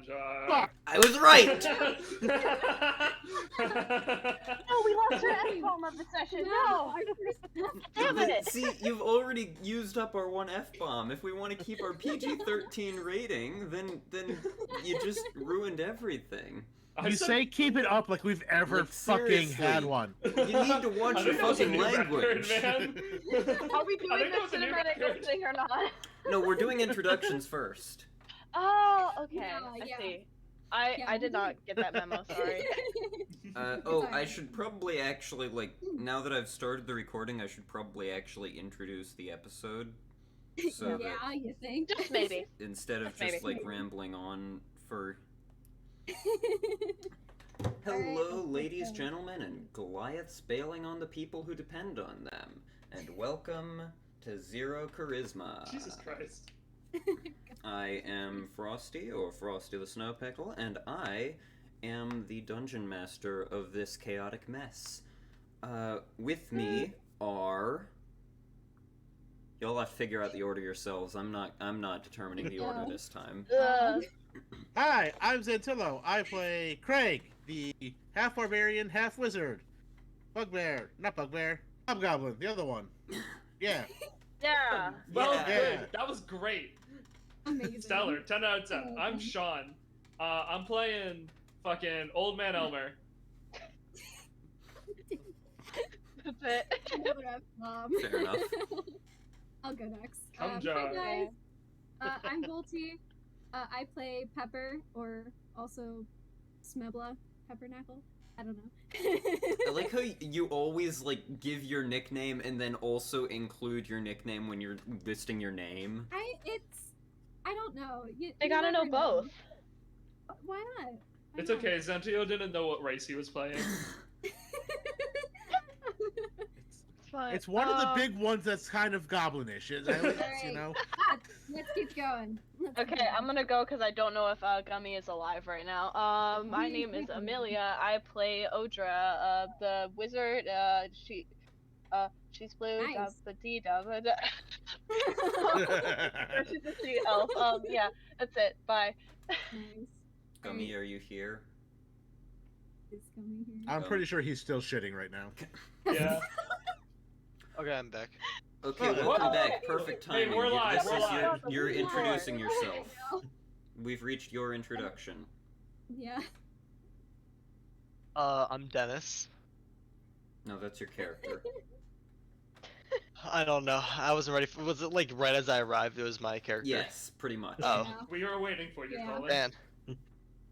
Fuck. I was right! No, we lost our F-bomb of the session. No! Damn it! See, you've already used up our one F-bomb. If we want to keep our PG-13 rating, then you just ruined everything. You say keep it up like we've ever Like, fucking had seriously. one. You need to watch your fucking language. Are we doing the cinematic opening or not? No, we're doing introductions first. Oh, okay. Yeah, I yeah. see. I did not get that memo, sorry. I should probably actually, like, now that I've started the recording, I should probably actually introduce the episode. So Yeah, that you think? Just maybe. instead of Just just, maybe. like, rambling on for... Hello, ladies, gentlemen, and Goliaths bailing on the people who depend on them. And welcome to Zero Charisma. Jesus Christ. I am Frosty, or FrostyTheSnowPickle, and I am the dungeon master of this chaotic mess. With me are... Y'all have to figure out the order yourselves. I'm not determining the order this time. Hi, I'm Xantilo. I play Craig, the half barbarian, half wizard. Bugbear, not Bugbear, Hobgoblin, the other one. Yeah. Yeah. Well, Yeah. good. That was great. Amazing. Stellar. 10 out of 10. I'm Shaun. I'm playing fucking Old Man Elmer. That's it. Another F-bomb. Fair enough. I'll go next. Come, Hi Jar. guys. I'm Volty. I play Pepper, or also Smebbla, Peppernackle. I don't know. I like how you always, like, give your nickname and then also include your nickname when you're listing your name. I don't know. They gotta know both. Why not? Why It's not? okay, Xantilo didn't know what race he was playing. Fine. It's one of the big ones that's kind of goblinish, you know? Let's keep going. Okay, I'm gonna go because I don't know if Gummy is alive right now. My name is Amelia. I play Odra, the wizard. She's blue. Nice. She's a sea elf. Yeah, that's it. Bye. Nice. Gummy, are you here? It's coming here. I'm pretty sure he's still shitting right now. Yeah. Okay, I'm back. Okay, Oh, welcome what? back. Perfect Hey, timing. we're live, This we're is live. you're introducing Lord. yourself. We've reached your introduction. Yeah. I'm Dennis. No, that's your character. I don't know. I wasn't ready for. Was it like right as I arrived? It was my character. Yes, pretty much. Oh. Yeah. We were waiting for you, Yeah. Colin. Man.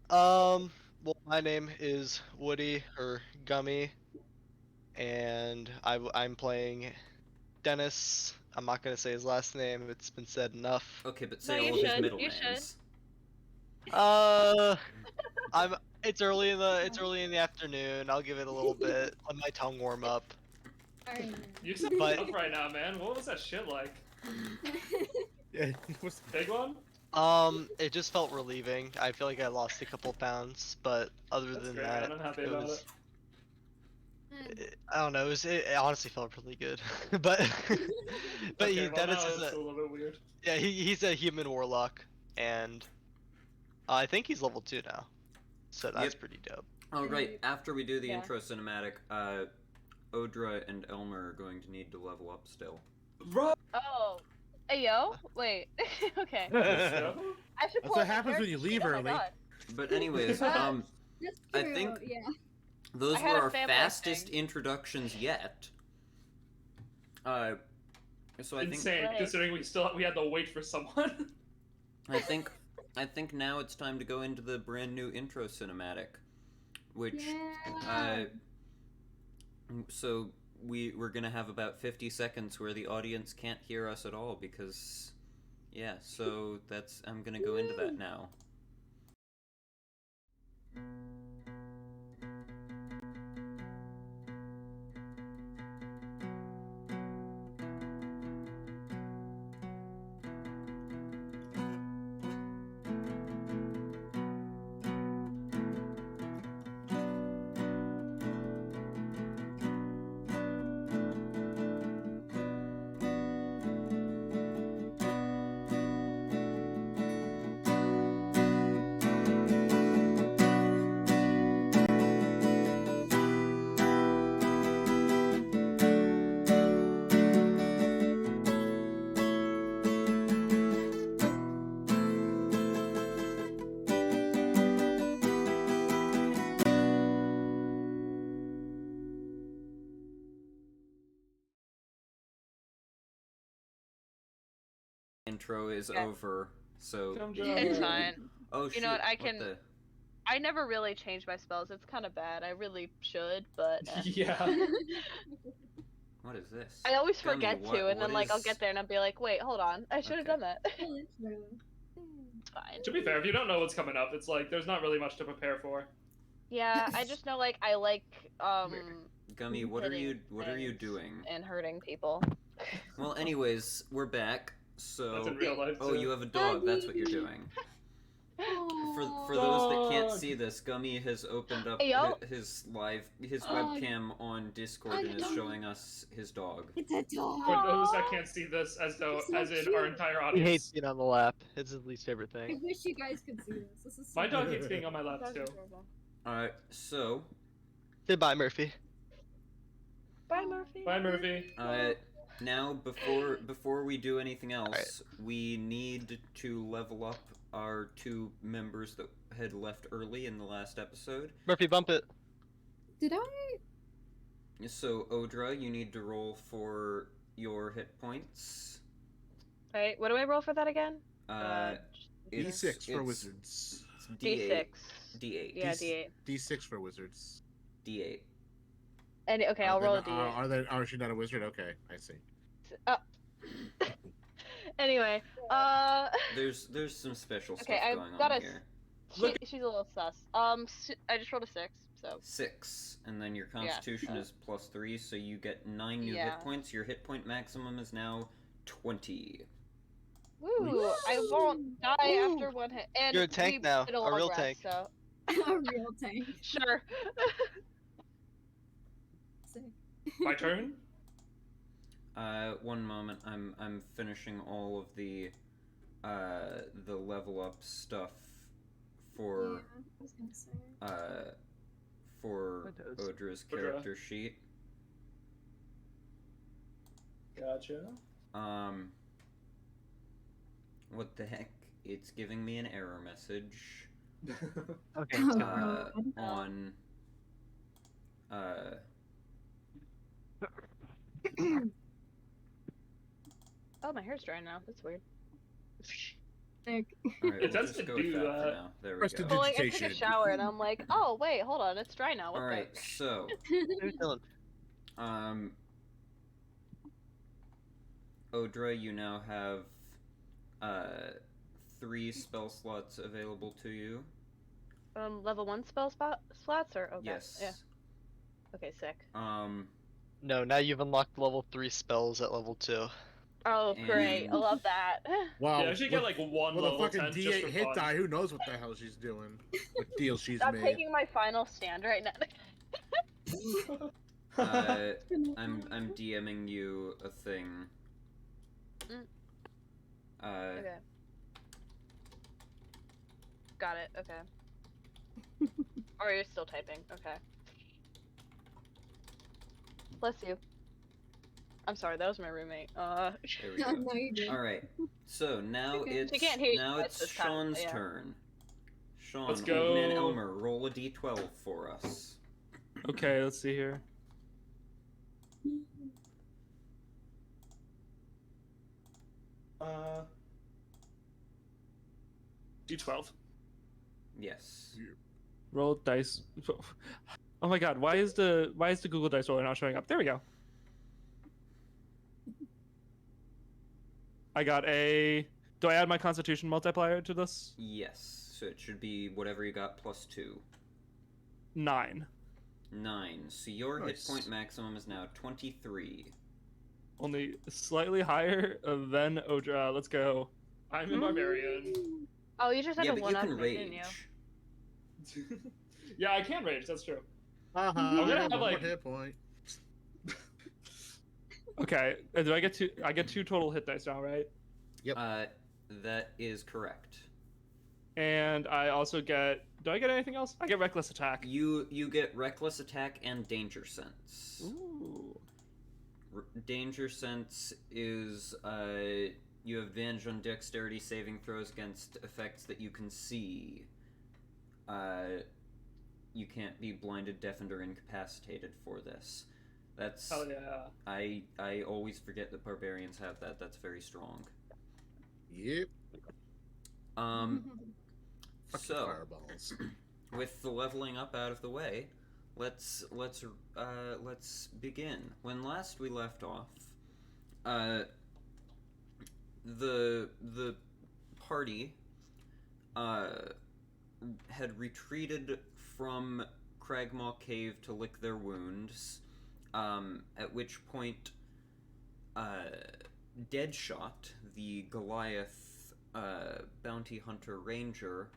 Well, my name is Woody or Gummy, and I'm playing Dennis. I'm not gonna say his last name. It's been said enough. Okay, but No, say you all of his should, middle you names. It's early in the afternoon. I'll give it a little bit. Let my tongue warm up. Alright. You sound But- up right now, man. What was that shit like? Yeah, what's- Big one? It just felt relieving. I feel like I lost a couple pounds, but other That's than great, that, man. I'm happy it about was. it. I don't know. It honestly felt really good, but Okay, well, Dennis now is it's a little bit weird. yeah he's a human warlock, and I think he's level 2 now, so that's Yep. pretty dope. Oh, right. After we do the Yeah. intro cinematic, Odra and Elmer are going to need to level up still. Oh. Hey yo. Wait. Okay. So, I should That's pull what up my happens when you character leave sheet. Oh my early. God. But anyways, That's I true. think- Yeah. those I had were a our family fastest thing. introductions yet. So I think insane, Right. considering we had to wait for someone. I think now it's time to go into the brand new intro cinematic, which Yeah. so we're gonna have about 50 seconds where the audience can't hear us at all because yeah, so I'm gonna go into that now. intro is Yeah. over, so... Come It's join. fine. Oh, You shoot. know what, I What can- the... I never really change my spells. It's kind of bad. I really should, but Yeah. What is this? I always Gummy, forget what- to, and then what like I'll is- get there and I'll be like, wait, hold on, I should have Okay. done that. Oh, it's true. It's fine. To be fair, if you don't know what's coming up, it's like there's not really much to prepare for. Yeah, I just know like I like Gummy, what are you things doing? and hurting people. Well, anyways, we're back. So... That's in real life Oh, too. you have a dog. That's what you're doing. For those that can't see this, Gummy has opened up Hey, yo. his Dog. webcam on Discord and is showing us his dog. It's a dog. For those that can't see this, as though It's so as in cute. our entire He audience. hates being on the lap. It's his least favorite I thing. wish you guys could see this. This is so My dog cute. hates being on my lap too. Alright, so Say bye, Murphy. Bye, Murphy. Bye, Murphy. now before we do anything else, we need to level up our 2 members that had left early in the last episode. Murphy, bump it. Did I? So Odra, you need to roll for your hit points. Wait, what do I roll for that again? It's- D6 for it's- wizards. it's D6. D8. Yeah, D6. D8. D6 for wizards. D8. And okay, I'll roll a D8. Are she not a wizard? Okay, I see. Anyway, There's some special stuff Okay, I've going got on a- here. she's a little sus. I just rolled a 6, so 6, and then your Constitution is +3, so you get 9 new Yeah. hit points. Your hit point maximum is now 20. woo! I won't die Woo. after one hit. And You're a tank we now, did a long real rest, tank. So A real tank. sure. Sick. My turn. One moment. I'm finishing all of the level up stuff for Yeah, I was gonna say. for Windows. Odra's Odra. character sheet. Gotcha. What the heck? It's giving me an error message. Okay. Oh, Uh, God. on Oh, my hair's dry now. That's weird. Sick. Alright, It we'll tends just to go with do that for that. now. There we Rest go. in Well, like I took a Digitation. shower and I'm like, oh wait, hold on, it's dry now. What Alright, the? so Who's Dylan? Odra, you now have 3 spell slots available to you. Level 1 spell slots or okay. Yes. Yeah. Okay, sick. No, now you've unlocked level 3 spells at level 2. Oh, great! I And- love that. Wow. Yeah, I should get like one with a level fucking 10 just D8 for hit fun. die, who knows what the hell she's doing? What deal she's I'm made. taking my final stand right now. I'm DMing you a thing. Mm. Uh, Okay. Got it. Okay. Or you're still typing. Okay. Bless you. I'm sorry, that was my roommate. there we No, go. no, you did. All right. So now Okay. it's She can't hear you now guys it's this time, Shaun's yeah. turn. Shaun, Let's Old Man go. Elmer, roll a d12 for us. Okay, let's see here. D12. Yes. Roll dice. Oh my god, why is the Google Dice roller not showing up? There we go. I got a. Do I add my Constitution multiplier to this? Yes. So it should be whatever you got +2. 9. 9. So your Nice. hit point maximum is now 23. Only slightly higher than Odra. Let's go. I'm a barbarian. Oh, you just had Yeah, a but one you up can me, rage. didn't you? Yeah, I can rage. That's true. Uh-huh. I'm gonna have, one more like- hit point. Okay. Do I get two? I get 2 total hit dice now, right? That is correct. And I also get. Do I get anything else? I get reckless attack. You get reckless attack and danger sense. Ooh. Danger sense is you have advantage on dexterity saving throws against effects that you can see. You can't be blinded, deafened, or incapacitated for this. That's Hell yeah. I always forget that barbarians have that. That's very strong. Yep. Fucking So fireballs. with the leveling up out of the way, let's begin. When last we left off, the party had retreated from Cragmaw Cave to lick their wounds, at which point Deadshot, the Goliath bounty hunter ranger,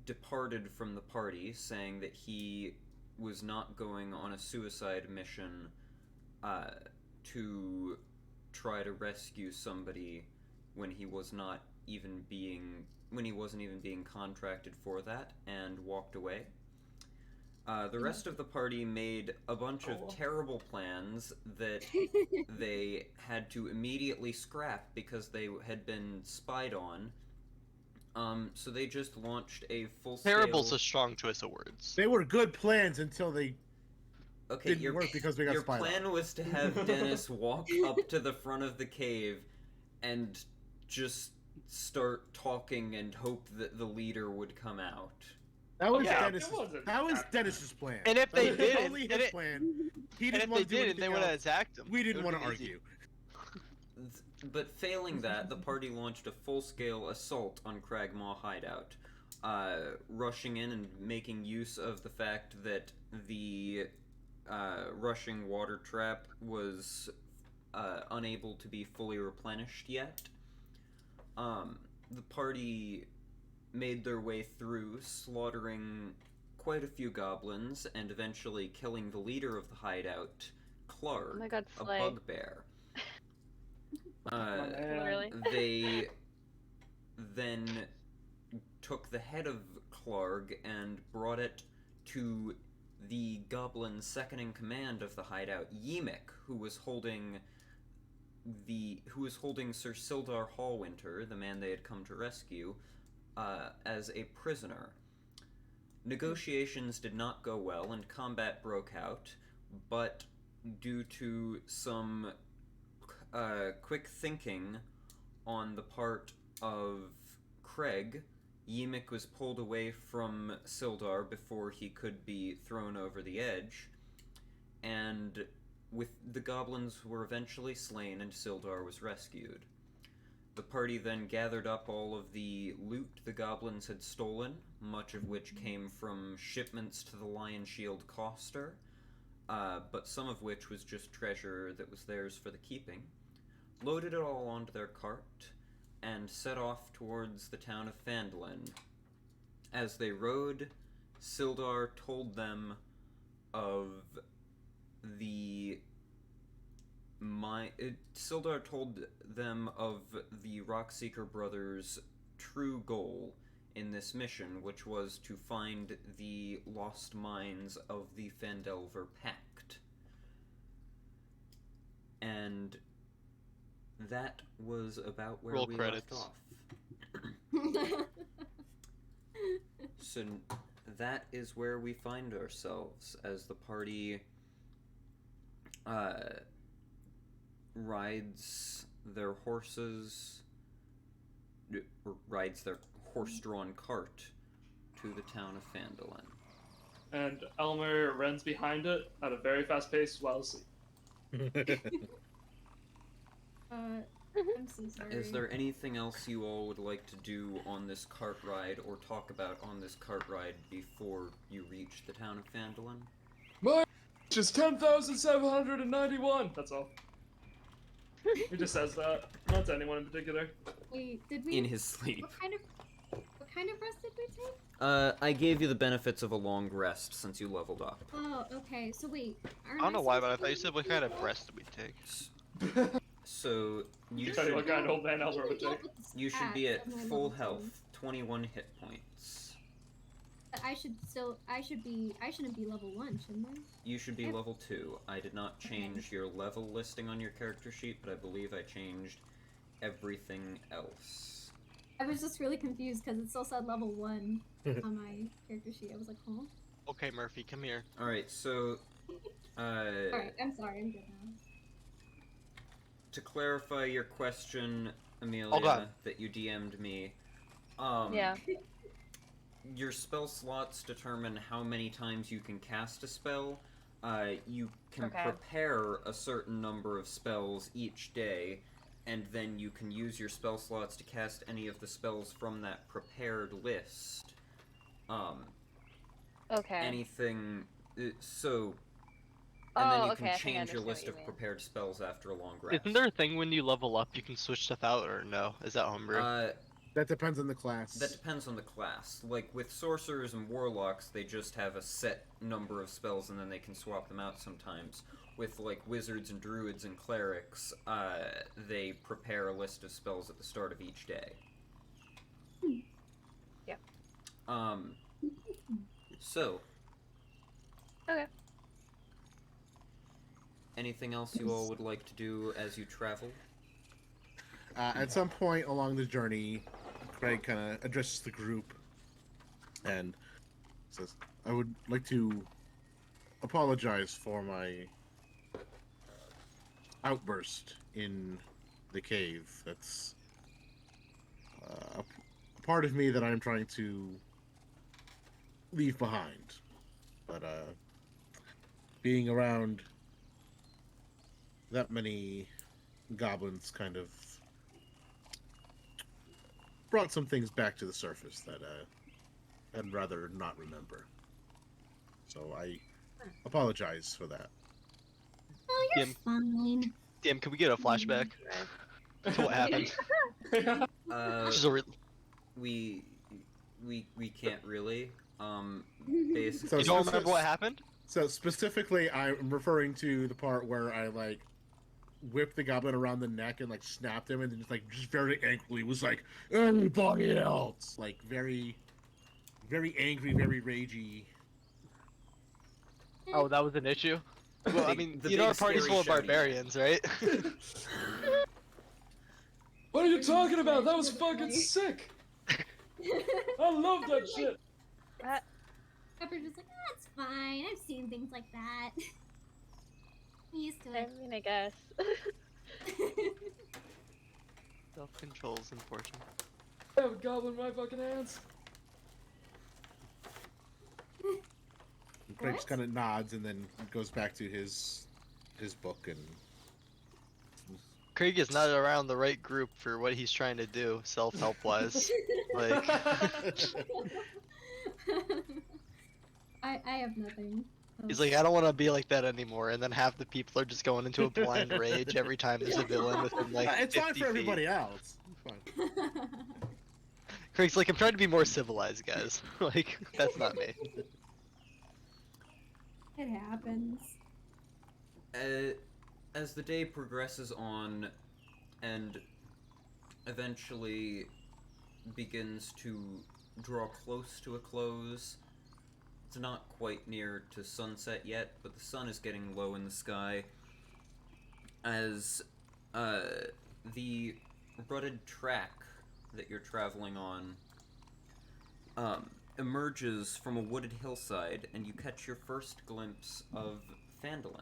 departed from the party, saying that he was not going on a suicide mission to try to rescue somebody when he wasn't even being contracted for that, and walked away. The rest of the party made a bunch of terrible plans that they had to immediately scrap because they had been spied on. So they just launched a full-scale... Terrible's a strong choice of words. They were good plans until they didn't work because we got spied on. Your plan was to have Dennis walk up to the front of the cave and just start talking and hope that the leader would come out. That was Yeah, Dennis's. it wasn't That was that Dennis's plan. And if That they was didn't, totally and his it- plan. He And didn't if want they to do didn't, they anything would have else. attacked him. We It didn't would want to be easy. argue. But failing that, the party launched a full-scale assault on Cragmaw Hideout, rushing in and making use of the fact that the rushing water trap was unable to be fully replenished yet. The party made their way through, slaughtering quite a few goblins, and eventually killing the leader of the hideout, Clark, Oh my god, a Schley. bugbear. Literally. They then took the head of Clark and brought it to the goblin second in command of the hideout, Yemik, who was holding Sir Sildar Hallwinter, the man they had come to rescue, as a prisoner. Negotiations did not go well, and combat broke out, but due to some quick thinking on the part of Craig, Yemik was pulled away from Sildar before he could be thrown over the edge, and the goblins were eventually slain and Sildar was rescued. The party then gathered up all of the loot the goblins had stolen, much of which came from shipments to the Lion Shield Coster, but some of which was just treasure that was theirs for the keeping, loaded it all onto their cart, and set off towards the town of Phandalin. As they rode, Sildar told them of the Rockseeker brothers' true goal in this mission, which was to find the lost mines of the Phandelver Pact. And that was about where Roll we credits. left off. So that is where we find ourselves as the party rides their horse-drawn cart to the town of Phandalin. And Elmer runs behind it at a very fast pace while asleep. I'm so sorry. Is there anything else you all would like to do on this cart ride or talk about on this cart ride before you reach the town of Phandalin? Just 10,791. That's all. He just says that, not to anyone in particular. Wait, did we? In his sleep. What kind of rest did we take? I gave you the benefits of a long rest since you leveled up. Oh, okay. So wait. I don't know why, but I thought you said what kind of rest did we take? So you Tell you what should, kind of old man Elmer would take. you should be at full health, 21 hit points. But I shouldn't be level 1, shouldn't I? You should be level 2. I did not change your level listing on your character sheet, but I believe I changed everything else. I was just really confused because it still said level 1 on my character sheet. I was like, huh? Okay, Murphy, come here. Alright, so Alright, I'm sorry, I'm good now. to clarify your question, Amelia, God. that you DM'd me. Yeah. Your spell slots determine how many times you can cast a spell. You can Okay. prepare a certain number of spells each day, and then you can use your spell slots to cast any of the spells from that prepared list. Okay. Anything. So. Oh, And then you okay, can I think I change your understand list what you of mean. prepared spells after a long rest. Isn't there a thing when you level up you can switch stuff out, or no? Is that homebrew? That depends on the class. That depends on the class. Like, with sorcerers and warlocks, they just have a set number of spells and then they can swap them out sometimes. With, like, wizards and druids and clerics, they prepare a list of spells at the start of each day. Yep. So. Okay. Anything else you all would like to do as you travel? At some point along the journey, Craig kind of addresses the group and says, I would like to apologize for my outburst in the cave. That's a part of me that I'm trying to leave behind. But being around that many goblins kind of brought some things back to the surface that I'd rather not remember. So I apologize for that. Oh, you're DM. fine. DM, can we get a flashback to what happened? Which is a We can't really. So Basically, You don't remember what happened? So specifically, I'm referring to the part where I like whipped the goblin around the neck and like snapped him, and then just very angrily was like, "Anybody else?" Like very, very angry, very ragey. Oh, that was an issue? Well, I Big- mean, the you know big our party's scary full of shouty barbarians, right? What are you talking about? That was fucking sick. I love that shit. Pepper's just like, oh, it's fine. I've seen things like that. I'm used to I it. mean, I guess. Self-control is important. I have a goblin in my fucking hands. And Craig just What? kind of nods and then goes back to his book and. Craig is not around the right group for what he's trying to do, self-help wise. Like, I have nothing. he's like, I don't want to be like that anymore, and then half the people are just going into a blind rage every time there's a villain within like It's 50 fine for feet. everybody else. It's fine. Craig's like, I'm trying to be more civilized, guys. Like, that's not me. It happens. As the day progresses on, and eventually begins to draw close to a close. It's not quite near to sunset yet, but the sun is getting low in the sky. As the rutted track that you're traveling on emerges from a wooded hillside, and you catch your first glimpse of Phandalin.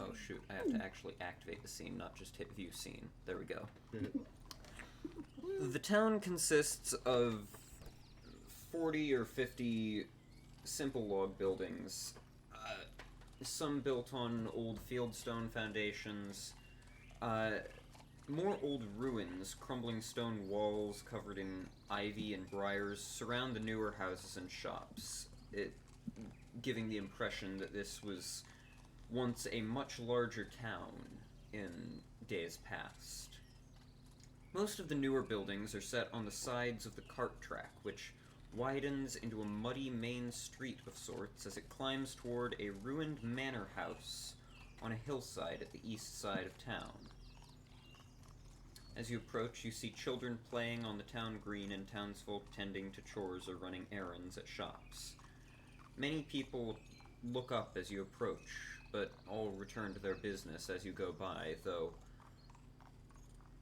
Oh shoot, I have to actually activate the scene, not just hit view scene. There we go. The town consists of 40 or 50 simple log buildings, some built on old fieldstone foundations, more old ruins, crumbling stone walls covered in ivy and briars surround the newer houses and shops, giving the impression that this was once a much larger town in days past. Most of the newer buildings are set on the sides of the cart track, which widens into a muddy main street of sorts as it climbs toward a ruined manor house on a hillside at the east side of town. As you approach, you see children playing on the town green and townsfolk tending to chores or running errands at shops. Many people look up as you approach, but all return to their business as you go by, though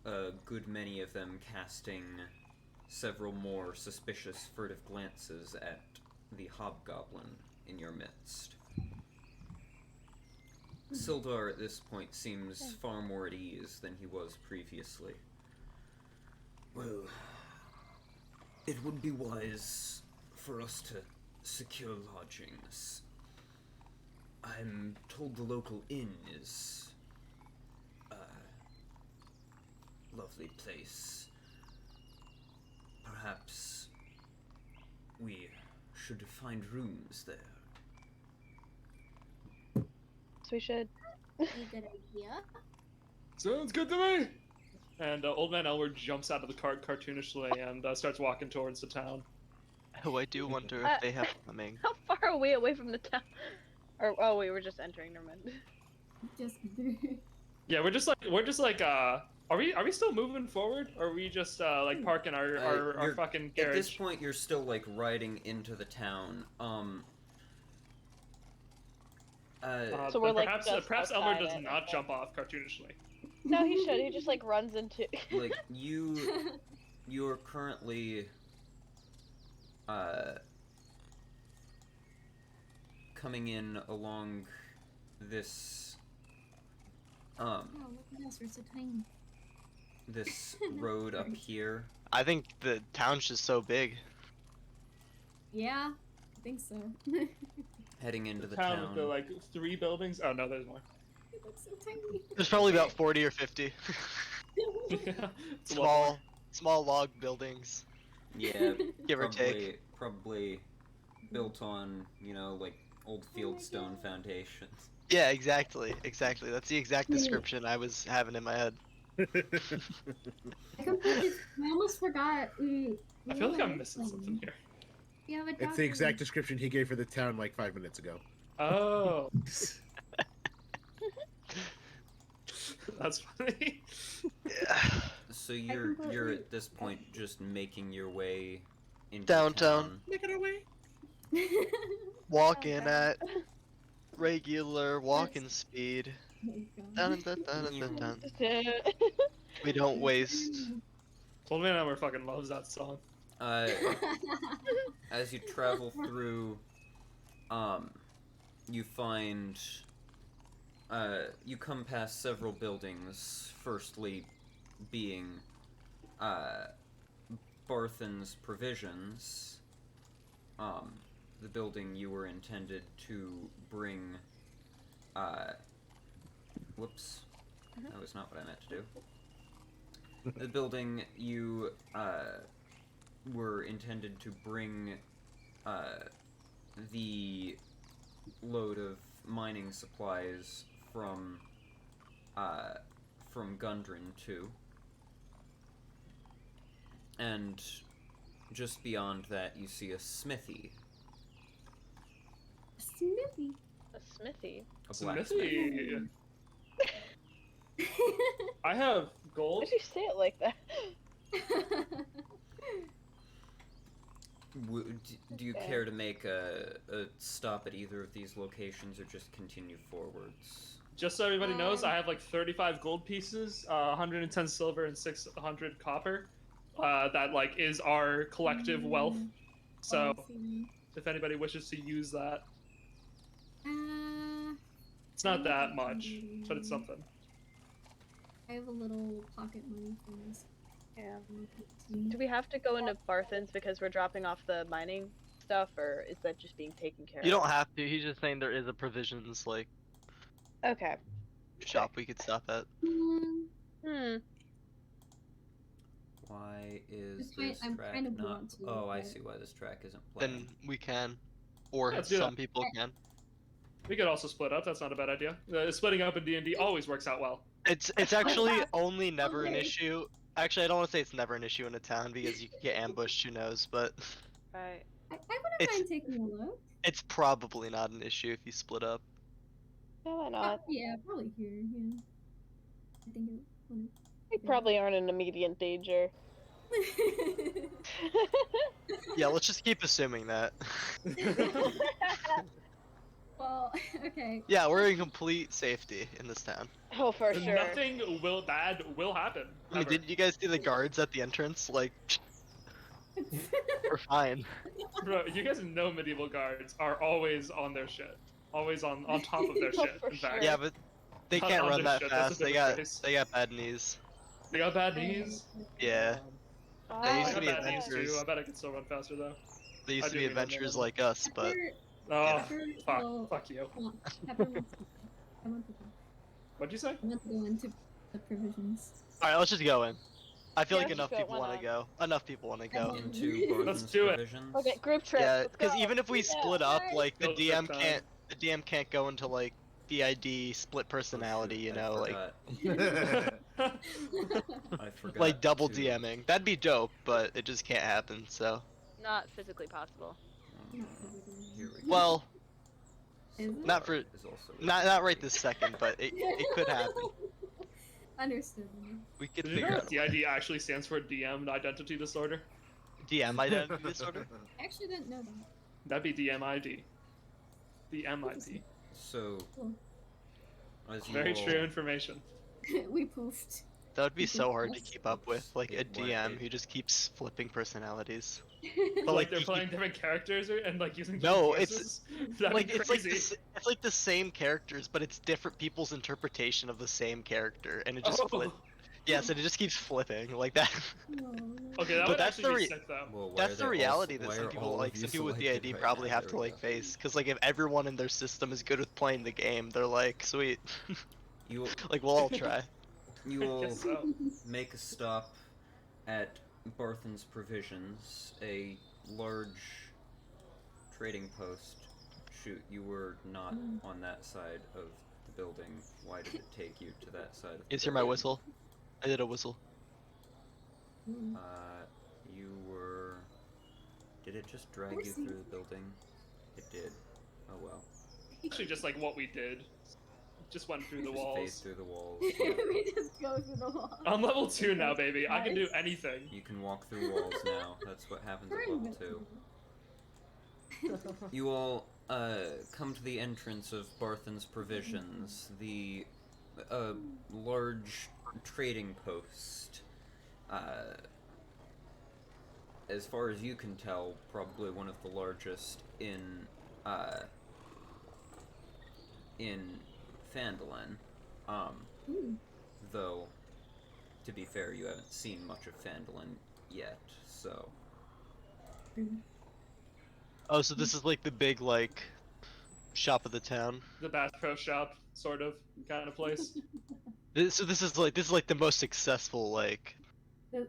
a good many of them casting several more suspicious, furtive glances at the hobgoblin in your midst. Sildar at this point seems far more at ease than he was previously. Well, it would be wise for us to secure lodgings. I'm told the local inn is a lovely place. Perhaps we should find rooms there. So we should. A good idea. Sounds good to me. And Old Man Elmer jumps out of the cart cartoonishly and starts walking towards the town. Oh, I do wonder if they have plumbing. How far are we away from the town? Or oh, we were just entering. Never mind. Just Yeah, we're just like are we still moving forward, or are we just like parking our You're- fucking At carriage? this point, you're still like riding into the town. So we're, like, perhaps just perhaps Elmer outside does it. not jump off cartoonishly. No, he should. He just like runs into. like you're currently coming in along this Oh, look at us, we're so tiny. this road up here. I think the town's just so big. Yeah, I think so. Heading into the town town. with the like 3 buildings. Oh no, there's more. It looks so tiny. There's probably about 40 or 50 It's a lot. small log buildings, Yeah, give or take. probably built on, like old fieldstone foundations. Yeah, exactly. That's the exact description I was having in my head. I almost forgot. I feel like I'm missing something here. We have a It's the exact description he gave for the town like 5 minutes ago. Oh. That's funny. Yeah. So you're at this point just making your way into Downtown. town. Make it away. Walk in at regular walking speed. Dun, dun, dun, dun, dun, dun. We don't waste. Old Man Elmer fucking loves that song. As you travel through, you find, you come past several buildings, firstly being, Barthen's Provisions, the building you were intended to bring, whoops, that was not what I meant to do. The building you, were intended to bring the load of mining supplies from Gundren to, and just beyond that you see a smithy, Smithy. A smithy. a blacksmith. Smithy. I have gold. Why'd you say it like that? Do you care to make a stop at either of these locations or just continue forwards? Just so everybody knows, I have like 35 gold pieces, 110 silver, and 600 copper. That like is our collective wealth. So if anybody wishes to use that, it's not that much, but it's something. I have a little pocket money for this. Yeah. Do we have to go into Barthen's because we're dropping off the mining stuff, or is that just being taken care of? You don't have to. He's just saying there is a provisions like Okay. shop we could stop at. Hmm. Why is It's fine, this I'm track kind of not? want to, Oh, I but- see why this track isn't playing. Then we can, or Let's do some that. people can. We could also split up. That's not a bad idea. Splitting up in D&D always works out well. It's actually only never an Okay. issue. Actually, I don't want to say it's never an issue in a town because you can get ambushed. Who knows? But Right. I wouldn't It's- mind taking a look. it's probably not an issue if you split up. Yeah, why not? Yeah, probably here. Yeah. I think it. We probably aren't in immediate danger. Yeah, let's just keep assuming that. Well, okay. Yeah, we're in complete safety in this town. Oh, for sure. Nothing bad will happen. I mean, ever. didn't you guys see the guards at the entrance? Like, we're fine. Bro, you guys know medieval guards are always on their shit. Always on top of their shit. For In fact, sure. Yeah, but they Not can't on run their that shit, that's a fast. They different got phrase. they got bad knees. They got bad knees. Yeah, Oh, They used I to got be bad knees too. adventurers. I bet I could still run faster though. they used I to do be remember adventurers them. like us, but Oh, Pepper fuck. will Fuck you. want- Pepper wants to go. I want to go. What'd you say? I want to go into the provisions. all right, let's just go in. I feel Yeah, like let's enough just go, people why want to not? go. Enough people want to go. Into Let's Barthen's do it. provisions. Okay, group trip. Yeah, Let's go. because even if we split up, Alright. like the Field DM trip can't, the DM can't go into like DID split personality, you know, like I forgot like double to- DMing. That'd be dope, but it just can't happen. So, Not physically possible. Here we go. well, Is it? not for Is also not right this second, but it could happen. Understood. We could Did you know figure that out DID actually stands for DM Identity Disorder? DM identity disorder. I actually didn't know that. That'd be DMID. DMID. So, Cool. as you Very all- true information. We poofed. That would be so hard to keep up with, like a It would DM be. who just keeps flipping personalities. But But like they're you- playing different characters and like using No, different it's- voices? That'd like be it's like crazy. it's like the same characters, but it's different people's interpretation of the same character, and it just Oh. yes, and it just keeps flipping like that. No. Okay, that But would that's actually the be re- sick though. Well, why That's are the they all- reality that why some are people all like of some you people with selected DID right probably now? have There to we like go. face, because like if everyone in their system is good with playing the game, they're like sweet, You like we'll all try. you I will guess so. make a stop at Barthen's Provisions, a large trading post. Shoot, you were not on that side of the building. Why did it take you to that side of the You hear my building? whistle? I did a whistle. Mm. You were... Did it just drag you Horsey. through the building? It did. Oh well. Actually, just like what we did. Just went through the Just walls. phased through the walls. We just go through the wall. I'm level 2 now, baby. I can do anything. You can walk through walls now. That's what happens at level 2. You all come to the entrance of Barthen's Provisions, the large trading post. As far as you can tell, probably one of the largest in Phandalin. Ooh. Though, to be fair, you haven't seen much of Phandalin yet, so... Oh, so this is like the big like shop of the town. The Bass Pro Shop, sort of, kind of place. So this is like the most successful like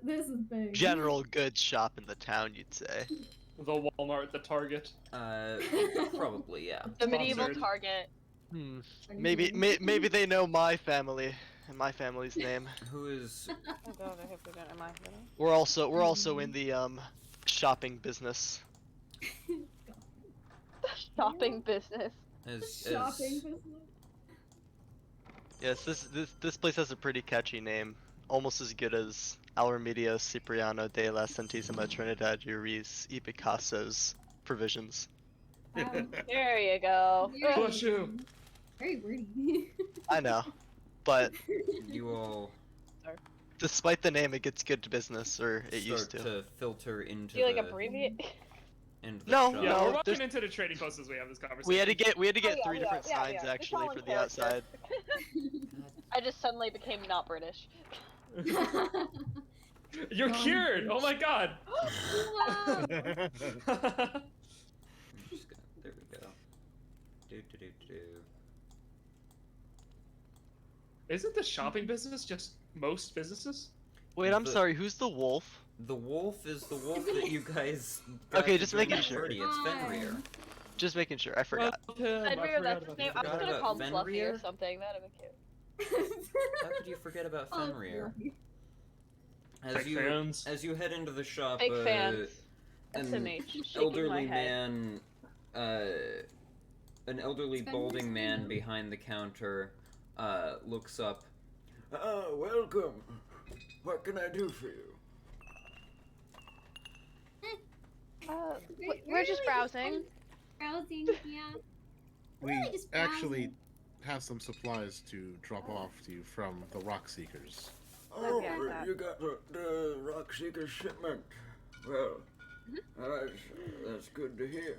This is big. general goods shop in the town, you'd say. The Walmart, the Target. Probably, yeah. The medieval Sponsored. Target. Hmm. Maybe they know my family and my family's name. Who is... Oh god, I hope we got my We're also in the shopping business. shopping business. Shopping business. Yes, this place has a pretty catchy name, almost as good as Remedios, Cipriano, de la Santisima Trinidad Ruiz y Picasso's Provisions. There you go. Very- Bless you. Very wordy. I know, but You all despite the name, it gets good business, or it start used to. filter into Do you like the, abbreviate? into the No, shop. Yeah, no, we're walking there's- into the trading post as we have this conversation. We had to get Oh, yeah, three different yeah, signs yeah. actually It's all for in the character. outside. I just suddenly became not British. You're cured! Oh my god! Wow. I'm just gonna, there we go. Do. Isn't the shopping business just most businesses? Wait, I'm The- sorry. Who's the wolf? The wolf is the wolf that you guys got Okay, to just join making the sure. party. It's Fenrir. Just making sure. I forgot. Fenrir, that's his name. I was forgot gonna about call him Fluffy or Fenrir. something. That'd be cute. How could you forget about Oh, Fenrir? Big fans. As you head into the shop, Big fans. an SMH. Shaking my elderly head. man, an elderly Fenrir's balding man name. behind the counter, looks up. Welcome. What can I do for you? We're just browsing. Browsing, yeah. We Really just actually browsing. have some supplies to drop off to you from the Rock Seekers. Oh, yeah, I thought. you got the Rock Seeker shipment. Well, that's good to hear.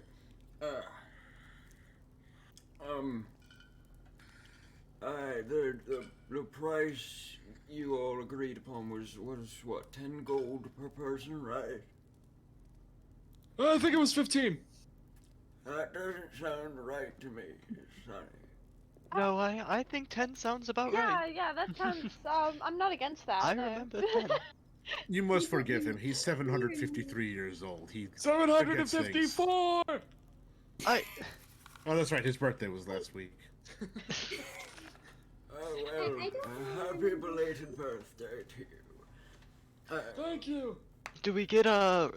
The price you all agreed upon was what, 10 gold per person, right? I think it was 15. That doesn't sound right to me, Sonny. No, I think 10 sounds about Yeah, right. yeah, that sounds. I'm not against that. I no. remember 10. You must forgive him. He's 753 years old. He 754. I. Oh, that's right. His birthday was last week. Oh, well, happy belated birthday to you. Thank you. Do we get a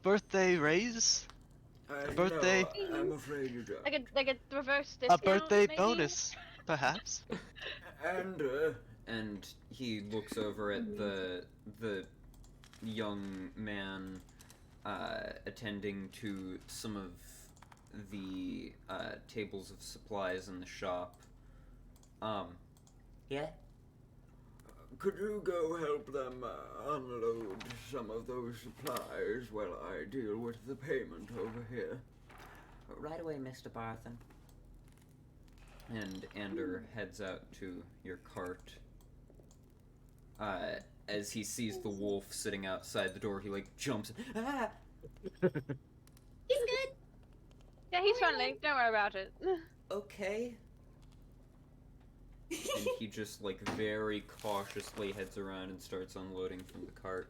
birthday raise? birthday- No, I'm afraid you don't. Like a reverse A discount. birthday maybe? bonus, perhaps? And he looks over at the young man attending to some of the tables of supplies in the shop. Yeah? Could you go help them unload some of those supplies while I deal with the payment over here? Right away, Mr. Barthen. And Ander heads out to your cart. As he sees the wolf sitting outside the door, he like jumps. Ah! He's good. Yeah, he's friendly. Don't worry about it. Okay. And he just like very cautiously heads around and starts unloading from the cart.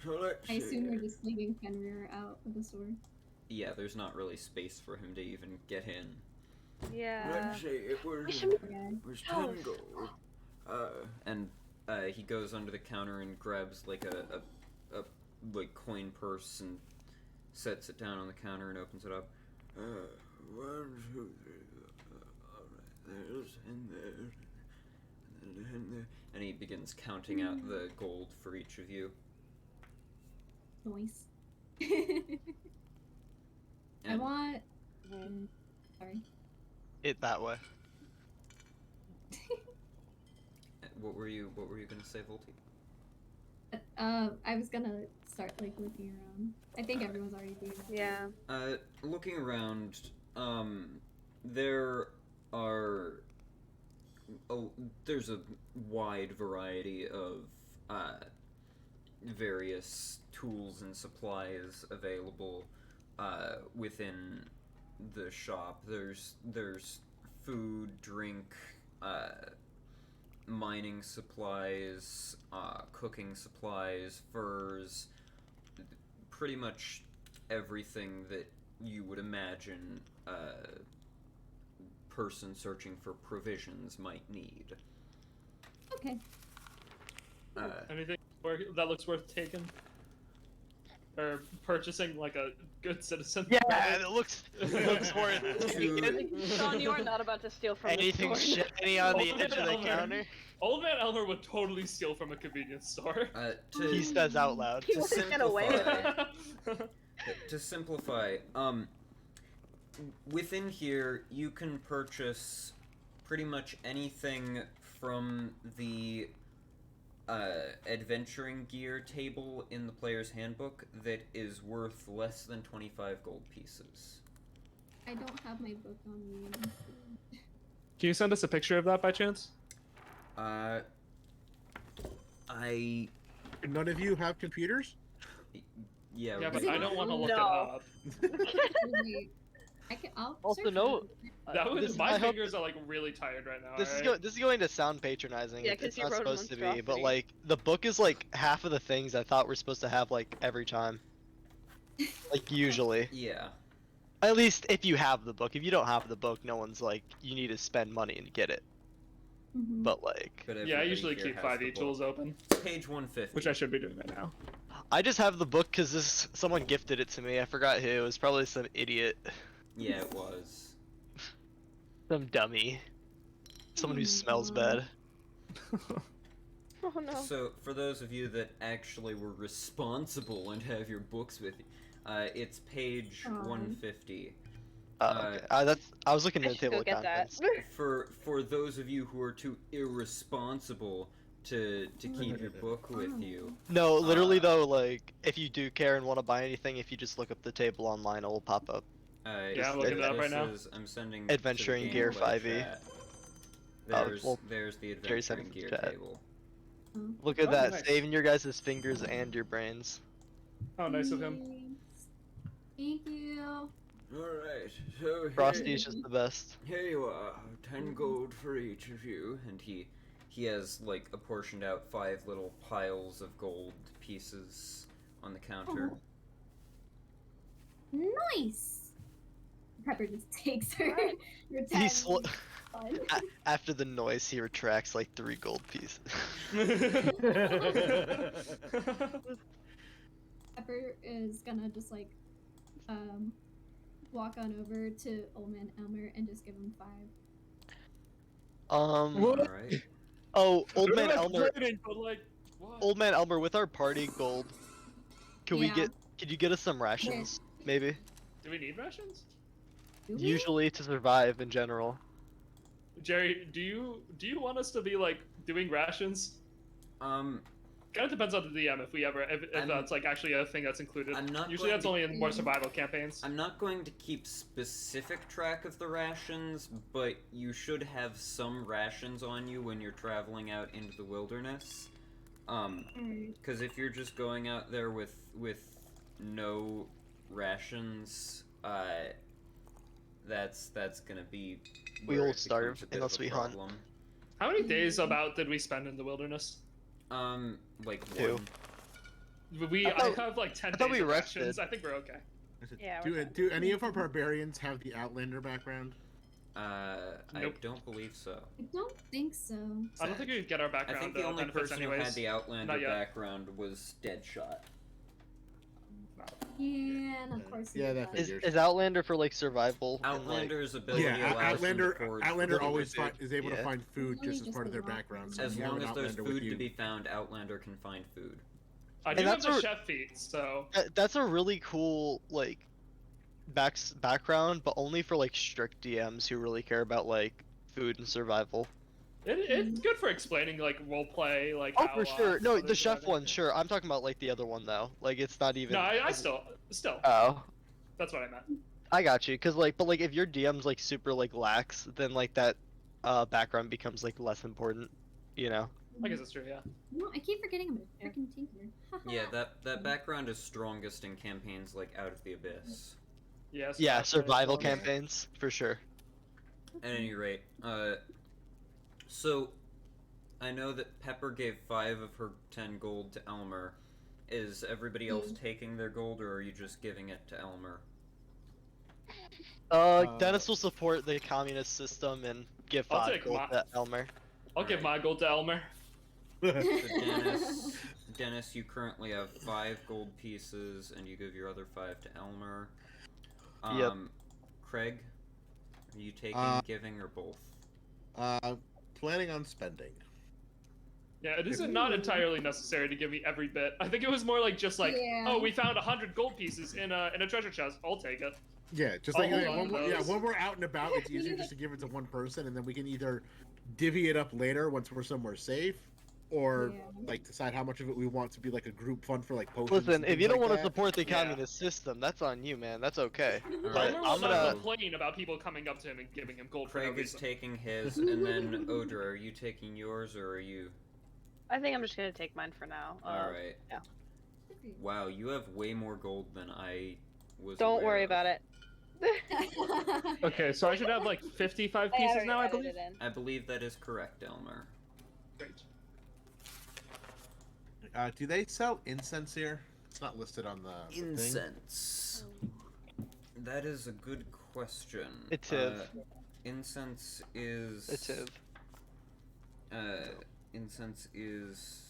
So let's I assume we're just leaving Fenrir out of the store. Yeah, there's not really space for him to even get in. Yeah. Let's see, it was We should- 10 gold. And he goes under the counter and grabs like a like coin purse and sets it down on the counter and opens it up. 1, 2, 3. There's in there, and in there, and he begins counting out the gold for each of you. Nice. I And want. Sorry. It that way. what were you gonna say, Volty? I was gonna start like looking around. I think everyone's already doing that. Yeah. Looking around, there are there's a wide variety of various tools and supplies available within the shop. There's food, drink, mining supplies, cooking supplies, furs, pretty much everything that you would imagine person searching for provisions might need. Okay. Anything that looks worth taking or purchasing, like a good citizen? Yeah, it looks worth taking. Shaun, you are not about to steal from Anything the store. shiny on the Old edge of the man counter. Old man Elmer would totally steal from a convenience store. He says out loud. He wouldn't get away with it. To simplify, within here you can purchase pretty much anything from the adventuring gear table in the player's handbook that is worth less than 25 gold pieces. I don't have my book on me. Can you send us a picture of that by chance? None of you have computers? Yeah, Yeah, but we- I don't want to look it No. up. Wait, I'll Also search note- it. That was, This- my I hope- fingers are like really tired right now. This is alright? this is going to sound patronizing. Yeah, It's 'cause you not wrote a supposed to be, but monstrosity. like the book is like half of the things I thought we're supposed to have like every time. Like usually. Yeah. At least if you have the book. If you don't have the book, no one's like you need to spend money and get it. Mhm. But like But Yeah, I everybody usually here keep has 5e the book. tools open, Page 150. which I should be doing right now. I just have the book because someone gifted it to me. I forgot who. It was probably some idiot, Yeah, it was. some dummy, someone who Oh my smells God. bad. Oh no. So, for those of you that actually were responsible and have your books with you, it's page Aw. 150. Okay. I was looking I at the should table go of get that. contents. For those of you who are too irresponsible to keep your book with you, No, literally Uh, though, like if you do care and want to buy anything, if you just look up the table online, it will pop up. Yeah, I'm looking it up right now. I'm sending Adventuring to the gear Game Boy 5e. chat. There's, well, there's the Jerry sent adventuring it to gear chat. table. Look at Oh, that, nice. saving your guys' fingers and your brains. Oh, nice of him. Thank you. Alright, so Frosty's just the best. here you are, 10 gold for each of you, and he has like apportioned out 5 little piles of gold pieces on the counter. Nice. Pepper just takes her. Your He tab. After the noise, he retracts like 3 gold pieces. Pepper is gonna just like walk on over to Old Man Elmer and just give him 5. Alright. Oh, Old Man That's Elmer. grading, but, like, what? Old Man Elmer, with our party gold, could Yeah. you get us some rations, maybe? Do we need rations? Do we? Usually to survive in general. Jerry, do you want us to be like doing rations? Kind of depends on the DM if that's like actually a thing that's included. I'm not Usually going that's to- only in more survival campaigns. I'm not going to keep specific track of the rations, but you should have some rations on you when you're traveling out into the wilderness. Because if you're just going out there with no rations, that's gonna be. We where all it becomes starve a bit of unless a we hunt. problem. How many days about did we spend in the wilderness? Like 2. 1. I have like 10 I thought days we of rations. rested. I think we're okay. Yeah, Do any of our barbarians have the Outlander background? I Nope. don't believe so. I don't think so. I don't think we could get our I background think the only benefits person anyways. who had the Outlander Not yet. background was Deadshot. Yeah, and of course. Yeah, he that does. figures. Is Outlander for like survival? and, like- Outlander's ability Yeah, allows them to forge Outlander food. always is able to Yeah. find food Only just as just part of the their rock background. ones. So As if you have long an as there's Outlander with food you, to be found, Outlander can find food. I do And have the that's chef feat, so That's a really cool like background, but only for like strict DMs who really care about like food and survival. it's good for explaining like role play, like. Oh, how, for sure. No, others the are chef having- one, sure. I'm talking about like the other one though. Like it's not even. No, I still. Oh, That's what I meant. I got you. Cause like, but like if your DM's like super like lax, then like that background becomes like less important. You know. I guess it's true. Yeah. No, I keep forgetting I'm a freaking tinker. Yeah, that background is strongest in campaigns like Out of the Abyss. Yeah. so Yeah, that's- survival that's- campaigns for sure. At any rate, so I know that Pepper gave 5 of her 10 gold to Elmer. Is everybody else taking their gold, or are you just giving it to Elmer? Dennis will support the communist system and give I'll 5 take gold my- to Elmer. I'll give my gold to Elmer. So Dennis, you currently have 5 gold pieces, and you give your other 5 to Elmer. Yep. Craig, are you taking, giving, or both? planning on spending. Yeah, it is not entirely necessary to give me every bit. I think it was more like just like, Yeah. oh, we found 100 gold pieces in a treasure chest. I'll take it. Yeah, just Oh, like hold yeah, on, those. when we're out and about, it's easier just to give it to one person, and then we can either divvy it up later once we're somewhere safe, or Yeah. like decide how much of it we want to be like a group fund for like potions. Listen, and if things you don't like want to that. support the Yeah. communist system, that's on you, man. That's okay. Alright, But Elmer I'm will not gonna. complain about people coming up to him and giving him gold for no Craig is reason. taking his, and then Odra, are you taking yours, or are you? I think I'm just gonna take mine for now. Alright. yeah. Wow, you have way more gold than I was. Don't aware worry of. about it. Okay, so I should have like 55 pieces now, I believe. I believe that is correct, Elmer. Great. Do they sell incense here? It's not listed on the thing. Incense. That is a good question. It's if. Incense is. It's if. Incense is.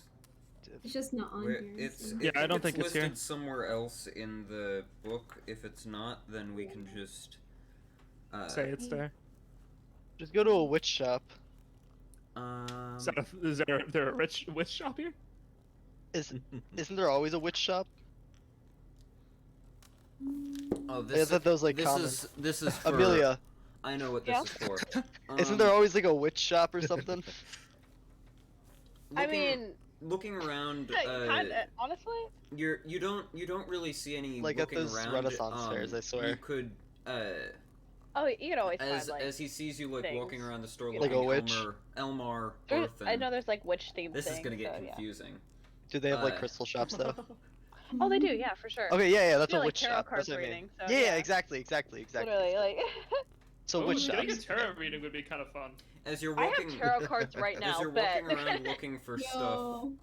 It's just not on Where, here. it's. so- Yeah, I don't think it's listed here. somewhere else in the book. If it's not, then we can just. Say it's there. Just go to a witch shop. Is there a rich witch shop here? Isn't there always a witch shop? Oh, I thought that was like this common. this is for, Amelia, I know what Yeah? this is for. isn't there always like a witch shop or something? I looking- mean, looking around, kinda, honestly. you don't really see any Like at looking those around. Renaissance fairs, I swear. You could Oh, you can always as find, like, as he sees you like things. walking around the store Like a looking witch? Elmar, I Orphan. know there's, like, witch-themed This things, is gonna get so, yeah. confusing. Do they have like Uh, crystal shops though? Oh, they do, yeah, for sure. Okay, yeah, that's You a know, like witch tarot shop. That's cards what I mean. reading, so, yeah, yeah. exactly. Literally, like... So Ooh, witch getting a shops. tarot reading would be kind of fun. As you're I walking, have tarot cards right now, as you're bet. walking around looking for stuff, Yo.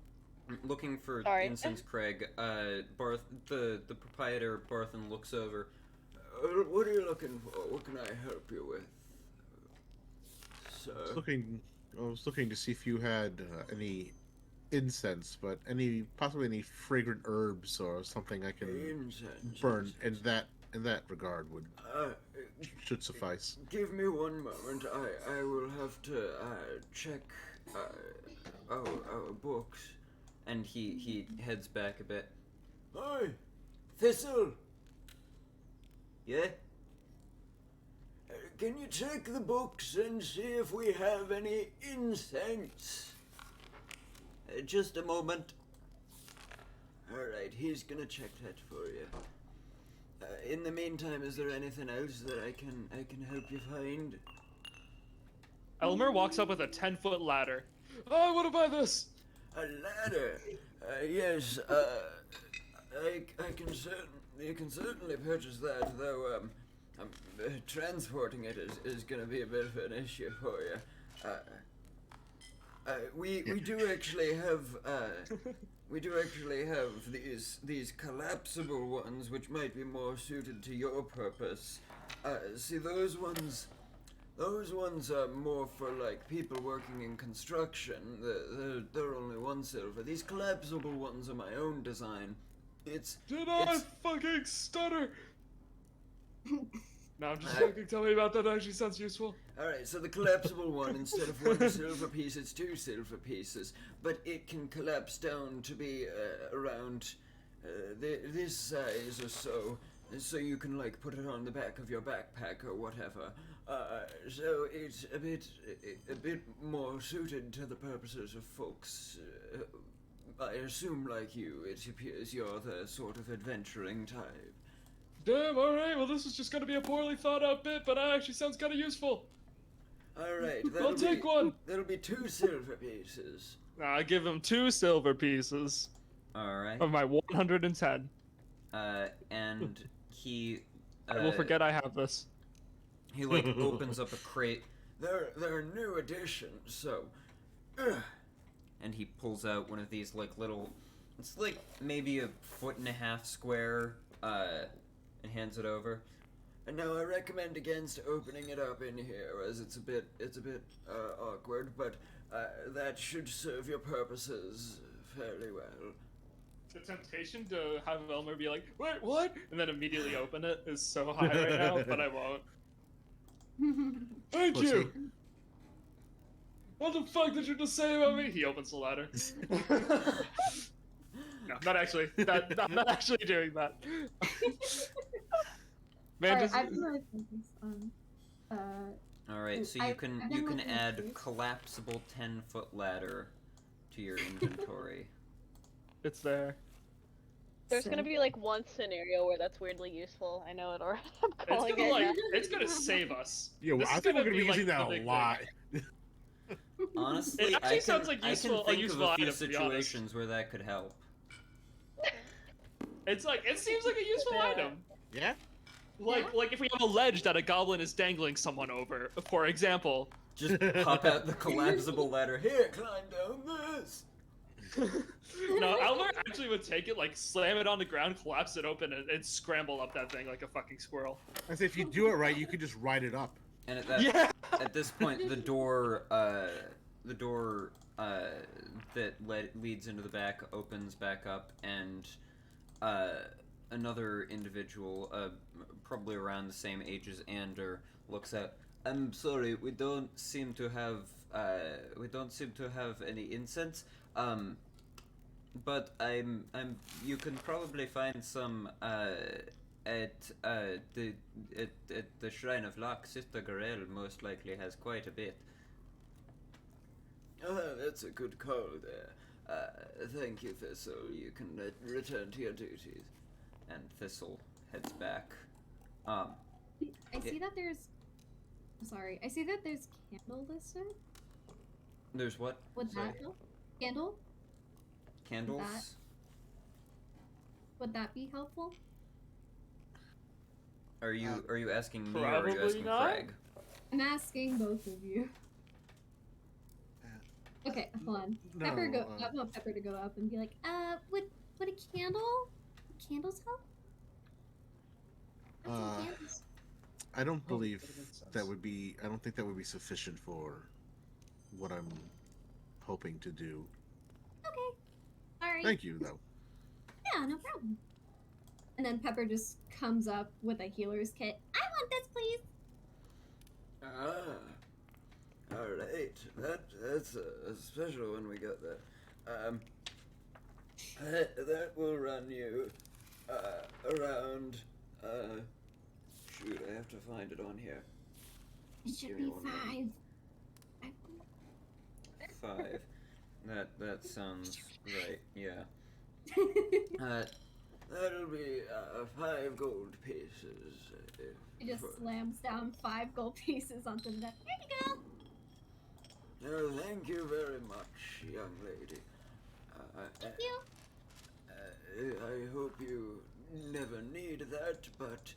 looking for Sorry. incense, Craig, Barth, the proprietor Barthen looks over. What are you looking for? What can I help you with, sir? I was looking to see if you had any incense, but possibly any fragrant herbs or something I can Incense. burn. In that regard should suffice. Give me one moment. I will have to check our books. And he heads back a bit. Hi, Thistle. Yeah? Can you check the books and see if we have any incense? Just a moment. Alright, he's gonna check that for you. In the meantime, is there anything else that I can help you find? Elmer walks up with a 10-foot ladder. Oh, I want to buy this! A ladder? Yes, you can certainly purchase that, though, transporting it is gonna be a bit of an issue for you. We do actually have these collapsible ones, which might be more suited to your purpose. See, those ones are more for like people working in construction. They're only 1 silver. These collapsible ones are my own design. I fucking stutter? No, I'm just joking. Tell me about that. Actually sounds useful. Alright, so the collapsible one, instead of 1 silver piece, it's 2 silver pieces. But it can collapse down to be around this size or so. So you can, like, put it on the back of your backpack or whatever. So it's a bit more suited to the purposes of folks. I assume, like you, it appears you're the sort of adventuring type. Damn, alright, well this is just gonna be a poorly thought out bit, but that actually sounds kinda useful. Alright, I'll take one! That'll be 2 silver pieces. I give him 2 silver pieces. Alright. Of my 110. And he... I will forget I have this. He, like, opens up a crate. They're new additions, so... And he pulls out one of these, like, little... It's, like, maybe a 1.5 square, and hands it over. And now I recommend against opening it up in here, as it's a bit awkward, but that should serve your purposes fairly well. The temptation to have Elmer be like, wait, what? And then immediately open it is so high right now, but I won't. Thank you! What the fuck did you just say about me? He opens the ladder. No, not actually. I'm not actually doing that. Man, Alright, I'm gonna focus on. Alright, so you can add collapsible 10-foot ladder to your inventory. It's there. There's gonna be like one scenario where that's weirdly useful. I know it already. I'm It's calling gonna it. like, it's gonna save us. Yeah, This I is think we're gonna be like, using that the a big lot. Honestly, It actually sounds like I can a think useful of a few item, to be honest. situations where that could help. It's like, it seems like a useful item. Yeah? Like if we have a ledge that a goblin is dangling someone over, for example. Just pop out the collapsible ladder. Here, climb down this. No, Elmer actually would take it, like slam it on the ground, collapse it open, and scramble up that thing like a fucking squirrel. I say if you do it right, you could just ride it up. And at this point, the door that leads into the back opens back up, and another individual, probably around the same age as Ander, looks out. I'm sorry, we don't seem to have any incense. But you can probably find some at the Shrine of Luck. Sister Garel most likely has quite a bit. Oh, that's a good call there. Thank you, Thistle. You can return to your duties. And Thistle heads back. I see that there's. Sorry, I see that there's candle listed. There's what? Would Sorry. that help? Candle? Candles? Would that be helpful? Are you asking me or are you Probably asking not. Craig? I'm asking both of you. Okay, hold on. No, Pepper I want Pepper to go up and be like, would a candle? Candles help? Got some candles. I don't Oh, believe that makes sense. that would be. I don't think that would be sufficient for what I'm hoping to do. Okay. Sorry. Thank you, though. Yeah, no problem. And then Pepper just comes up with a healer's kit. I want this, please. Alright. That's a special one we got there. That will run you around shoot, I have to find it on here. It should Give me be one moment. 5. That sounds right, yeah. That'll be 5 gold pieces. He just slams down 5 gold pieces onto the net. There you go. Oh, thank you very much, young lady. Thank you. I hope you never need that, but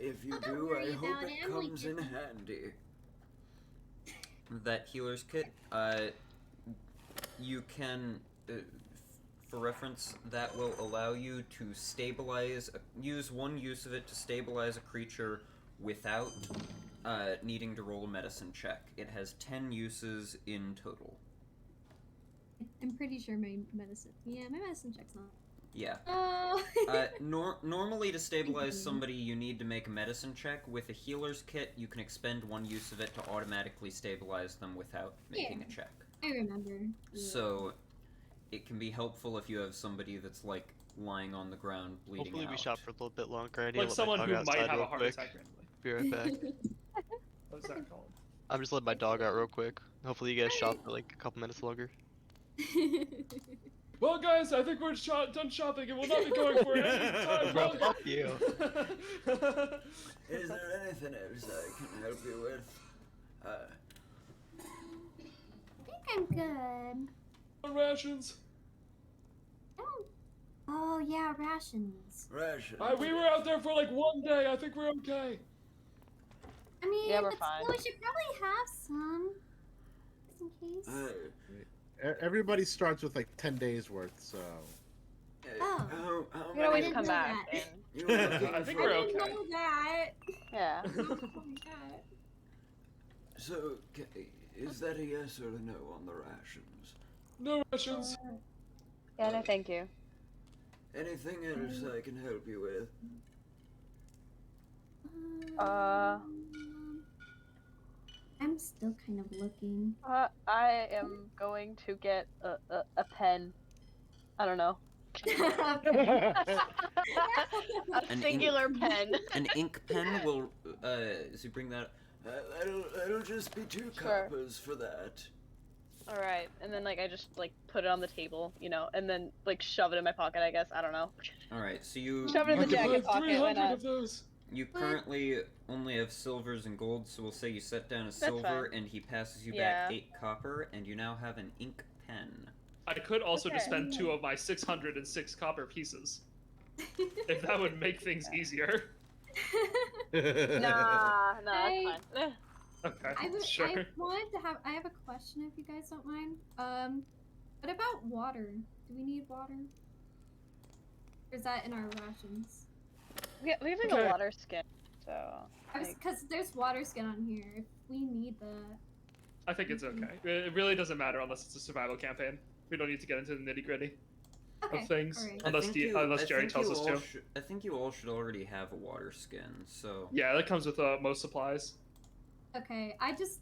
if you Oh, don't do, worry I hope about it it, I'm comes in like- handy. That healer's kit, you can, for reference, that will allow you to stabilize, use one use of it to stabilize a creature without needing to roll a medicine check. It has 10 uses in total. I'm pretty sure my medicine. Yeah, my medicine check's not. Yeah. Oh. Normally to stabilize somebody you need to make a medicine check. With a healer's kit, you can expend one use of it to automatically stabilize them without making a check. I remember. Yeah. So, it can be helpful if you have somebody that's, like, lying on the ground bleeding Hopefully out. we shop for a little bit longer. I need Like to let someone my who dog might outside have real a heart quick. attack randomly. Be right back. What is that called? I'm just letting my dog out real quick. Hopefully you guys shop for like a couple minutes longer. Well, guys, I think we're done shopping and we'll not be going for any time Bro, longer. fuck you. Is there anything else I can help you with? I think I'm good. Rations. Oh yeah, rations. Ration. We were out there for like 1 day. I think we're okay. I mean, Yeah, we're but fine. still, we should probably have some, just in case. Everybody starts with like 10 days worth, so. Oh. How You can always didn't come know back. that. And, You were looking I think for- we're I didn't okay. know that. yeah. Oh my god. So, is that a yes or a no on the rations? No rations. Yeah, no, thank you. Anything else I can help you with? I'm still kind of looking. I am going to get a pen. I don't know. A An singular pen. An ink pen will, as you bring that, that'll just be 2 Sure. coppers for that. Alright, and then like I just like put it on the table, you know, and then like shove it in my pocket, I guess. I don't know. Alright, so you Shove it in I the can buy jacket pocket, why 300 not? of those. you currently only have silvers and gold, so we'll say you set down a silver fine. and he passes you Yeah. back 8 copper, and you now have an ink pen. I could also just Okay. spend 2 of my 606 copper pieces. If that would make things easier. Nah, that's fine. Okay, I sure. I have a question if you guys don't mind. What about water? Do we need water? Or is that in our rations? We have like Okay. a water skin, so. like- Because there's water skin on here. If we need that. I think it's okay. It really doesn't matter unless it's a survival campaign. We don't need to get into the nitty gritty Okay. of things. Alright. Unless Jerry tells us to. I think you all should already have a water skin, so... Yeah, that comes with most supplies. Okay, I just,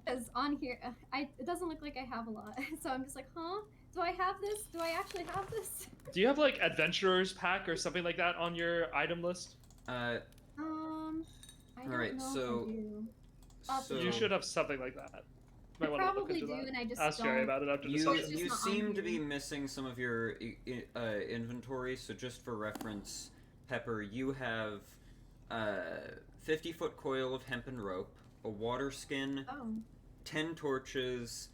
because on here, it doesn't look like I have a lot, so I'm just like, huh? Do I have this? Do I actually have this? Do you have like adventurer's pack or something like that on your item list? I don't Alright, know so- if I do. so... You should have something like that. I Might want to look probably into do, that. and I just Ask don't. Jerry about it after the You, session. It's just you not on seem to here. be missing some of your inventory, so just for reference, Pepper, you have 50-foot coil of hempen rope, a water skin, Oh. 10 torches,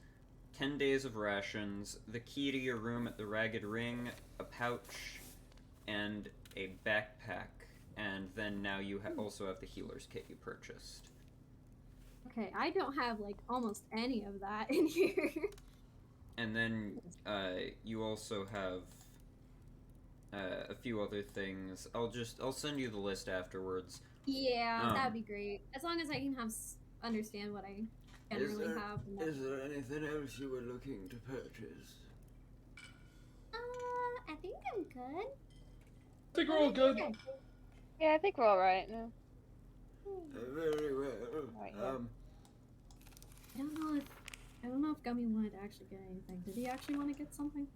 10 days of rations, the key to your room at the Ragged Ring, a pouch, and a backpack. And then now you also have the healer's kit you purchased. Okay, I don't have like almost any of that in here. And then you also have a few other things. I'll send you the list afterwards. Yeah, that'd be great. As long as I can understand what I generally have. Is there anything else you were looking to purchase? I think I'm good. I think we're all good. Yeah, I think we're all right now. Very well. Right, yeah. I don't know if Gummy wanted to actually get anything. Did he actually want to get something?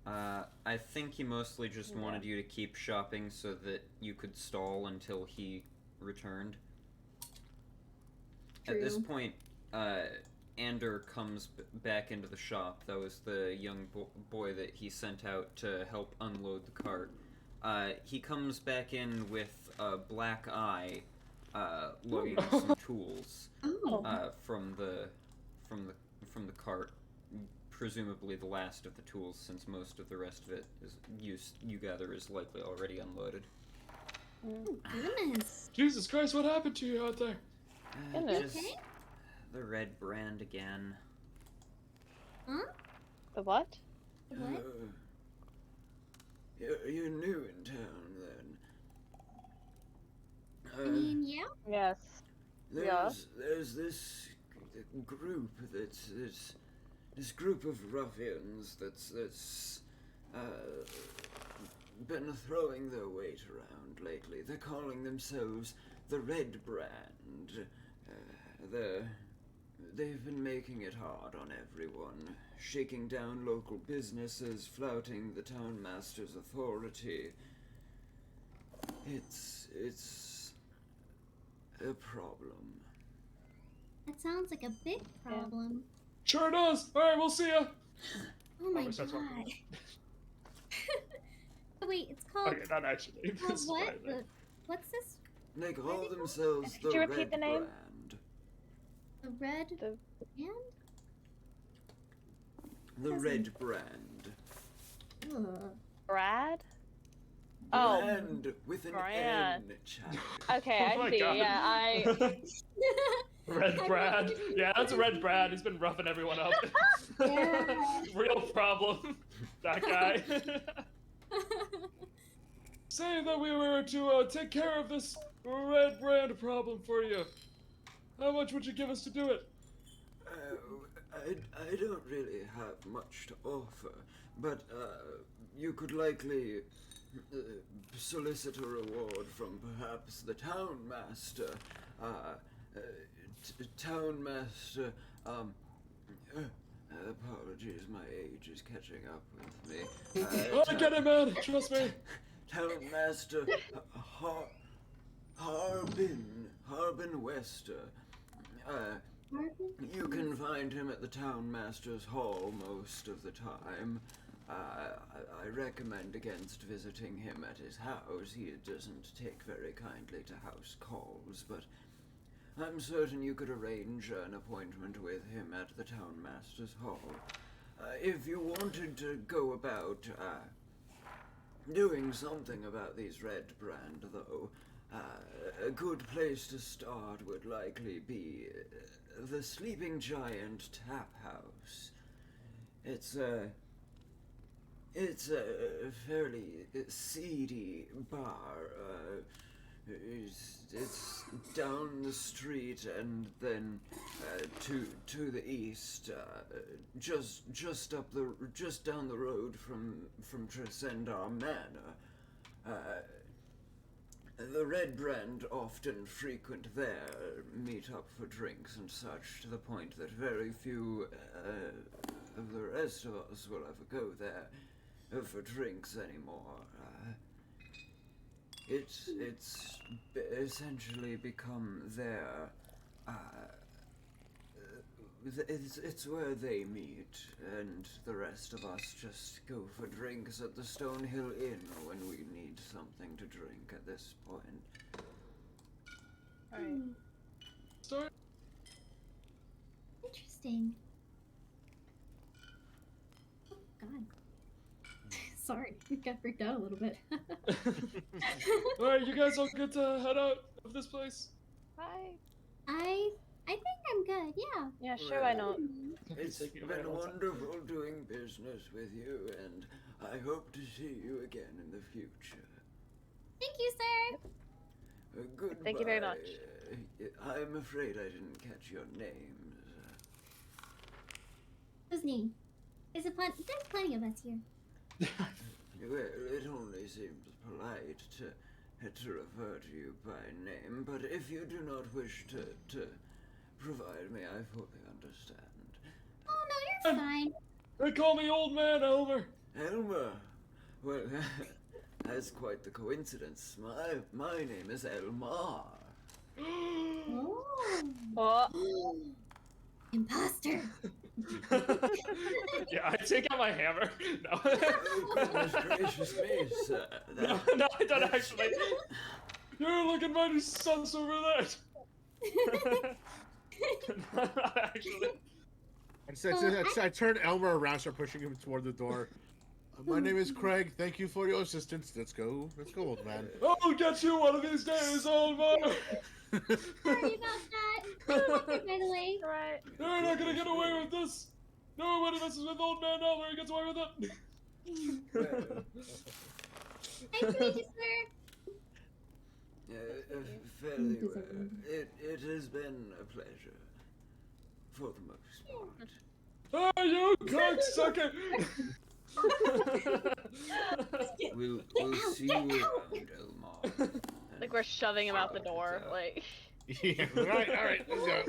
I think he mostly just wanted you to keep shopping so that you could stall until he returned. True. At this point, Ander comes back into the shop. That was the young boy that he sent out to help unload the cart. He comes back in with a black eye, loading some tools from the cart. Presumably the last of the tools, since most of the rest of it you gather is likely already unloaded. Oh, goodness. Jesus Christ, what happened to you out there? Just the red brand again. Huh? The what? What? You're new in town, then. I mean, yeah. Yes. There's this group this group of ruffians that's been throwing their weight around lately. They're calling themselves the Red Brand. They've been making it hard on everyone, shaking down local businesses, flouting the town master's authority. It's a problem. That sounds like a big problem. Sure does. All right, we'll see ya. Oh my Starts god. walking. Wait, it's called. Okay, not actually. Called It's what? fine. What's this? They call themselves the Could you repeat Red the name? Brand. The red The- band? The Red Brand. Ugh. Brad? Oh. Brand with an Brand. N, child. Okay, Oh my I see. God. Yeah, I. Red Brad. Yeah, that's a Red Brad. He's been roughing everyone up. Yeah. Real problem. That guy. Say that we were to take care of this Red Brand problem for you. How much would you give us to do it? I don't really have much to offer, but you could likely solicit a reward from perhaps the town master. Town master. Apologies, my age is catching up with me. I get it, man. Trust me. Town master Harbin Wester. You can find him at the town master's hall most of the time. I recommend against visiting him at his house. He doesn't take very kindly to house calls, but I'm certain you could arrange an appointment with him at the town master's hall. If you wanted to go about doing something about these Red Brand, though, a good place to start would likely be the Sleeping Giant Tap House. It's a fairly seedy bar. It's down the street and then to the east, just down the road from Tresendar Manor. The Red Brand often frequent there, meet up for drinks and such, to the point that very few of the rest of us will ever go there for drinks anymore. It's essentially become their, it's where they meet, and the rest of us just go for drinks at the Stonehill Inn when we need something to drink at this point. Alright. Start. Interesting. Oh, God. Sorry, we got freaked out a little bit. Alright, you guys all good to head out of this place? Hi. I think I'm good, yeah. Yeah, sure, why not? It's Taking a been very long time. wonderful doing business with you, and I hope to see you again in the future. Thank you, sir. Goodbye. Thank you very much. I'm afraid I didn't catch your names. Whose name? There's plenty of us here. Well, it only seems polite to refer to you by name, but if you do not wish to provide me, I fully understand. Oh, no, you're fine. They call me Old Man Elmer. Elmer. Well, that's quite the coincidence. My name is Elmar. Oh. Oh. Imposter. Yeah, I take out my hammer. No. Oh, goodness gracious me, sir. No, no, I don't actually. You're looking mighty sus over there. Not actually. I turn Elmer around, start pushing him toward the door. My name is Craig. Thank you for your assistance. Let's go, old man. I'll get you one of these days, old man. Sorry about that. By the way. Right. You're not gonna get away with this. Nobody messes with Old Man Elmer. He gets away with it. Nice to meet you, sir. Fairly well. It has been a pleasure. For the most part. Oh, you cocksucker! We'll see you around, Elmar. Like we're shoving him out the door. Like. Yeah, all right, let's go.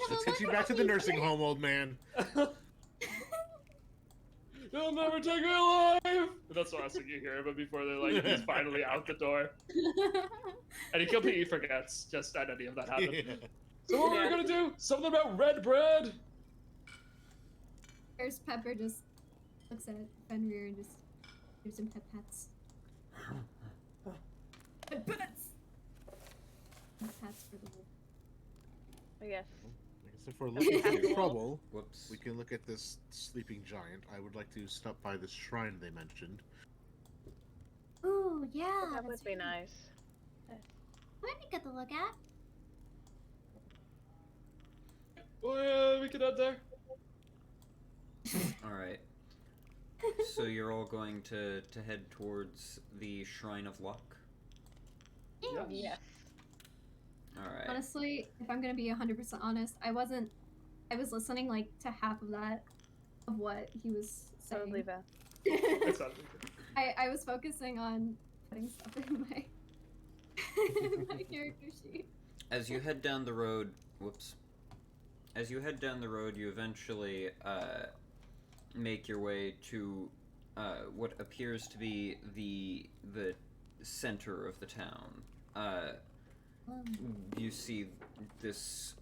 Let's get you back to the nursing home, old man. You'll never take me alive! That's the last thing you hear, but before they're like, he's finally out the door. And he completely forgets just that any of that happened. Yeah. So what were we gonna do? Something about red bread? First, Pepper just looks at Fenrir and just gives him pet pats. Pet pats! Pet pats for the wolf. I guess. If we're looking for trouble, Whoops. we can look at this sleeping giant. I would like to stop by this shrine they mentioned. Ooh, yeah. That would that's be right. nice. What we get to look at? Oh yeah, we can head there. Alright. So you're all going to head towards the Shrine of Luck? Yeah. Yes. Alright. Honestly, if I'm gonna be 100% honest, I was listening like to half of that, of what he was saying. Totally bad. That's not good. I was focusing on putting stuff in my, my character sheet. As you head down the road, whoops. As you head down the road, you eventually make your way to what appears to be the center of the town. You see this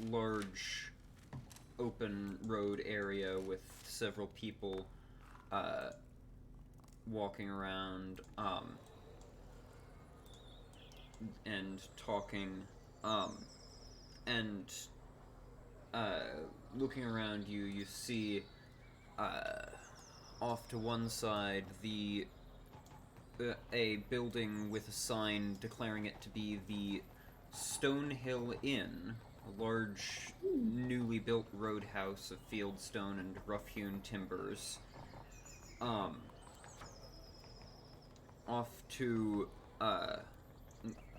large open road area with several people walking around and talking and looking around you, you see off to one side a building with a sign declaring it to be the Stonehill Inn, a large, newly built roadhouse of fieldstone and rough-hewn timbers. Up to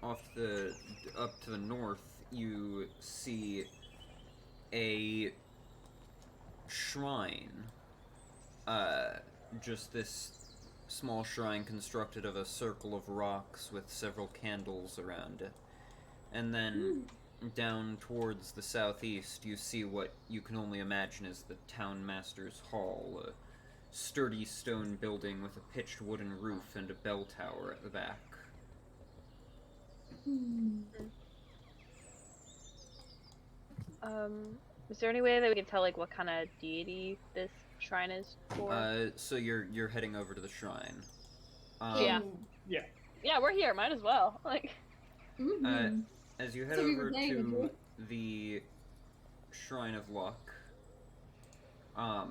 the north, you see a shrine. Just this small shrine constructed of a circle of rocks with several candles around it. And then down towards the southeast, you see what you can only imagine is the town master's hall, a sturdy stone building with a pitched wooden roof and a bell tower at the back. Is there any way that we can tell like what kind of deity this shrine is for? So you're heading over to the shrine. Yeah. Yeah. Yeah, Yeah, we're here. Might as well. Like. As you head So we were over playing with to you. the Shrine of Luck, I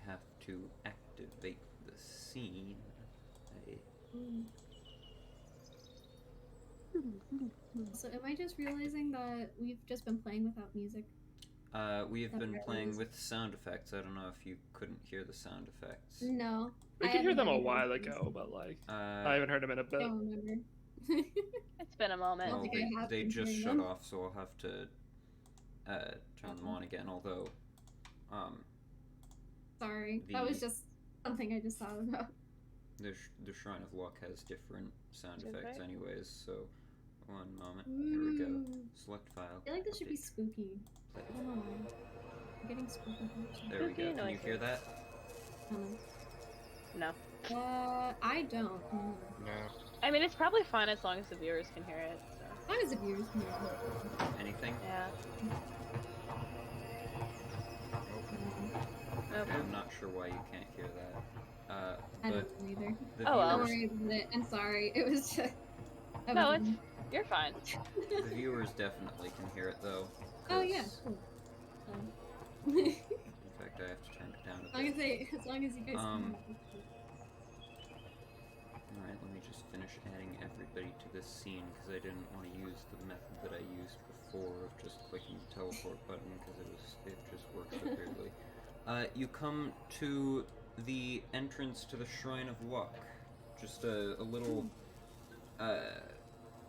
have to activate the scene. So am I just realizing that we've just been playing without music? We have That been really playing is- with sound effects. I don't know if you couldn't hear the sound effects. No. We I could hear haven't them a heard while anything. ago, but like I Uh, haven't heard them in a bit. I don't remember. It's been a moment. well, think I have they been just hearing shut them. off, so I'll have to turn them on again. Although, Sorry. That was The- just something I just thought about. the Shrine of Luck has different sound Okay. effects, anyways. So, one moment. Here we go. Ooh. Select file. I feel like this should be update, spooky. play. I don't know why. I'm getting spooky vibes. There we Spooky go. Can you hear noises. that? No. I don't. No. No. I mean, it's probably fine as long as the viewers can hear it. So. As long as the viewers can hear it. Anything? Yeah. Nope. I'm not sure why you can't hear that. I But don't know either. the Oh, well. Don't viewers, worry about it. I'm sorry. It was just. I No, wasn't- You're fine. the viewers definitely can hear it though. Oh yeah. 'cause- Cool. In fact, I have to turn it down a bit. as long as you guys. Um, Alright, let me just finish adding everybody to this scene because I didn't want to use the method that I used before of just clicking the teleport button because it just works so weirdly. You come to the entrance to the Shrine of Luck. Just a little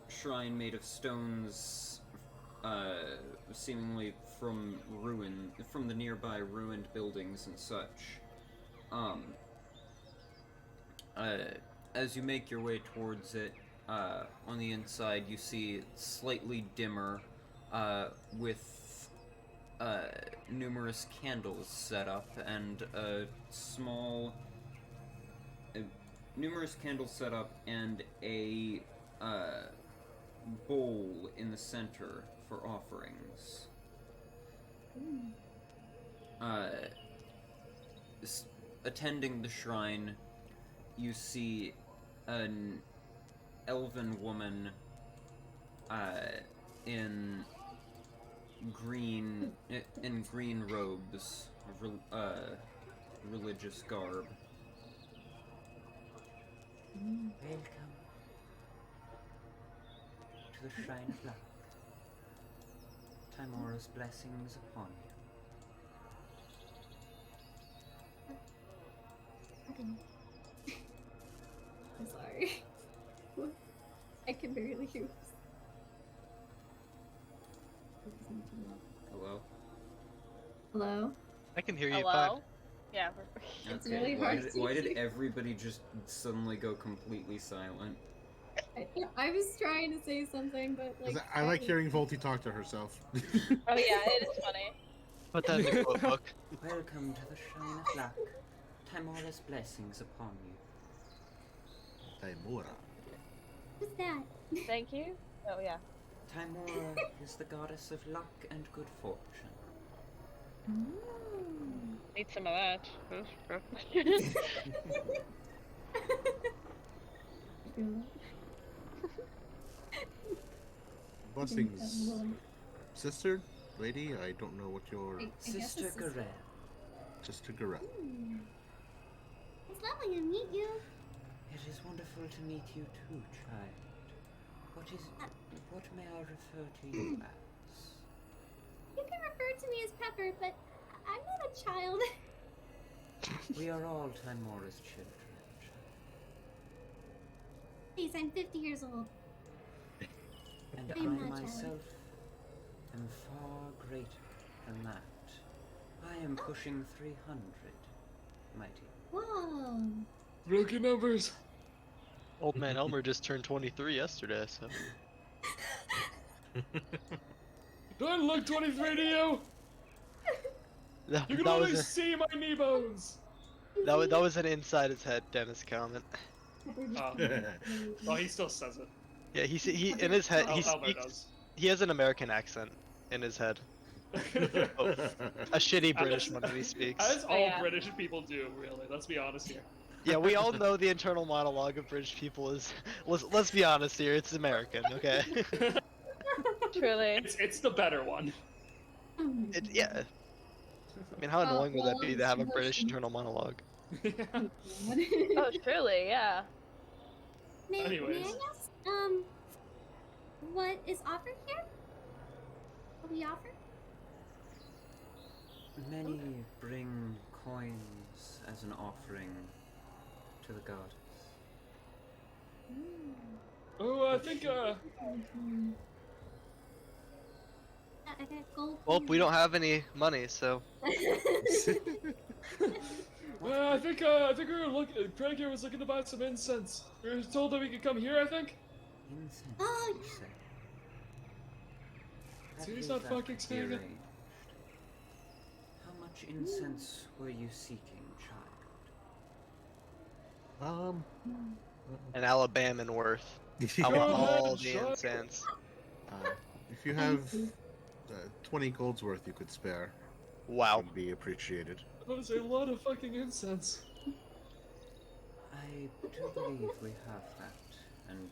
shrine made of stones, seemingly from the nearby ruined buildings and such. As you make your way towards it, on the inside you see slightly dimmer, with numerous candles set up and a bowl in the center for offerings. Attending the shrine, you see an elven woman in green robes, religious garb. Welcome to the Shrine of Luck. Timora's blessings upon you. I'm sorry. I can barely hear this. Hello? Hello? I can hear you Hello? Yeah. It's Okay, really why hard did, to why did hear. everybody just suddenly go completely silent? I was trying to say something, but 'Cause like. I like hearing Volty talk to herself. Oh yeah, it is funny. Put that in the quote book. Welcome to the Shrine of Luck. Timora's blessings upon you. Timora. Who's that? Thank you. Oh yeah. Timora is the goddess of luck and good fortune. Need some of that. Blessings, sister, lady. I don't know what your I guess Sister this is- Garel. sister Garel. It's lovely to meet you. It is wonderful to meet you too, child. What may I refer to you as? You can refer to me as Pepper, but I'm not a child. We are all Timora's children. Please, I'm 50 years old. And I I'm not myself am far greater than that. I am pushing 300, mighty. Whoa. Rookie numbers. Old man Elmer just turned 23 yesterday, so. Do I look 23 to you? That, You can that only was see my knee bones. that was an inside his head Dennis comment. Oh, he still says it. Yeah, he in his head he Elmer speaks. does. He has an American accent in his head. A shitty British one when he speaks. As all Yeah. British people do, really. Let's be honest here. Yeah, we all know the internal monologue of British people is. Let's be honest here. It's American, okay? Truly. It's the better one. Yeah. I mean, how annoying would that be to have a British internal monologue? Oh, truly, yeah. May I Anyways. ask, what is offered here? What we offer? Many bring coins as an offering to the goddess. Oh, I think I got gold. Well, we don't have any money, so. well, I think we were looking. Craig here was looking to buy some incense. We were told that we could come here. I think. Incense, Oh, you say? See, Have he's you not that fucking saying it. prearranged? How much incense were you seeking, child? An Alabaman worth. I Go want ahead all and the shut- incense. If you have 20 gold's worth you could spare, Wow. would be appreciated. That was a lot of fucking incense. I do believe we have that, and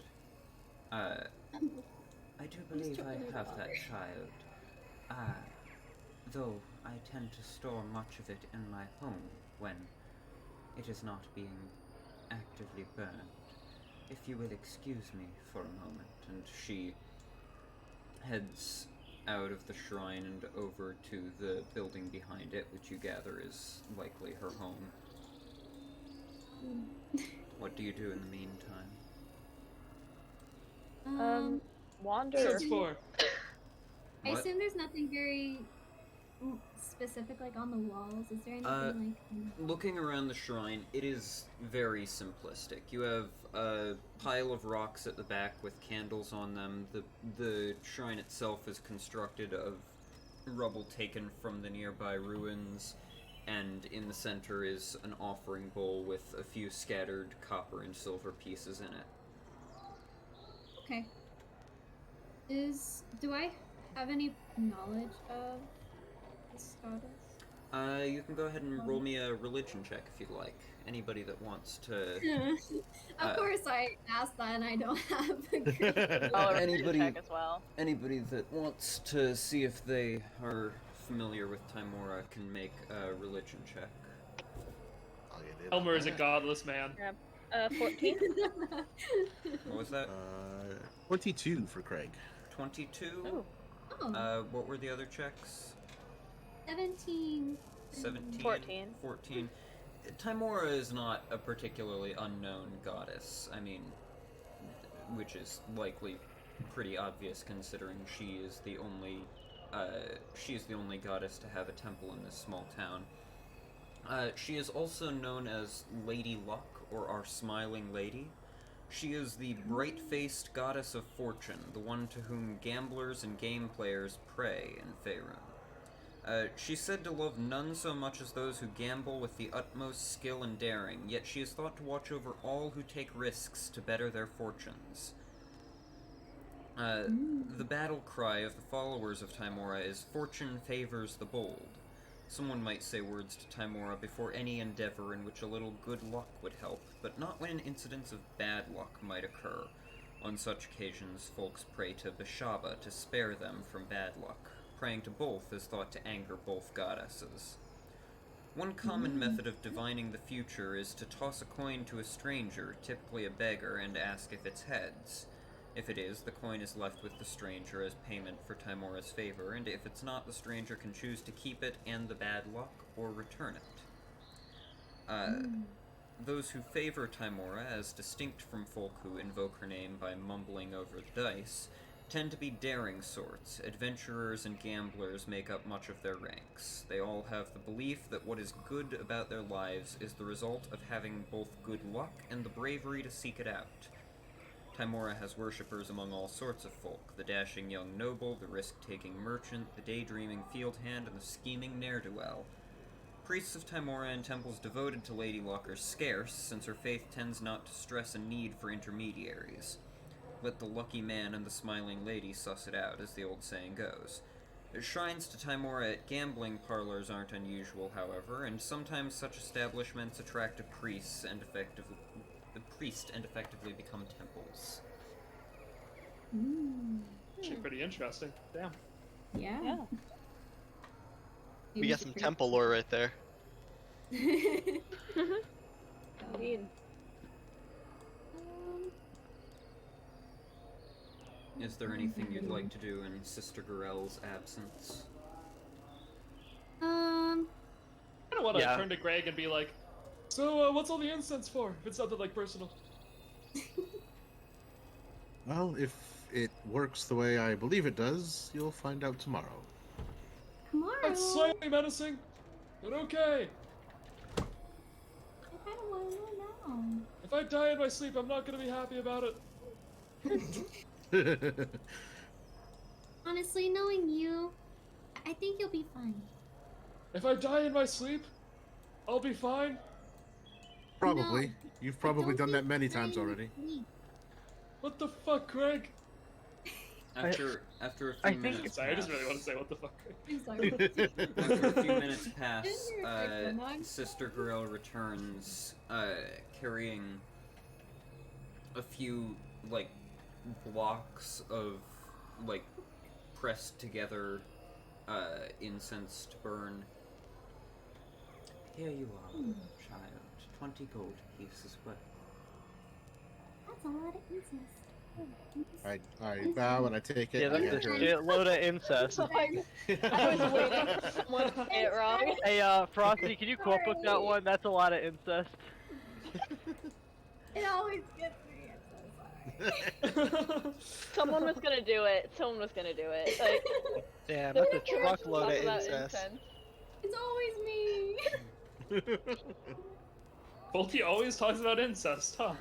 I do believe I have that child. Though I tend to store much of it in my home when it is not being actively burned. If you will excuse me for a moment, and she heads out of the shrine and over to the building behind it, which you gather is likely her home. What do you do in the meantime? Wander. Since four. I What? assume there's nothing very specific, like on the walls. Is there anything Looking around the shrine, it is very simplistic. You have a pile of rocks at the back with candles on them. The shrine itself is constructed of rubble taken from the nearby ruins, and in the center is an offering bowl with a few scattered copper and silver pieces in it. Okay. Do I have any knowledge of this goddess? You can go ahead and roll me a religion check if you'd like. Anybody that wants to... Of course I asked that and I don't have a great Anybody- check as well. Anybody that wants to see if they are familiar with Tymora can make a religion check. Oh, you did. Elmer is a godless man. 14. What was that? 22 for Craig. 22? Oh. Oh, What were the other checks? 17. 17? 14. 14. Tymora is not a particularly unknown goddess. I mean, which is likely pretty obvious considering she is the only goddess to have a temple in this small town. She is also known as Lady Luck, or our Smiling Lady. She is the bright-faced goddess of fortune, the one to whom gamblers and game players pray in Faerun. She's said to love none so much as those who gamble with the utmost skill and daring, yet she is thought to watch over all who take risks to better their fortunes. The battle cry of the followers of Tymora is "Fortune favors the bold." Someone might say words to Tymora before any endeavor in which a little good luck would help, but not when incidents of bad luck might occur. On such occasions, folks pray to Beshaba to spare them from bad luck. Praying to both is thought to anger both goddesses. One common method of divining the future is to toss a coin to a stranger, typically a beggar, and ask if it's heads. If it is, the coin is left with the stranger as payment for Tymora's favor, and if it's not, the stranger can choose to keep it and the bad luck, or return it. Those who favor Tymora, as distinct from folk who invoke her name by mumbling over the dice, tend to be daring sorts. Adventurers and gamblers make up much of their ranks. They all have the belief that what is good about their lives is the result of having both good luck and the bravery to seek it out. Tymora has worshippers among all sorts of folk: the dashing young noble, the risk-taking merchant, the daydreaming field hand, and the scheming ne'er-do-well. Priests of Tymora and temples devoted to Lady Luck are scarce, since her faith tends not to stress a need for intermediaries. Let the lucky man and the smiling lady suss it out, as the old saying goes. Shrines to Timora at gambling parlors aren't unusual, however, and sometimes such establishments attract a priest and effectively become temples. Actually, pretty interesting. Damn. Yeah. Yeah. We got some temple lore right there. Indeed. Is there anything you'd like to do in Sister Gorell's absence? I don't want to Yeah. turn to Greg and be like, so what's all the incense for? If it's something like personal. Well, if it works the way I believe it does, you'll find out tomorrow. Tomorrow. That's slightly menacing, but okay. I kind of want to know now. If I die in my sleep, I'm not gonna be happy about it. Honestly, knowing you, I think you'll be fine. If I die in my sleep, I'll be fine. Probably. No, You've probably don't done that think many dying times already. is me. What the fuck, Greg? After a few I think- minutes Sorry, I just pass- really want to say what the fuck. I'm sorry. After a few minutes pass, Isn't your face wrong? Sister Gorell returns, carrying a few, like, blocks of, like, pressed together, incense to burn. Here you are, child. 20 gold pieces worth. That's a lot of incest. I bow and I take it. Yeah, and I that's a hand her- shitload of incest. I was waiting for someone to say it wrong. Hey, Frosty, can you quote book that one? That's a lot of incest. It always gets me. I'm so sorry. Someone was gonna do it. Someone was gonna do it. Like, Damn, there that's a was too much truckload talk of about incest. incense. It's always me. Bolty always talks about incest, huh?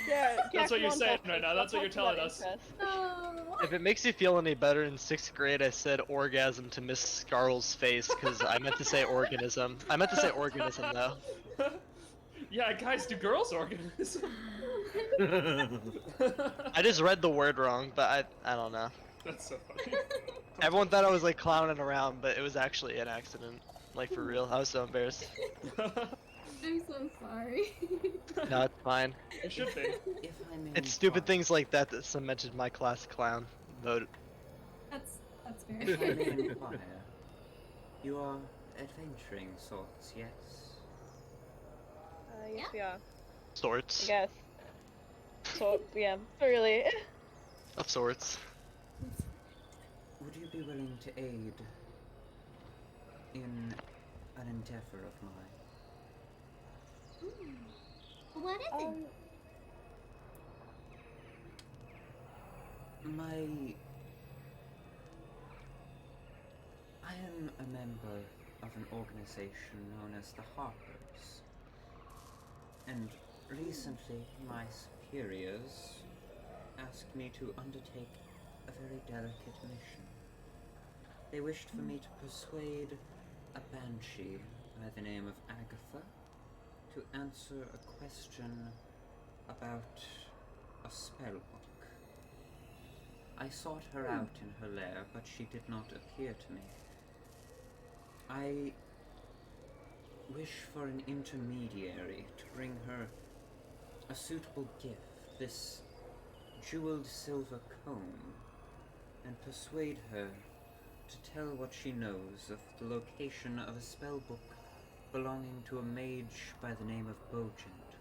Yeah, That's what you're Jack saying London right now, that's what you're talks about telling us. incest. Oh. If it makes you feel any better, in 6th grade I said orgasm to Miss Scarl's face because I meant to say organism. I meant to say organism though. Yeah, guys, do girls organism? I just read the word wrong, but I don't know. That's so funny. Everyone thought I was like clowning around, but it was actually an accident. Like for real. I was so embarrassed. I'm so sorry. No, it's fine. It should be. If I may It's stupid inquire- things like that that cemented my class clown vote. That's If I may fair. inquire, you are adventuring sorts, yes? Yes, we are. I Sorts. guess. So, yeah, really. Of sorts. Would you be willing to aid in an endeavor of mine? What is it? I am a member of an organization known as the Harpers, and recently my superiors asked me to undertake a very delicate mission. They wished for me to persuade a banshee by the name of Agatha to answer a question about a spell book. I sought her out in her lair, but she did not appear to me. I wish for an intermediary to bring her a suitable gift, this jeweled silver comb, and persuade her to tell what she knows of the location of a spell book belonging to a mage by the name of Bojent.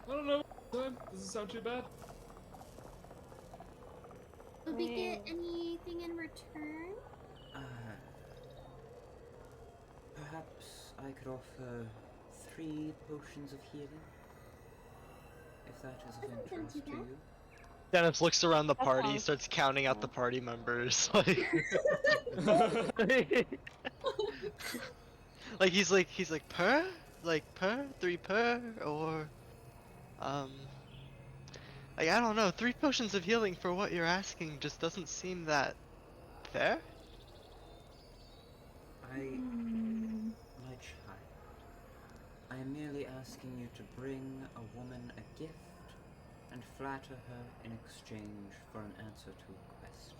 I don't know. Doesn't sound too bad. Would we get anything in return? Perhaps I could offer 3 potions of healing, if that is of Doesn't sound interest too to bad. you. Dennis looks around the That party, sounds- starts counting out the party members. Like he's like per? Like per? 3 per? Or like I don't know, 3 potions of healing for what you're asking just doesn't seem that fair? My child, I am merely asking you to bring a woman a gift and flatter her in exchange for an answer to a quest.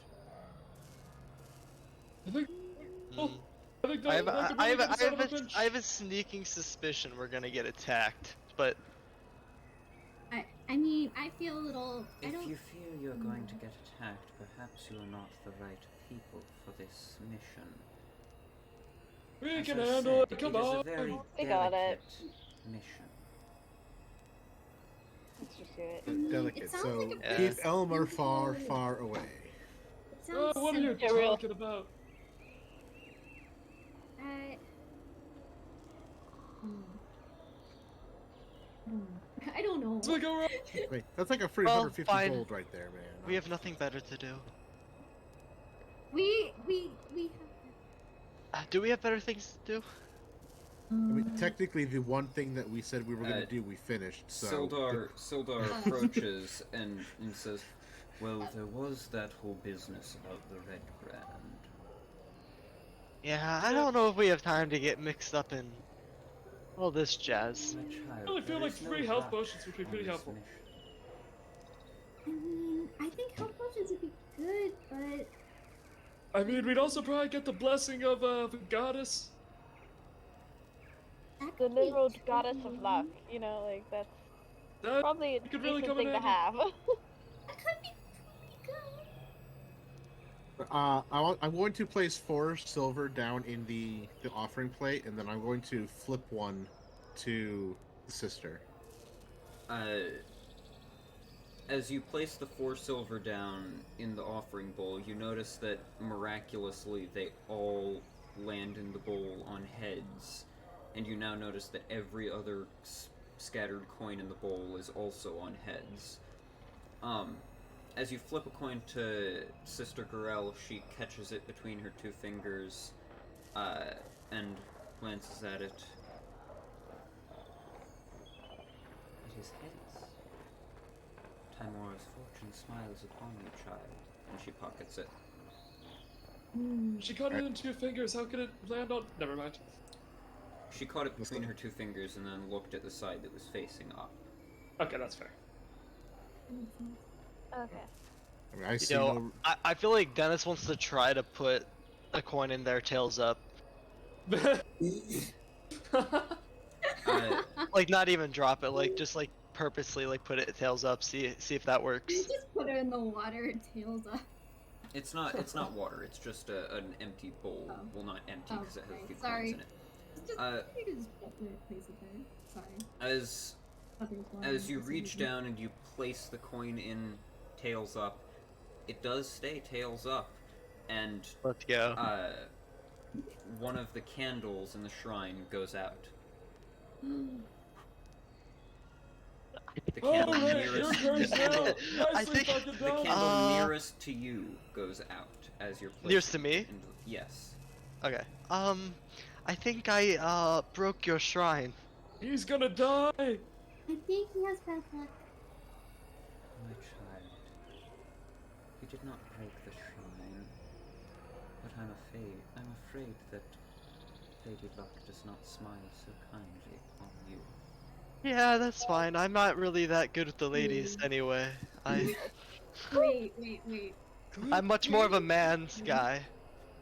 I think. Mm. I think that could really get us out of a pinch. I have a sneaking suspicion we're gonna get attacked, but I mean, I feel a little. I If don't. you fear you're going to get attacked, perhaps you are not the right people for this mission. We As can I handle said, it. Come It is a on. very We got it. delicate mission. Let's just do it. I mean, Delicate. it sounds So like a keep pretty Elmer simple- far, far away. It sounds What are you simple. Get real. talking about? I don't know. Let's go wrong. Wait, that's like a free Well, 150 fine. gold right there, man. we have nothing better to do. We Do we have better things to do? I mean, technically, the one thing that we said we were going to do, we finished. So Sildar approaches and says, "Well, there was that whole business about the Red Brand. Yeah, I don't know if we have time to get mixed up in all this jazz. My child, I really feel there like is no 3 health rush potions would be on pretty this helpful. mission." I mean, I think health potions would be good, but I mean, we'd also probably get the blessing of the goddess. that The could be literal goddess tricky. of luck, you know, like that's That probably a could really decent come in thing to handy. have. That could be pretty good. I'm going to place 4 silver down in the offering plate, and then I'm going to flip one to the sister. As you place the 4 silver down in the offering bowl, you notice that miraculously they all land in the bowl on heads, and you now notice that every other scattered coin in the bowl is also on heads. As you flip a coin to Sister Gorel, she catches it between her 2 fingers, and glances at it. It is heads. Timora's fortune smiles upon you, child, and she pockets it. She caught it in 2 fingers. How could it land on? Never mind. She caught it between her 2 fingers and then looked at the side that was facing up. Okay, that's fair. Okay. I mean, I see You know, no... I feel like Dennis wants to try to put a coin in their tails up. Like, not even drop it, like, just, like, purposely, like, put it tails up, see if that works. You just put it in the water and tails up. It's not water, it's just an empty bowl. Oh. Well, not empty because it has a few Sorry. coins in it. Just, you can just place it there. Sorry. As you reach down and you place the coin in tails up, it does stay tails up, and Let's go. one of the candles in the shrine goes out. The candle Alright, nearest your turn now. I Nicely think- fucking the done. candle nearest to you goes out as you're placing Nearest to me? it into- yes. Okay. I think I broke your shrine. He's gonna die. I think he has bad luck. My child, you did not break the shrine, but I'm afraid that Lady Luck does not smile so kindly upon you. Yeah, that's fine. I'm not really that good with the ladies anyway. Wait. I'm much more of a man's guy.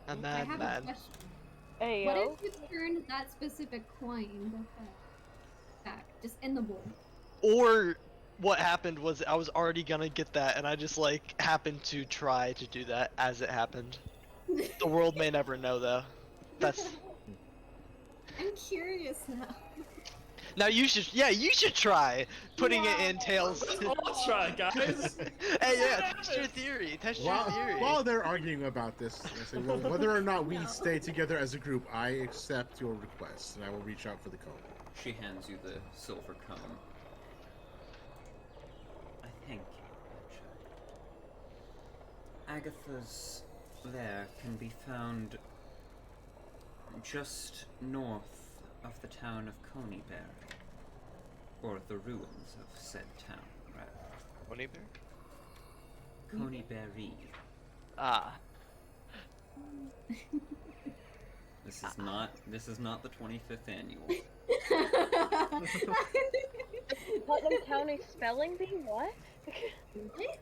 A I man have a man. question. Hey What yo. if you turned that specific coin back, just in the bowl? Or what happened was I was already gonna get that and I just like happened to try to do that as it happened. The world may never know though. That's I'm curious now. now you should try putting it in tails. Let's try, guys. Hey, yeah, test your theory. Test your theory. While they're arguing about this, I say, well, whether or not we stay together as a group, I accept your request, and I will reach out for the cone. She hands you the silver cone. I thank you, my child. Agatha's lair can be found just north of the town of Conyberry, or the ruins of said town, rather. Conyberry. Ah. This is not the 25th annual. Putnam County spelling bee? What?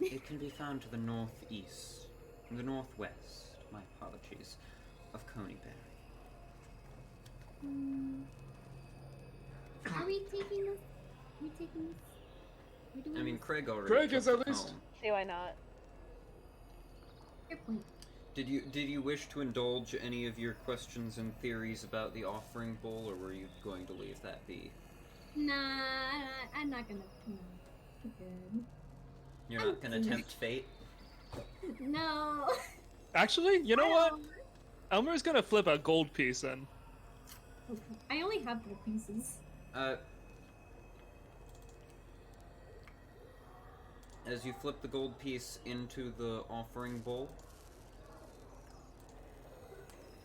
It can be found to the northeast, the northwest, my apologies, of Coneyberry. Are we taking this? Are we taking this? Are we doing I mean, this? Craig already Craig took is at it least- home. See why not? Fair point. Did you wish to indulge any of your questions and theories about the offering bowl, or were you going to leave that be? Nah, I'm not gonna. No. I'm good. You're not gonna tempt fate? No. Actually, you know what? Elmer's gonna flip a gold piece in. Okay. I only have gold pieces. As you flip the gold piece into the offering bowl,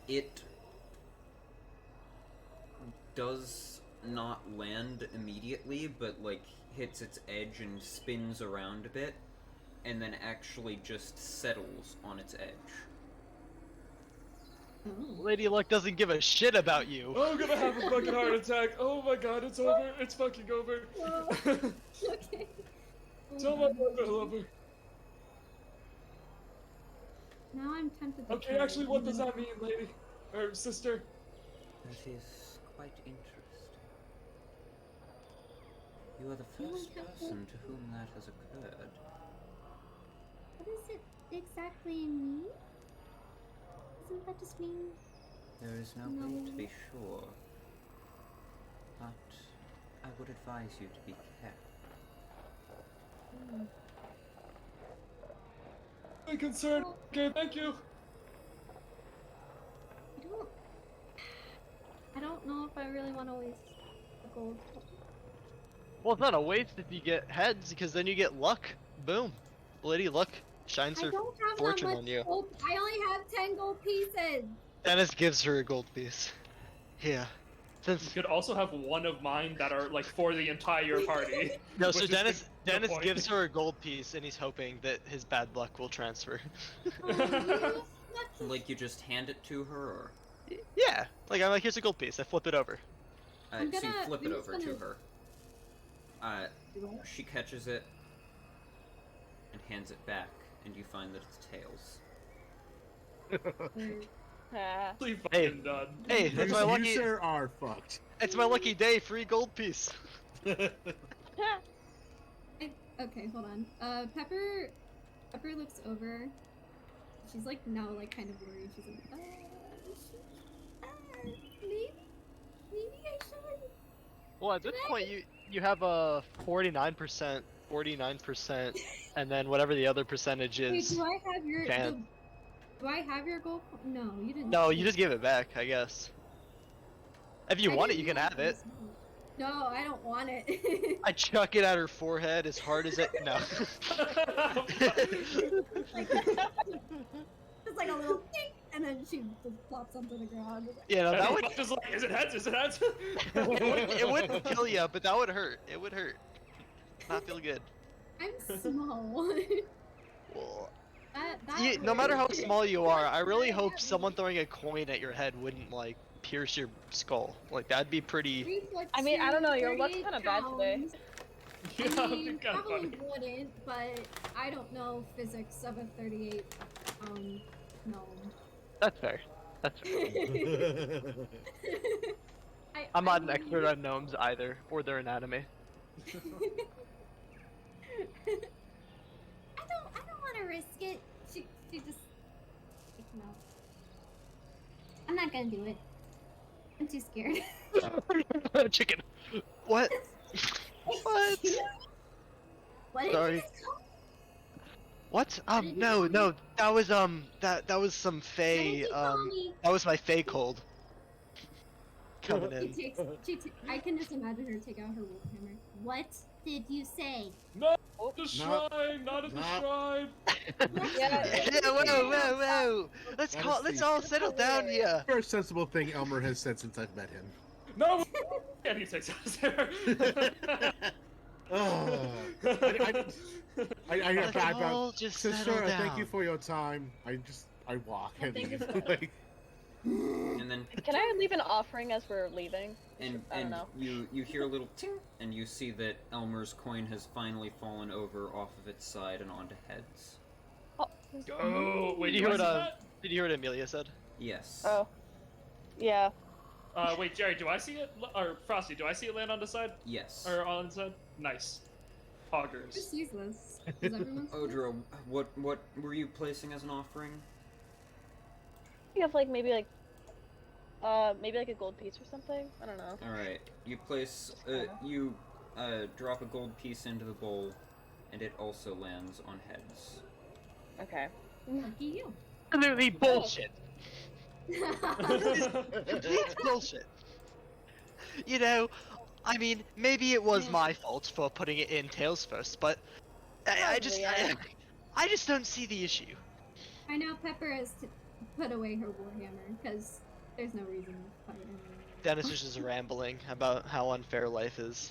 it does not land immediately, but like hits its edge and spins around a bit, and then actually just settles on its edge. Oh. Lady Luck doesn't give a shit about you. Oh, I'm gonna have a fucking heart attack. Oh my god, it's over. It's fucking over. Whoa. Okay. Tell my mother I love her. Now I'm tempted to Okay, try actually, it. what does that mean, lady? Or sister? That is quite interesting. You are the first person to whom that has occurred. What does it exactly mean? Doesn't that just mean? There is no way to be sure, but I would advise you to be careful. I'm concerned. Okay, thank you. I don't know if I really want to waste the gold. Well, it's not a waste if you get heads, because then you get luck. Boom. Lady Luck shines I her don't have fortune that much on you. gold. I only have 10 gold pieces. Dennis gives her a gold piece. Yeah. You Since could also have one of mine that are like for the entire party. no, which so is Dennis the point. gives her a gold piece, and he's hoping that his bad luck will transfer. Oh, you lucky. Like you just hand it to her, or Yeah. Like I'm like, here's a gold piece. I flip it over. I'm so you gonna- flip I'm it just over to gonna- her. She catches it and hands it back, and you find that it's tails. Ah. Really Hey. fucking done. Hey, You, that's my lucky. you sir are fucked. It's my lucky day. Free gold piece. Okay, hold on. Pepper looks over. She's like now like kind of worried. She's like, maybe I should. Well, at this point, you have a 49%, and then whatever the other percentage Wait, is. do I have your? Fan. Do I have your gold? No, you didn't. No, you just give it back, I guess. If you I want it, didn't you can have it. realize- No, I don't want it. I chuck it at her forehead as hard as it. No. It's like a little thing, and then she just plops onto the ground. Yeah, no, that would. Just like, is it heads? Is it heads? It wouldn't kill you, but that would hurt. It would hurt. Not feel good. I'm small. Well, that no matter how hurts. small you are, I really hope someone throwing a coin at your head wouldn't like pierce your skull. Like that'd be pretty. Reflex I mean, I don't know, your luck's 38 kind of bad today. pounds. Yeah, I mean, kinda probably funny. wouldn't, but I don't know physics of a 38-pound gnome. That's fair. That's fair. I'm not an expert on gnomes either, or their anatomy. I don't want to risk it. She just. No. I'm not gonna do it. I'm too scared. Chicken. What? What? What did Sorry. you just call? What? did you No, call no. That was that was some What did fey. you call me? That was my fey cold. Coming in. I can just imagine her take out her wolf hammer. What did you say? No, the shrine, not at the No. shrine. Yeah. Yeah, whoa. Let's That call. is Let's the- all settle down here. First sensible thing Elmer has said since I've met him. No, and he takes us there. Oh, I Let's all about just sister. settle down. Thank you for your time. I walk and Thank you leave. so much. Like, And then Can I leave an offering as we're leaving? I don't and know. you hear a little ting, and you see that Elmer's coin has finally fallen over off of its side and onto heads. Go! Wait, Did you do hear I see what that? Did you hear what Amelia said? Yes. Oh. Yeah. Wait, Jerry, do I see it? Or Frosty, do I see it land on the side? Yes. Or on the side? Nice. Poggers. Just useless. Does everyone see this? Odra, what were you placing as an offering? You have like maybe like a gold piece or something. I don't know. All right. You place drop a gold piece into the bowl, and it also lands on heads. Okay. Lucky you. Absolutely bullshit. Complete bullshit. You know, I mean, maybe it was my fault for putting it in tails first, but I just don't see the issue. I know Pepper has to put away her warhammer because there's no reason to fight anymore. Dennis was just rambling about how unfair life is.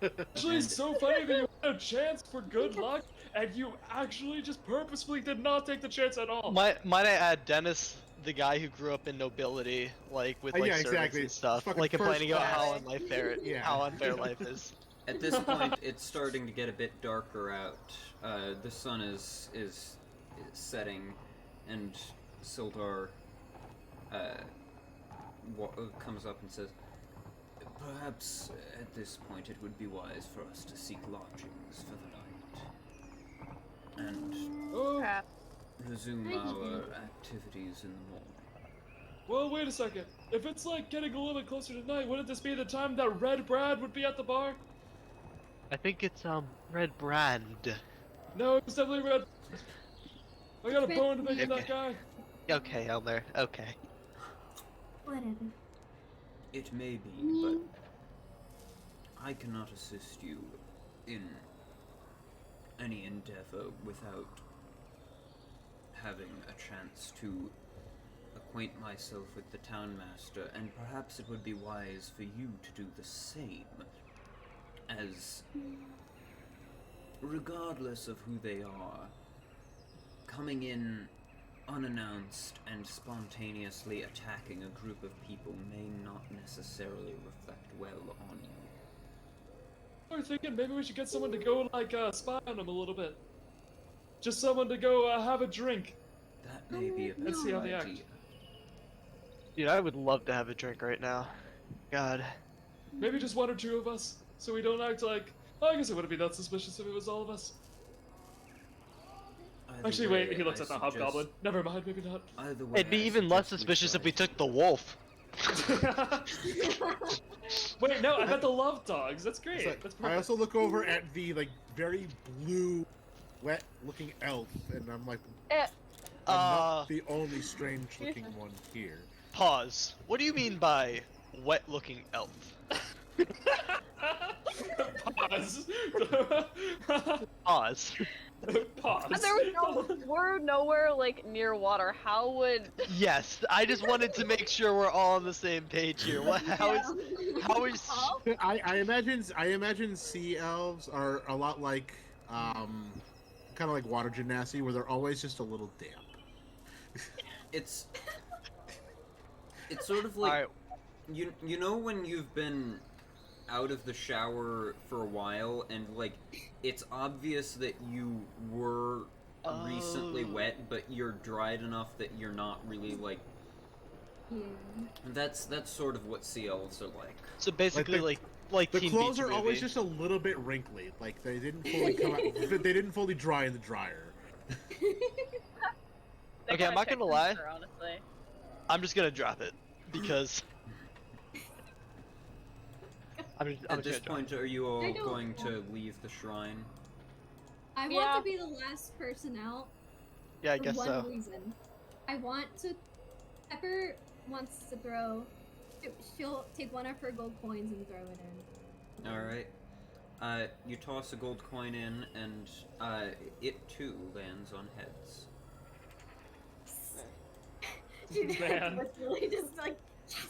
Actually, it's so funny that you had a chance for good luck, and you actually just purposefully did not take the chance at all. Might I add, Dennis, the guy who grew up in nobility, like with like Yeah, servants exactly. and stuff, Fucking like complaining first about how class. Yeah. how unfair life is. At this point, it's starting to get a bit darker out. The sun is setting, and Sildar comes up and says, "Perhaps at this point it would be wise for us to seek lodgings for the night, and Oh, Crap. resume our activities in the morning." well, wait a second. If it's like getting a little bit closer to night, wouldn't this be the time that Red Brad would be at the bar? I think it's Red Brand. No, it's definitely Red. I got a bone to pick with that guy. Okay, Elmer. Okay. Whatever. It may be, but I cannot assist you in any endeavor without having a chance to acquaint myself with the town master, and perhaps it would be wise for you to do the same, as regardless of who they are, coming in unannounced and spontaneously attacking a group of people may not necessarily reflect well on you. I was thinking maybe we should get someone to go like spy on them a little bit. Just someone to go have a drink. That may be a Let's see how they idea. act. Dude, I would love to have a drink right now. God. Maybe just one or two of us, so we don't act like. Well, I guess it wouldn't be that suspicious if it was all of us. Either Actually, way, wait, he looks I at the suggest- hobgoblin. Never mind, maybe not. Either way, It'd be I even less suggest suspicious if we try. took the wolf. Wait, no, I got the love dogs. That's great. It's like, That's I perfect. also look over at the like very blue, wet-looking elf, and I'm like, I'm not the only strange-looking one here. Pause. What do you mean by wet-looking elf? Pause. Pause. Pause. We're nowhere like near water. How would? Yes, I just wanted to make sure we're all on the same page here. What? How is? I imagine sea elves are a lot like, kind of like water gymnasty, where they're always just a little damp. It's sort of like Alright. you know when you've been out of the shower for a while and like it's obvious that you were recently wet, but you're dried enough that you're not really like. Yeah. That's sort of what sea elves are like. So basically, like The Teen clothes Beach are always Movie. just a little bit wrinkly, like they didn't fully come out, they didn't fully dry in the dryer. They Okay, I'm kinda not check gonna lie. temperature, honestly. I'm just gonna drop it because I'm At this just gonna point, are you all I don't going to want- leave the shrine? I want Yeah. to be the last person out. Yeah, I for guess one so. reason. I want to. Pepper wants to throw. She'll take one of her gold coins and throw it in. All right. You toss a gold coin in, and it too lands on heads. Man. was really just like yes.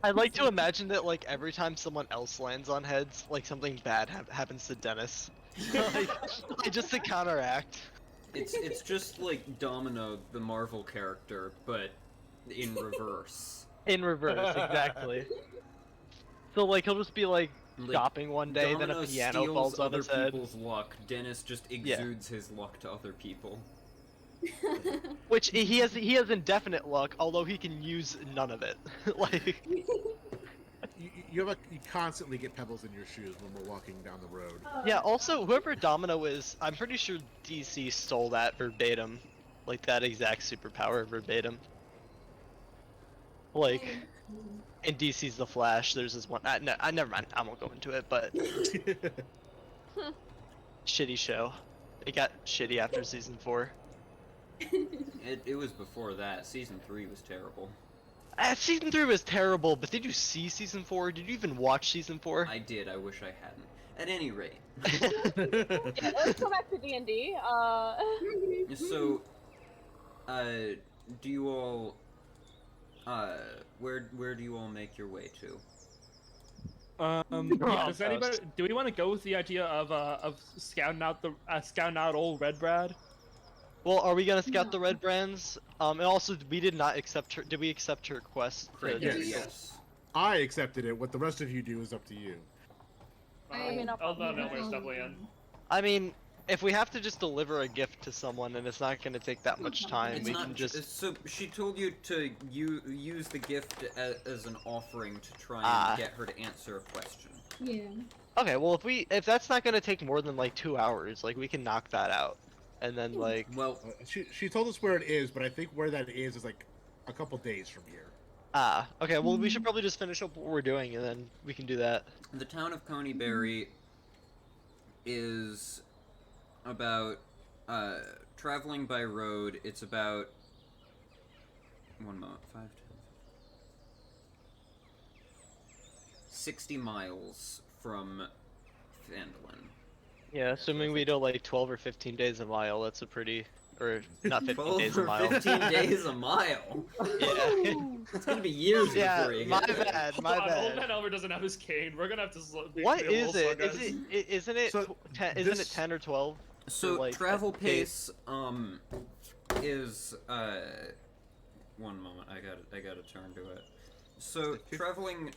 I like to imagine that like every time someone else lands on heads, like something bad happens to Dennis. like just to counteract. It's just like Domino, the Marvel character, but in reverse. In reverse, exactly. So like he'll just be like shopping one day, then a Domino piano steals falls on other his head. people's luck. Dennis just exudes his luck to other people. Which he has indefinite luck, although he can use none of it. Like You constantly get pebbles in your shoes when we're walking down the road. yeah, also whoever Domino is, I'm pretty sure DC stole that verbatim. Like that exact superpower verbatim. Like in DC's The Flash, there's this one. Never mind. I won't go into it. But shitty show. It got shitty after season 4. It was before that. Season 3 was terrible. Season 3 was terrible, but did you see season 4? Did you even watch season 4? I did. I wish I hadn't. At any rate. Yeah, let's go back to D&D. So, do you all, where do you all make your way to? Yeah, does anybody? Do we want to go with the idea of scouting out old Red Brad? Well, are we gonna scout the red brands? And also, we did not accept her. Did we accept her request? Yes. I accepted it. What the rest of you do is up to you. Elmer's definitely in. I mean, if we have to just deliver a gift to someone and it's not gonna take that much time, It's we not can just. So she told you to use the gift as an offering to try and get her to answer a question. Yeah. Okay, well, if that's not gonna take more than like 2 hours, like we can knock that out, and then like. Well, she told us where it is, but I think where that is like a couple days from here. Okay, well, we should probably just finish up what we're doing, and then we can do that. The town of Coneyberry is about, traveling by road, it's about, 1 moment, 5, 10, 60 miles from Phandalin. Yeah, assuming we do like 12 or 15 days a mile, that's a pretty, or not 15 12 days a or mile. 15 days a mile? Yeah. It's gonna be years before you my get there. bad, Hold my on, Old bad. Man Elmer doesn't have his cane. We're gonna have to. What be a is little it? slow, Is guys. it? Isn't it? So, Isn't it 10 or 12? So like, travel days? pace is 1 moment, I gotta turn to it. So traveling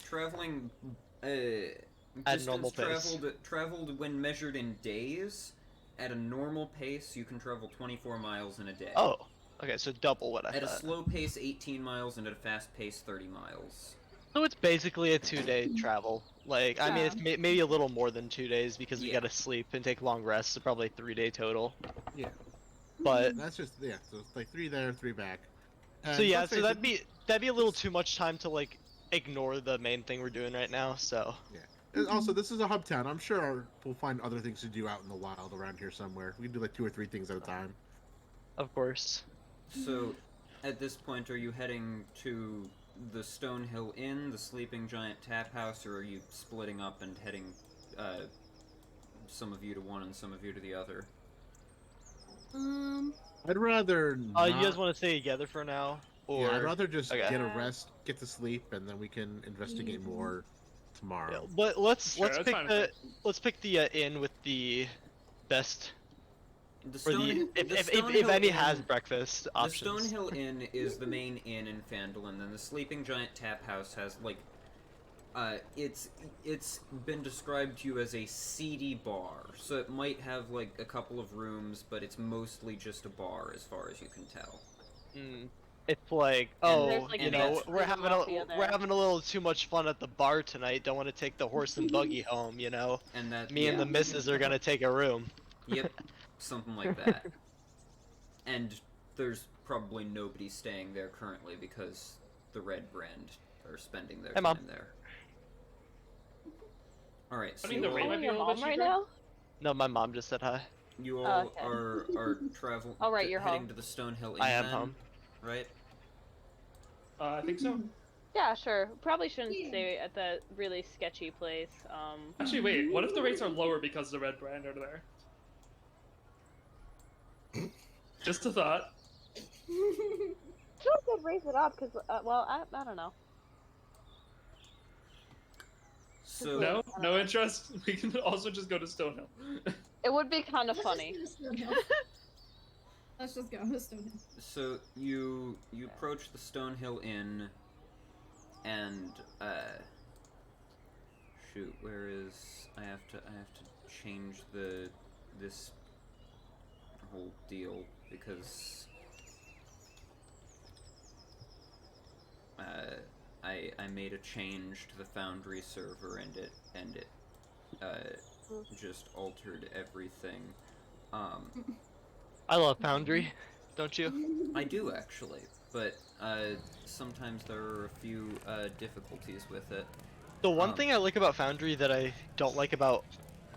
At normal distance pace. traveled when measured in days, at a normal pace you can travel 24 miles in a day. Oh, okay, so double what I At a thought. slow pace 18 miles and at a fast pace 30 miles. So it's basically a 2-day travel. Like, I mean, it's maybe a little more than 2 days because we Yeah. gotta sleep and take long rests, so probably 3-day total. Yeah. But That's just so it's like 3 there, 3 back. so yeah, let's so face that'd it, be a little too much time to like ignore the main thing we're doing right now. So And also, this is a hub town. I'm sure we'll find other things to do out in the wild around here somewhere. We can do like 2 or 3 things at a time. of course. So at this point, are you heading to the Stonehill Inn, the Sleeping Giant Tap House, or are you splitting up and heading some of you to one and some of you to the other? I'd rather. You Not... guys want to stay together for now, or Yeah, I'd rather just Okay. get a rest, get to sleep, and then we can investigate more tomorrow. Yeah, but let's Sure, let's that's pick fine the with let's pick the inn with the best. The Or the, if Stonehill any Inn- has breakfast options. The Stonehill Inn is the main inn in Phandalin, and the Sleeping Giant Tap House has like, it's been described to you as a seedy bar, so it might have like a couple of rooms, but it's mostly just a bar as far as you can tell. It's like, And there's, oh, like, you a know, mafia we're there. having a little too much fun at the bar tonight. Don't want to take the horse and buggy home, you know. And that Me and the missus are gonna take a room. Yep, something like that. And there's probably nobody staying there currently because the Red Brand are spending their Hey, time Mom. there. Alright, so I mean, the rate might be a your little mom bit right cheaper. now? No, my mom just said hi. you Oh, all okay. are travel Oh, right, you're heading home. to the Stonehill Inn I am then, home. right? I think so. Yeah, sure. Probably shouldn't stay at that really sketchy place. Actually, wait. What if the rates are lower because the Red Brand are there? Just a thought. Sure, could raise it up because, well, I don't know. So No interest. We can also just go to Stonehill. It would be kind of funny. Let's just go to Stonehill. So you approach the Stonehill Inn, and shoot, where is I have to change this whole deal because I made a change to the Foundry server and it just altered everything. I love Foundry, don't you? I do actually, but sometimes there are a few difficulties with it. The one thing I like about Foundry that I don't like about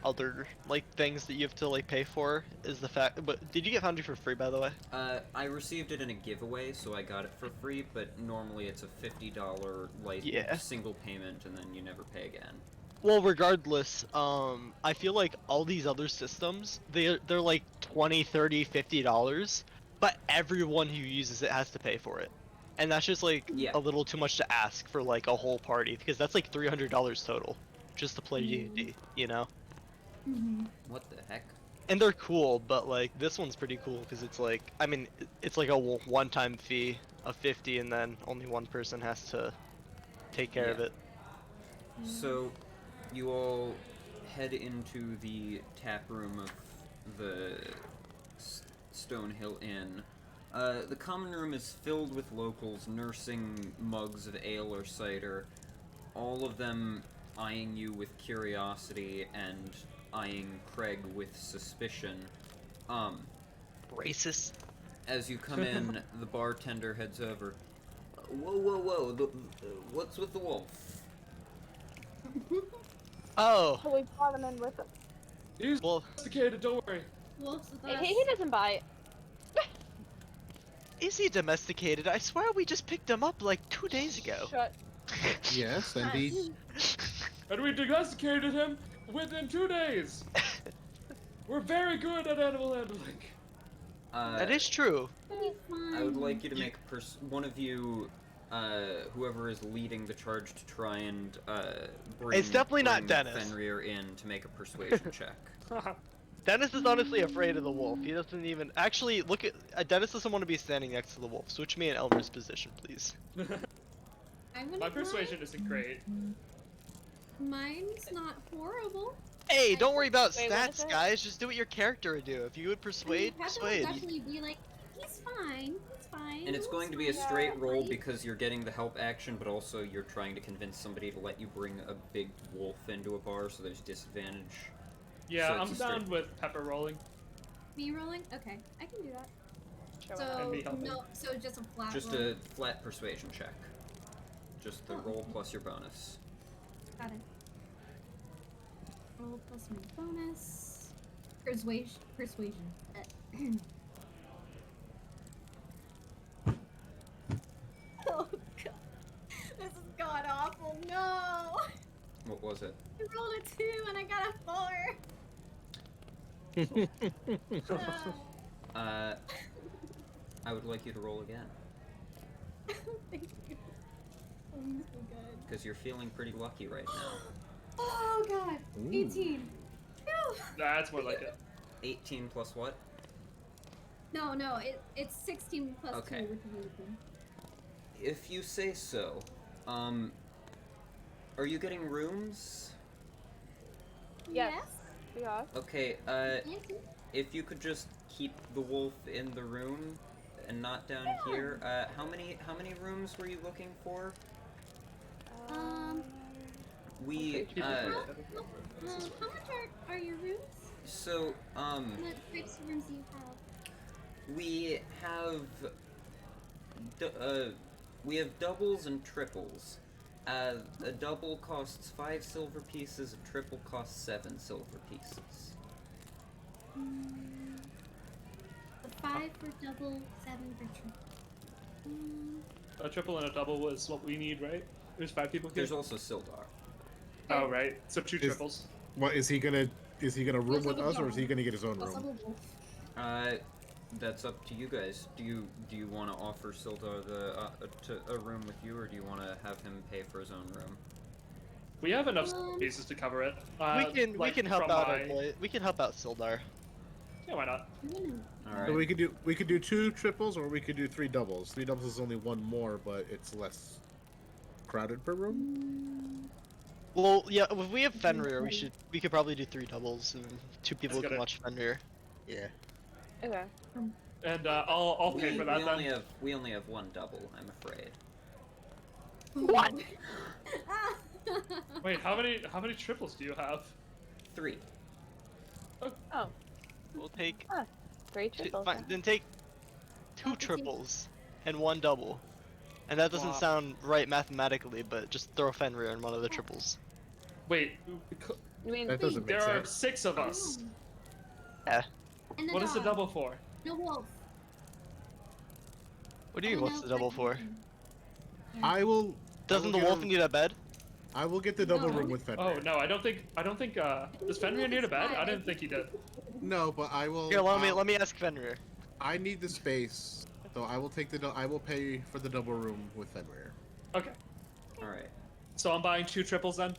other like things that you have to like pay for is the fact. But did you get Foundry for free, by the way? I received it in a giveaway, so I got it for free. But normally it's a $50 like single payment, and then you never pay again. Well, regardless, I feel like all these other systems, they're like $20, $30, $50, but everyone who uses it has to pay for it. And that's just like a little too much to ask for like a whole party, because that's like $300 total just to play D&D, you know? What the heck? And they're cool, but like this one's pretty cool because it's like, I mean, it's like a one-time fee of 50 and then only one person has to take care of it. So you all head into the tap room of the Stonehill Inn. The common room is filled with locals nursing mugs of ale or cider, all of them eyeing you with curiosity and eyeing Craig with suspicion. Racist. As you come in, the bartender heads over. Whoa, what's with the wolf? Oh. We brought him in with us. He's domesticated, don't worry. Wolf's with us. He doesn't bite. Is he domesticated? I swear we just picked him up like 2 days ago. Shut. Yes, indeed. And we domesticated him within 2 days. We're very good at animal handling. That is true. I would like you to make one of you, whoever is leading the charge to try and bring. It's definitely not Dennis. Fenrir in to make a persuasion check. Dennis is honestly afraid of the wolf. He doesn't even actually look at. Dennis doesn't want to be standing next to the wolf. Switch me in Elmer's position, please. My persuasion isn't great. Mine's not horrible. Hey, don't worry about Wait, what is stats, it? guys. Just do what your character would do. If you would persuade, persuade. Definitely be like, he's fine. He's fine. And it's going to be a straight roll because you're getting the help action, but also you're trying to convince somebody to let you bring a big wolf into a bar, so there's disadvantage. Yeah, So I'm it's down with pepper rolling. Me rolling? Okay, I can do that. Sure, So And me helping. no, so just a flat. Just roll. a flat persuasion check. Just the roll plus your bonus. Got it. Roll plus my bonus. Persuasion. Oh god. This is god awful. No. What was it? I rolled a 2 and I got a 4. I would like you to roll again. Thank you. I'm so good. Because you're feeling pretty lucky right now. Oh god. 18. Phew. That's more like it. 18 plus what? No, it's 16 plus Okay. 2 with the weapon. If you say so. Are you getting rooms? Yes. We are. Okay, Yes. if you could just keep the wolf in the room and not down here. How many rooms were you looking for? We How much are your rooms? so What types of rooms do you have? we have doubles and triples. A double costs 5 silver pieces, a triple costs 7 silver pieces. The 5 for double, 7 for triple. A triple and a double was what we need, right? There's 5 people here. There's also Sildar. Oh, right. So 2 triples. What is he gonna room with us, or is he gonna get his own room? That's up to you guys. Do you want to offer Sildar a room with you, or do you want to have him pay for his own room? We have enough pieces to cover it. We can like, help from out my- we can help out Sildar. Yeah, why not? All So right. we could do 2 triples or we could do 3 doubles. 3 doubles is only 1 more, but it's less crowded per room. Well, yeah, if we have Fenrir, we could probably do 3 doubles and 2 people That's can good. watch Fenrir. Yeah. Okay. And I'll pay for that then. We only have 1 double, I'm afraid. What? Wait, how many triples do you have? 3. Oh, We'll take 3 triples. fine, then take 2 triples and 1 double. And that doesn't Wow. sound right mathematically, but just throw Fenrir in one of the triples. Wait, I mean, That doesn't make there are sense. 6 of us. Yeah. And What is the double for? The wolf. What do you mean, what's the double for? I will. Doesn't the wolf need a bed? I will get the double No. room with Fenrir. Oh no, I don't think does Fenrir need a bed? I didn't think he did. No, but I will. Here, let me ask Fenrir. I need the space, so I will take I will pay for the double room with Fenrir. Okay. All right. So I'm buying 2 triples then?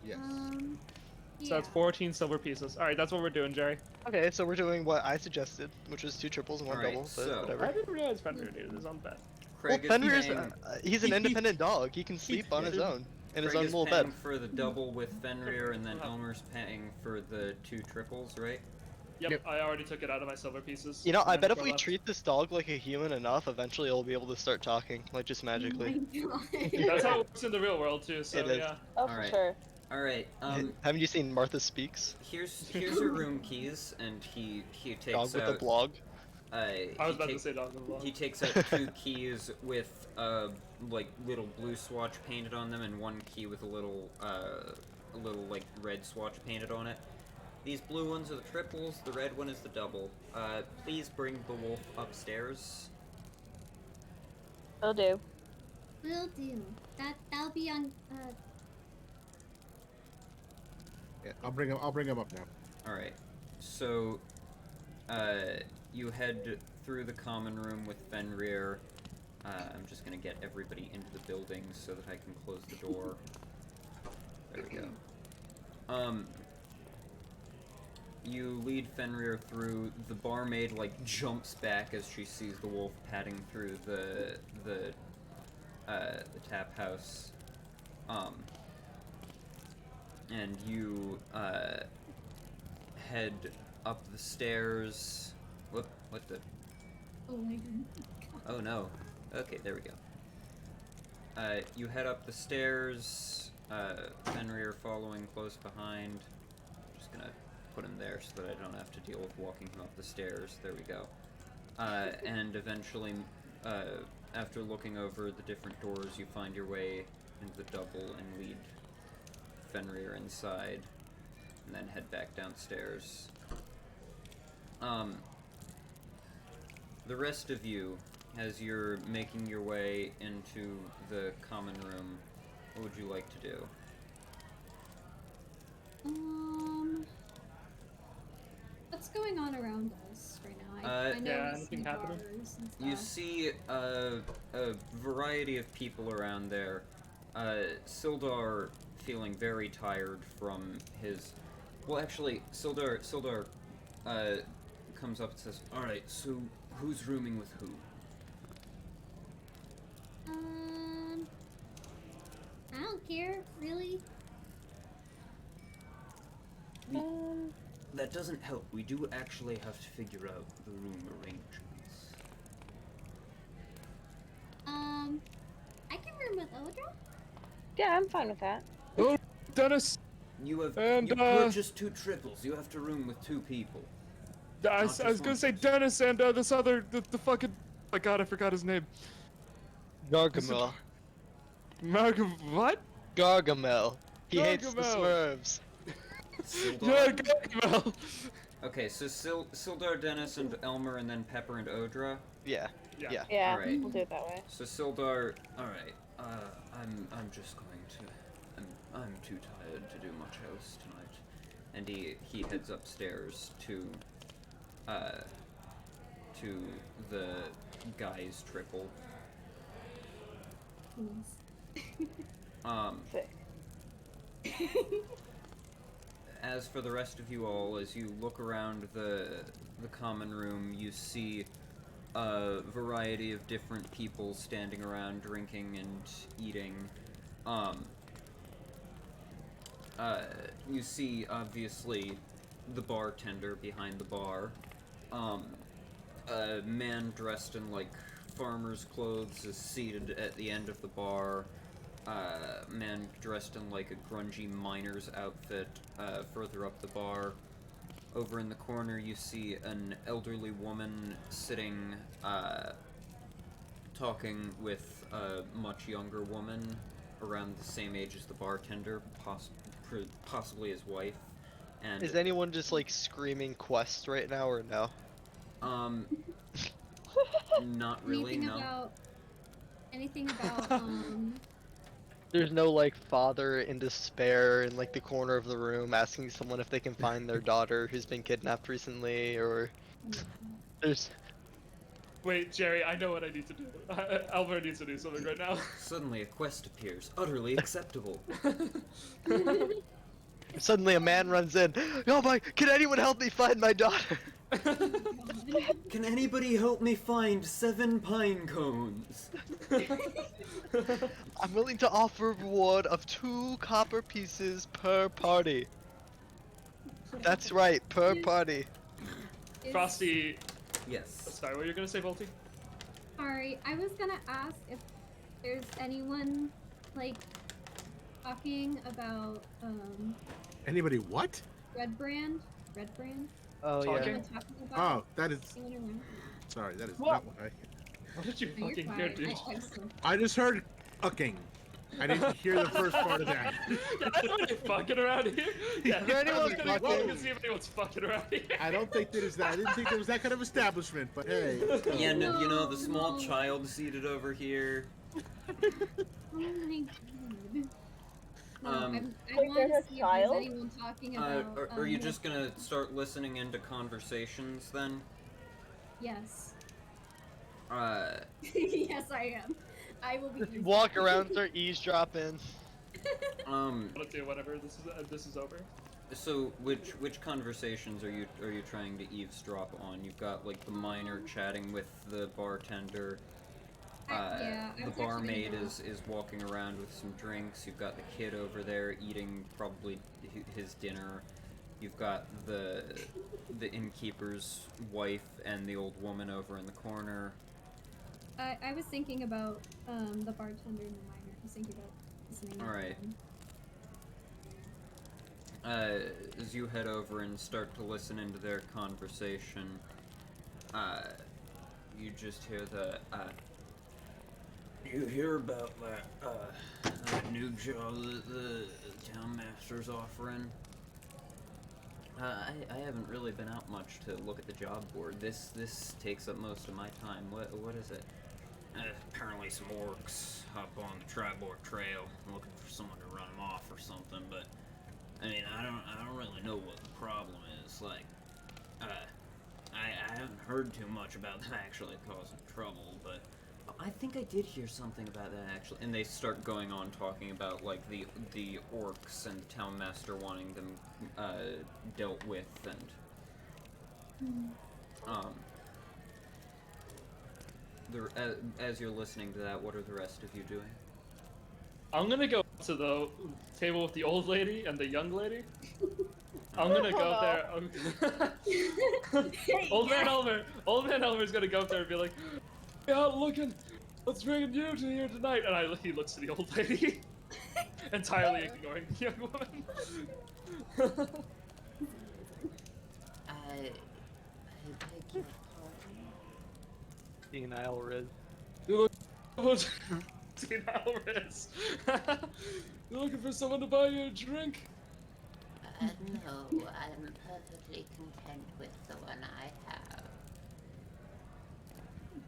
Yes. So that's 14 silver pieces. Alright, that's what we're doing, Jerry. Okay, so we're doing what I suggested, which was 2 triples and 1 Alright, double, but so- I whatever. didn't realize Fenrir needed his own bed. Craig Well, is Fenrir's, paying, he's an independent dog. He can sleep on his own, in his Craig own is little paying bed. for the double with Fenrir, and then Elmer's paying for the 2 triples, right? Yep, I already took it out of my silver pieces. You know, I And bet if so we left. treat this dog like a human enough, eventually it'll be able to start talking, like just magically. That's how it works in the real world too, so It is. yeah. Oh, for Alright. sure. All right. Haven't you seen Martha Speaks? Here's your room keys, and he takes Dog with out. a blog. I was about to say dog with a blog. He takes out 2 keys with like little blue swatch painted on them, and 1 key with a little like red swatch painted on it. These blue ones are the triples. The red one is the double. Please bring the wolf upstairs. Will do. Will do. That'll be on. Yeah, I'll bring him up now. All right. So, you head through the common room with Fenrir. I'm just gonna get everybody into the building so that I can close the door. There we go. You lead Fenrir through. The barmaid like jumps back as she sees the wolf padding through the tap house. And you head up the stairs. What the? Oh my god. Oh no. Okay, there we go. You head up the stairs. Fenrir following close behind. I'm just gonna put him there so that I don't have to deal with walking him up the stairs. There we go. And eventually, after looking over the different doors, you find your way into the double and lead Fenrir inside, and then head back downstairs. The rest of you, as you're making your way into the common room, what would you like to do? What's going on around us right now? I know yeah, we anything see happening? bars and You stuff. see a variety of people around there. Sildar feeling very tired from his... Well, actually, Sildar comes up and says, "Alright, so who's rooming with who?" I don't care, really. That doesn't help. We do actually have to figure out the room arrangements. I can room with Odra. Yeah, I'm fine with that. Oh, Dennis! You have And, you purchased 2 triples. You have to room with 2 people. I was gonna say Dennis and this other, the fucking... Oh my god, I forgot his name. Gargamel. What? Gargamel. He hates the Gargamel. Smurfs. Sildar? Yeah, Gargamel. Okay, so Sildar, Dennis, and Elmer, and then Pepper and Odra. Yeah. Yeah. Yeah. Yeah, Alright. we'll do it that way. So Sildar, alright, I'm just going to, I'm too tired to do much else tonight. And he heads upstairs to the guy's triple. Sick. as for the rest of you all, as you look around the common room, you see a variety of different people standing around drinking and eating. You see, obviously, the bartender behind the bar. A man dressed in, like, farmer's clothes is seated at the end of the bar. Man dressed in, like, a grungy miner's outfit, further up the bar. Over in the corner, you see an elderly woman sitting, talking with a much younger woman around the same age as the bartender, possibly his wife. And Is anyone just like screaming quest right now or no? not really, no. Anything about There's no like father in despair in like the corner of the room asking someone if they can find their daughter who's been kidnapped recently, or there's. Wait, Jerry, I know what I need to do. Elmer needs to do something right now. Suddenly a quest appears, utterly acceptable. Suddenly a man runs in. Oh my! Can anyone help me find my daughter? Can anybody help me find 7 pine cones? I'm willing to offer a reward of 2 copper pieces per party. That's right, per party. Frosty. Yes. Sorry, what were you gonna say, Volty? Sorry, I was gonna ask if there's anyone like talking about Anybody what? Red Brand? Red Brand? Oh Talking? yeah. Anyone talking about Oh, that is. anyone around? Sorry, that is What? not what I. What did you No, you're fucking fine. hear, dude? I'm so- I just heard ucking. I didn't hear the first part of that. Anybody fucking around here? Yeah, Is there anyone I was gonna fucking? look and see if anyone's fucking around here. I don't think there is that. I didn't think there was that kind of establishment, but hey. Yeah, no, you know, the small No. child seated over here. Oh my god. No, Um, I Wait, want there's to a see if child? there's anyone talking about. Are you just gonna start listening into conversations then? Yes. Yes, I am. I will be. Walk around, start eavesdropping. Let's do whatever. This is over. So which conversations are you trying to eavesdrop on? You've got like the miner chatting with the bartender. Yeah, I The was actually barmaid gonna is walking around with some drinks. You've got the kid over there eating probably his dinner. You've got the innkeeper's wife and the old woman over in the corner. I was thinking about the bartender and the miner. I was thinking about listening. to Alright. them. As you head over and start to listen into their conversation, you just hear you hear about that new job that the town master's offering? I haven't really been out much to look at the job board. This takes up most of my time. What is it? Apparently some orcs up on the Triboard Trail looking for someone to run them off or something, but I mean I don't really know what the problem is. Like I haven't heard too much about them actually causing trouble, but I think I did hear something about that actually. And they start going on talking about like the orcs and the town master wanting them dealt with, and as you're listening to that, what are the rest of you doing? I'm gonna go to the table with the old lady and the young lady. I'm gonna go up there. Old man Elmer's gonna go up there and be like, "Hey, out looking. Let's bring you to here tonight." And he looks to the old lady, entirely ignoring the young woman. I beg your pardon? Senile Riz. You look senile Riz. You're looking for someone to buy you a drink? No, I'm perfectly content with the one I have.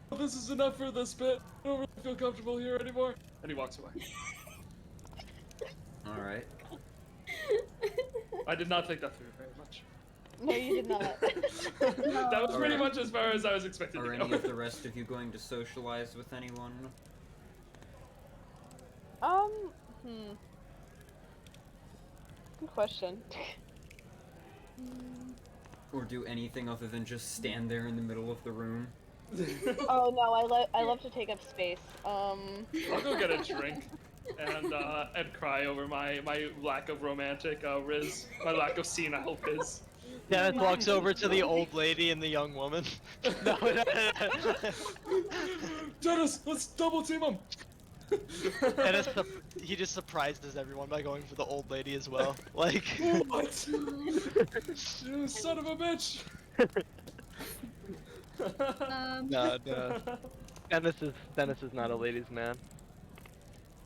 Well, this is enough for this bit. I don't really feel comfortable here anymore. And he walks away. Alright. I did not think that through very much. No, you did not. That was pretty Alright. much as far as I was expecting Are to go. any of the rest of you going to socialize with anyone? Good question. Or do anything other than just stand there in the middle of the room? Oh no, I love to take up space. I'll go get a drink and cry over my lack of romantic Riz, my lack of senile Riz. Dennis walks over to the old lady and the young woman. No, Dennis, let's double team him. Dennis, he just surprises everyone by going for the old lady as well. Like, what? You son of a bitch. no. Dennis is not a ladies' man.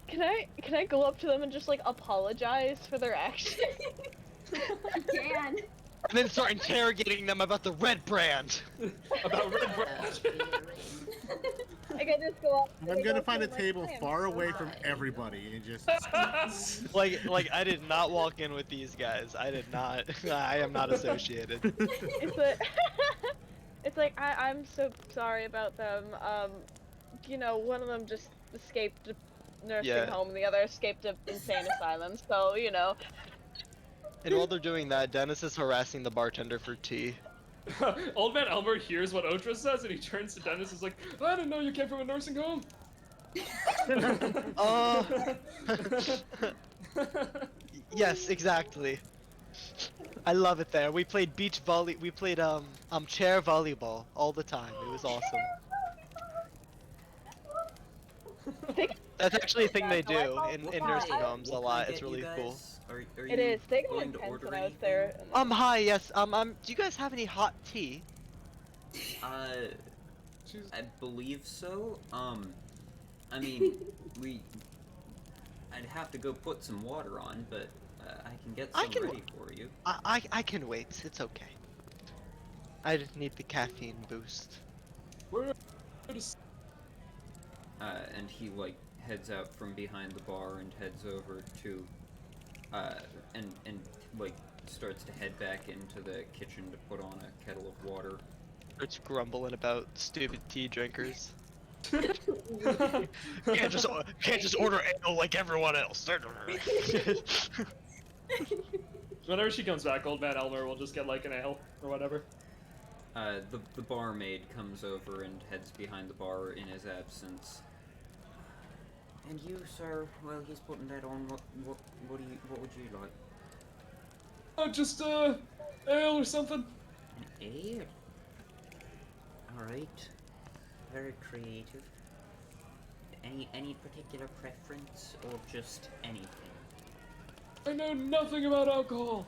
Can I go up to them and just like apologize for their actions? You can. And then start interrogating them about the red brand. About red brand. I can just go up. I'm gonna find a table far away from everybody and just. like I did not walk in with these guys. I did not. I am not associated. It's like I'm so sorry about them. You know, one of them just escaped a nursing home, and the other escaped an insane asylum. So you know. And while they're doing that, Dennis is harassing the bartender for tea. Old man Elmer hears what Odra says, and he turns to Dennis and is like, I didn't know you came from a nursing home. Yes, exactly. I love it there. We played chair volleyball all the time. It was awesome. That's actually a thing they do in nursing homes a lot. It's really cool. Are It is. They got going to intense order when I was anything? there. Hi, yes. Do you guys have any hot tea? I believe so. I mean, I'd have to go put some water on, but I can get some ready for you. I can wait. It's okay. I just need the caffeine boost. And he like heads out from behind the bar and heads over to, and like starts to head back into the kitchen to put on a kettle of water. Starts grumbling about stupid tea drinkers. can't just order ale like everyone else. Whenever she comes back, old man Elmer will just get like an ale or whatever. The barmaid comes over and heads behind the bar in his absence. And you, sir, while he's putting that on, what would you like? Oh, just ale or something. An ale? Alright. Very creative. Any particular preference, or just anything? I know nothing about alcohol.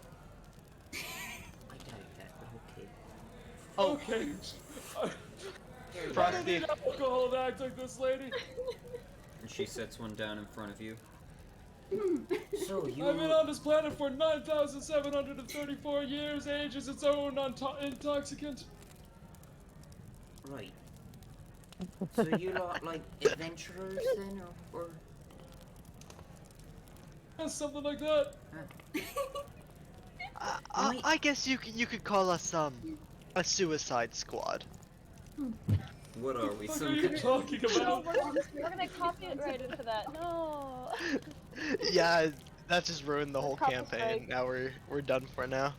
I doubt that, but okay. Oh. Okay. I don't need Frosty. alcohol to act like this lady. And she sets one down in front of you. So you... I've been on this planet for 9,734 years. Age is its own intoxicant. Right. So you lot like adventurers then, or... Yeah, something like that. I guess you could call us a suicide squad. What are we? What are you talking about? We're gonna copy it right into that. No. Yeah, that just ruined the whole Proper campaign. fake. Now we're done for now.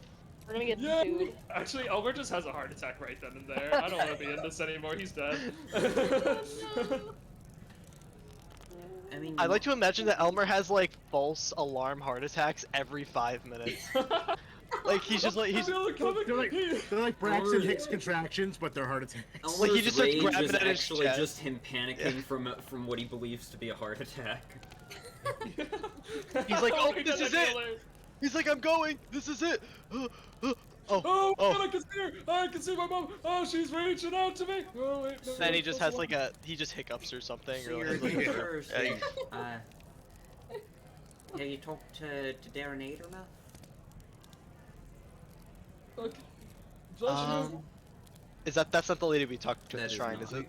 We're gonna get Yeah. sued. Actually, Elmer just has a heart attack right then and there. I don't want to be in this anymore. He's dead. I mean, I'd like to imagine that Elmer has like false alarm heart attacks every 5 minutes. Like he's just like They're like Braxton Hicks contractions, but they're heart attacks. Elmer's like, he just starts rage grabbing is at his actually chest. just him panicking from what he believes to be a heart attack. He's like, oh, He this is does it. He's like, I'm going. This is it. Oh, God, I can see her! I can see my mom! Oh, she's reaching out to me! Oh, wait, no, Then he no, just that's has like not- he just hiccups or something. So Or you're has, like, adventurers yeah, then. Have you talked to Darren Adermouth? Okay. that's not the lady we talked to at That the is shrine, not. is it?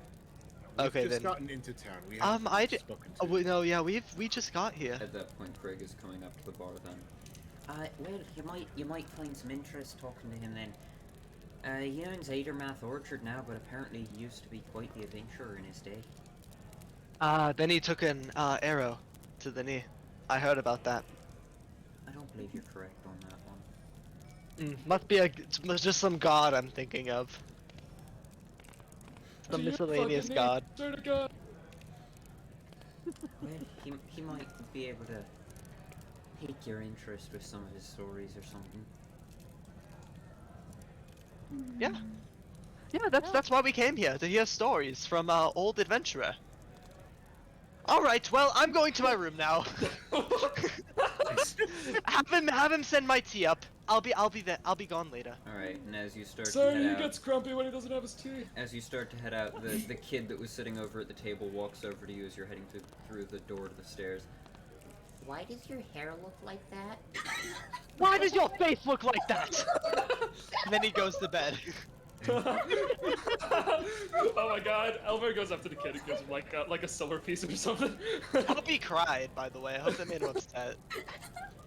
We've Okay, just then. gotten into town. We haven't spoken to. No, yeah, we just got here. At that point, Craig is coming up to the bar then. Well, you might find some interest talking to him then. He owns Adermath Orchard now, but apparently he used to be quite the adventurer in his day. Then he took an arrow to the knee. I heard about that. I don't believe you're correct on that one. Must be just some god I'm thinking of. Some miscellaneous god. Swear to God. Well, he might be able to pique your interest with some of his stories or something. Yeah. Yeah, that's why we came here, to hear stories from old adventurer. Alright, well, I'm going to my room now. have him send my tea up. I'll be be gone later. Alright, and as you start to Sorry, head he out, gets grumpy when he doesn't have his tea. as you start to head out, the kid that was sitting over at the table walks over to you as you're heading through the door to the stairs. Why does your hair look like that? Why does your face look like that? And then he goes to bed. Oh my God! Elmer goes up to the kid and gives him like a silver piece or something. I hope he cried, by the way. I hope that made him upset.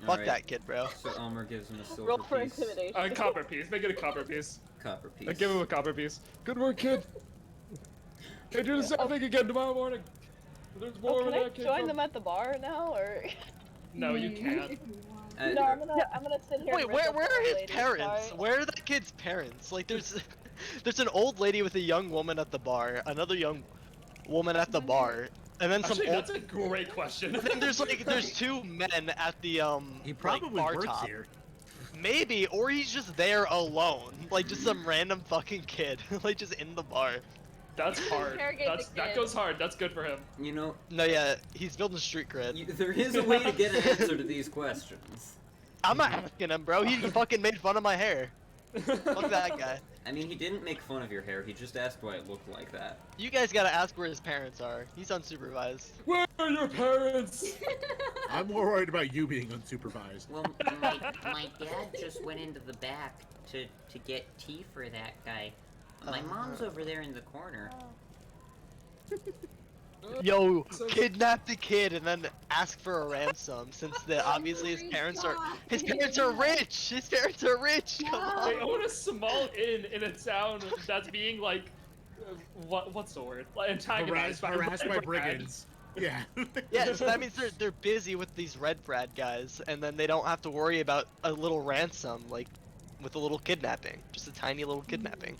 Fuck Alright, that kid, bro. So Elmer gives him a silver Roll for piece. intimidation. A copper piece. Make it a copper piece. Copper piece. I give him a copper piece. Good work, kid. Can do the same thing again tomorrow morning. There's more Oh, can where I that came join from. them at the bar now, or? No, you can't. If you want. Uh, No, I'm gonna sit here. Wait, and where rip are the his lady, parents? sorry. Where are that kid's parents? Like, there's an old lady with a young woman at the bar, another young woman at the bar, and then some Actually, old. that's a great question. And then there's two men at the He probably like, bar works top. here. Maybe, or he's just there alone, like just some random fucking kid, like just in the bar. That's hard. Interrogate the That kid. goes hard. That's good for him. You know, No, yeah, he's building street cred. there is a way to get an answer to these questions. I'm not asking him, bro. He fucking made fun of my hair. Fuck that guy. I mean, he didn't make fun of your hair, he just asked why it looked like that. You guys gotta ask where his parents are. He's unsupervised. Where are your parents? I'm more worried about you being unsupervised. Well, my dad just went into the back to get tea for that guy. My mom's over there in the corner. Yo, kidnap the kid and then ask for a ransom, since obviously his parents are rich. His parents are rich. Come on. They own a small inn in a town that's being like, what's the word? Like antagonized Harassed by red brigands. Yeah. Yeah, so that means they're busy with these red brad guys, and then they don't have to worry about a little ransom, like with a little kidnapping, just a tiny little kidnapping.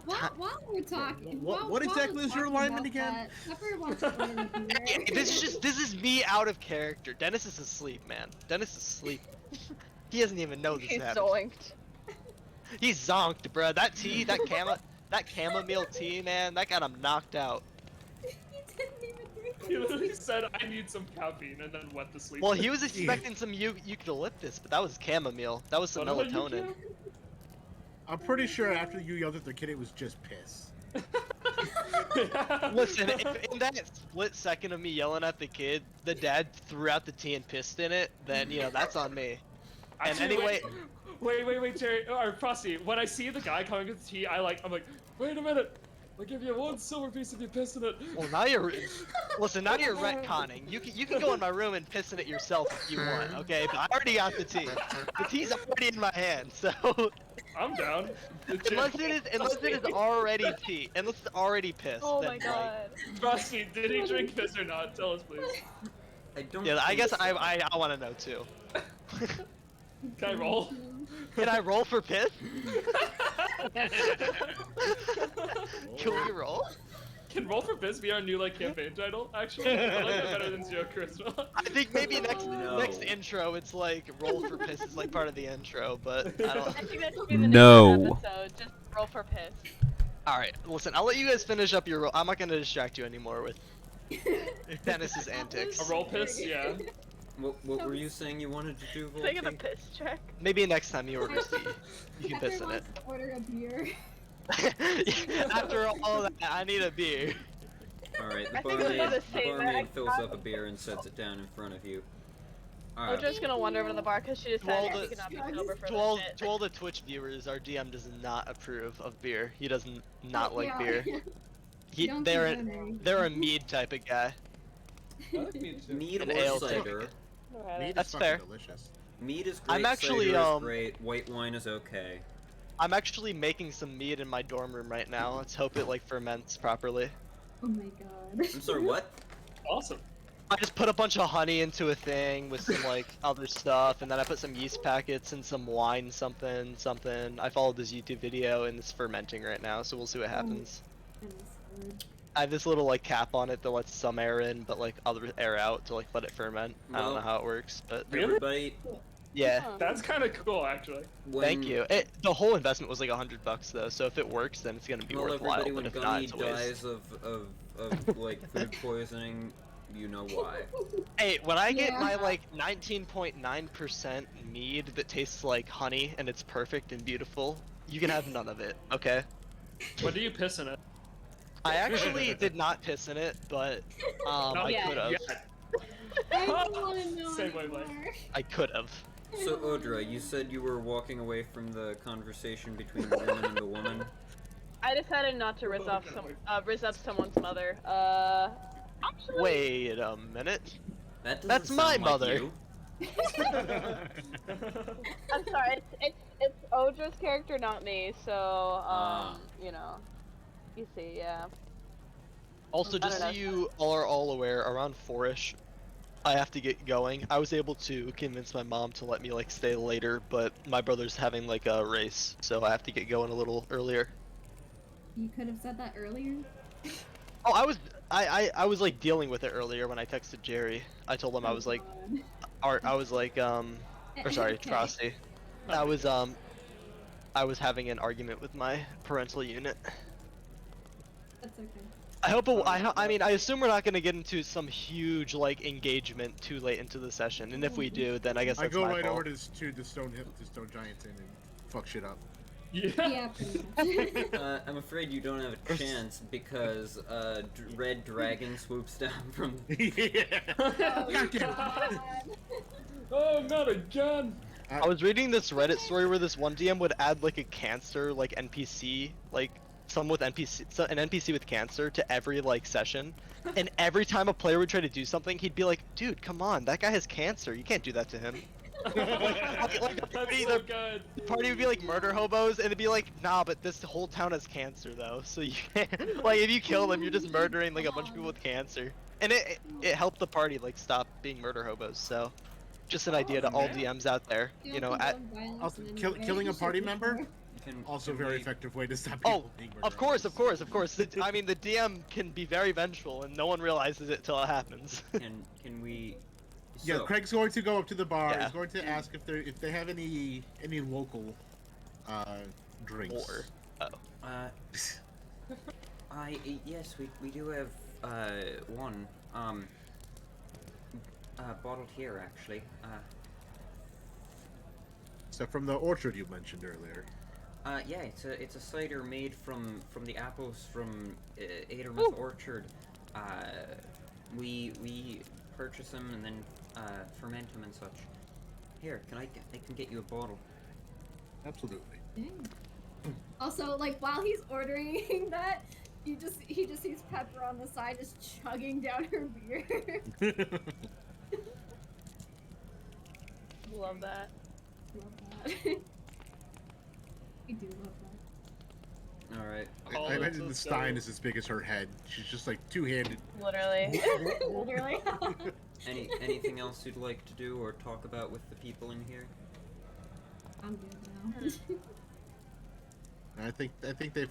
While we're talking, What exactly is your alignment again? Pepper wants to order a beer. Hey, this is me out of character. Dennis is asleep, man. Dennis is asleep. He doesn't even know this He's happened. zoinked. He's zonked, bro. That tea, that chamomile tea, man, that got him knocked out. He didn't even drink He it. literally said, "I need some caffeine," and then went to sleep. Well, he was expecting some eucalyptus, but that was chamomile. That was some Oh, no, you melatonin. can't. I'm pretty sure after you yelled at the kid, it was just piss. Listen, if in that split second of me yelling at the kid, the dad threw out the tea and pissed in it, then, you know, that's on me. And Actually, anyway, wait, Jerry, or Frosty. When I see the guy coming with the tea, I'm like, wait a minute. I'll give you one silver piece if you piss in it. well, now you're retconning. You can go in my room and piss in it yourself if you want, okay? But I already got the tea. The tea's already in my hand, so I'm down. unless it is already tea, unless it's already piss. Oh then, my god. Frosty, did he drink piss or not? Tell us, please. I don't Yeah, I think guess so. I want to know too. Can I roll? Can I roll for piss? Can we roll? Can Roll for Piss be our new campaign title? Actually, I like that better than Zero Charisma. I think maybe next No. intro it's like roll for piss is part of the intro, but I don't. I think that should be the No. name of the episode. Just roll for piss. All right, listen, I'll let you guys finish up your roll. I'm not gonna distract you anymore with Dennis's antics. A roll piss, yeah. What were you saying you wanted to do, Think of the Volky? piss check. Maybe next time you order tea, you can Pepper piss in it. wants to order a beer. After all that, I need a beer. Alright, I think it's about the same, but I barmaid fills got- up a beer and sets it down in front of you. We're Alright, just gonna wander over to the bar because she To all decided the- she cannot be sober for To this all, shit. to all the Twitch viewers, our DM does not approve of beer. He does not like Yeah. beer. Don't They're a mead type of guy. mead An or ale cider. Alright. Meat That's is fucking fair. delicious. Mead is great, I'm actually, cider is great, white wine is okay. I'm actually making some mead in my dorm room right now. Let's hope it ferments properly. Oh my god. I'm sorry, what? Awesome. I just put a bunch of honey into a thing with some like other stuff, and then I put some yeast packets and some wine something. I followed this YouTube video and it's fermenting right now, so we'll see what happens. I have this little like cap on it that lets some air in, but like other air out to like let it ferment. I don't know how it works, but Everybody, yeah. That's kind of cool, actually. Thank you. The whole investment was like $100 though, so if it works, then it's gonna be worthwhile. Everybody, But when if not, Gummy it's a waste. dies of like food poisoning, you know why. Hey, when I get my like 19.9% mead that tastes like honey and it's perfect and beautiful, you can have none of it, okay? When do you piss in it? I actually did not piss in it, but I could have. I don't want to know Same anymore. I could have. So Odra, you said you were walking away from the conversation between the woman and the woman. I decided not to rizz up someone's mother. Actually... Wait a minute. That's my mother. I'm sorry, it's Odra's character, not me. So you know, you see, yeah. Also, just so you are all aware, around 4ish, I have to get going. I was able to convince my mom to let me like stay later, but my brother's having like a race, so I have to get going a little earlier. You could have said that earlier. Oh, I was like dealing with it earlier when I texted Jerry. I told him I was like, or sorry, Frosty. I was having an argument with my parental unit. That's okay. I hope I mean, I assume we're not gonna get into some huge like engagement too late into the session, and if we do, then I guess that's I go my right fault. over to the stone giant and fuck shit up. Yeah, pretty much. I'm afraid you don't have a chance because red dragon swoops down from. Oh, not again! I was reading this Reddit story where this one DM would add like a cancer like NPC, like an NPC with cancer to every like session, and every time a player would try to do something, he'd be like, "Dude, come on, that guy has cancer. You can't do that to him." like the party would be like murder hobos, and it'd be like, "Nah, but this whole town has cancer though, so you can't." Like if you kill them, you're just murdering like a bunch of people with cancer, and it helped the party like stop being murder hobos. So, just an idea to all DMs out there, you know, Also, killing a party member. Also, a very effective way to stop people being murdered. Of course. I mean, the DM can be very vengeful, and no one realizes it till it happens. Can we? Yeah, So, Craig's going to go up to the bar. Yeah. He's going to ask if they have any local drinks. yes, we do have one bottled here actually. So from the orchard you mentioned earlier. Yeah, it's a cider made from the apples from Adermouth Orchard. We purchase them and then ferment them and such. Here, I can get you a bottle. Absolutely. Also, like while he's ordering that, he just sees Pepper on the side just chugging down her beer. Love that. Love that. We do love that. All right. I imagine the stein is as big as her head. She's just like two-handed. Literally. Literally. Anything else you'd like to do or talk about with the people in here? I'm good now. I think they've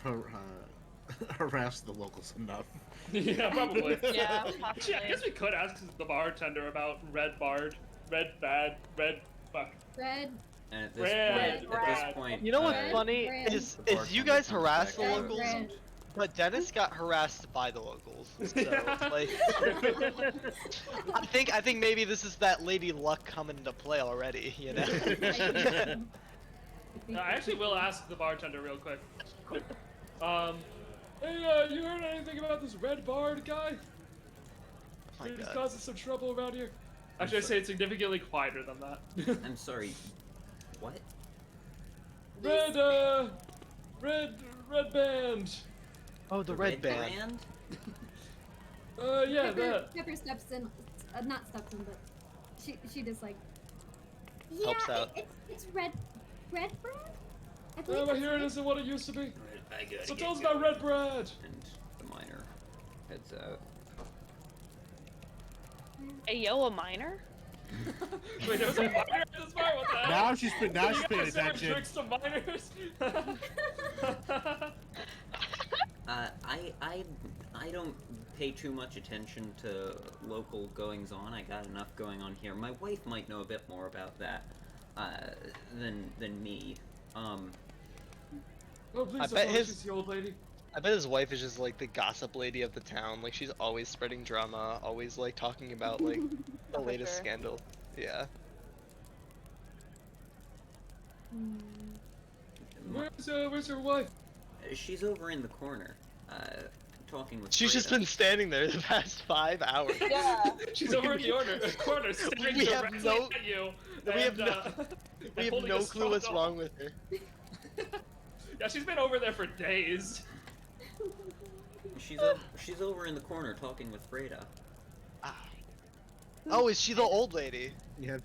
harassed the locals enough. Yeah, probably. Yeah, possibly. Actually, I guess we could ask the bartender about red fuck. Red. And at Red. this point, You know what's Red, funny red. is bartender you guys comes harass the back out. locals, Red. but Dennis got harassed by the locals. So like, I think maybe this is that Lady Luck coming into play already. You know. I actually will ask the bartender real quick. Hey, you heard anything about this red bard guy? My He's God. causing some trouble around here. Actually, I say it's significantly quieter than that. I'm sorry. What? Red band. Oh, the red band. Yeah, Pepper, that. Pepper steps in, not steps in, but she just like. Helps Yeah, out. it's red bread. I believe I it's hear it red- isn't what it used to be. I gotta So get tell us you. about red bread. And the miner heads out. Ayo, a minor? Wait, there was a minor at this part? What the hell? Now she's paying You guys ever attention. tricks to minors? I don't pay too much attention to local goings on. I got enough going on here. My wife might know a bit more about that than me. Oh, please, I don't bet know his- she's the old lady. I bet his wife is just like the gossip lady of the town. Like she's always spreading drama, always like talking about like the For latest sure. scandal. Yeah. Where's your wife? She's over in the corner, talking with. She's just Freda. been standing there the past 5 hours. Yeah. She's over in the corner, staring We have directly no- at you. we have and, no- We have holding no a clue what's stun wrong with her. Yeah, she's been over there for days. She's over in the corner talking with Freda. Oh, is she the old lady? Yeah.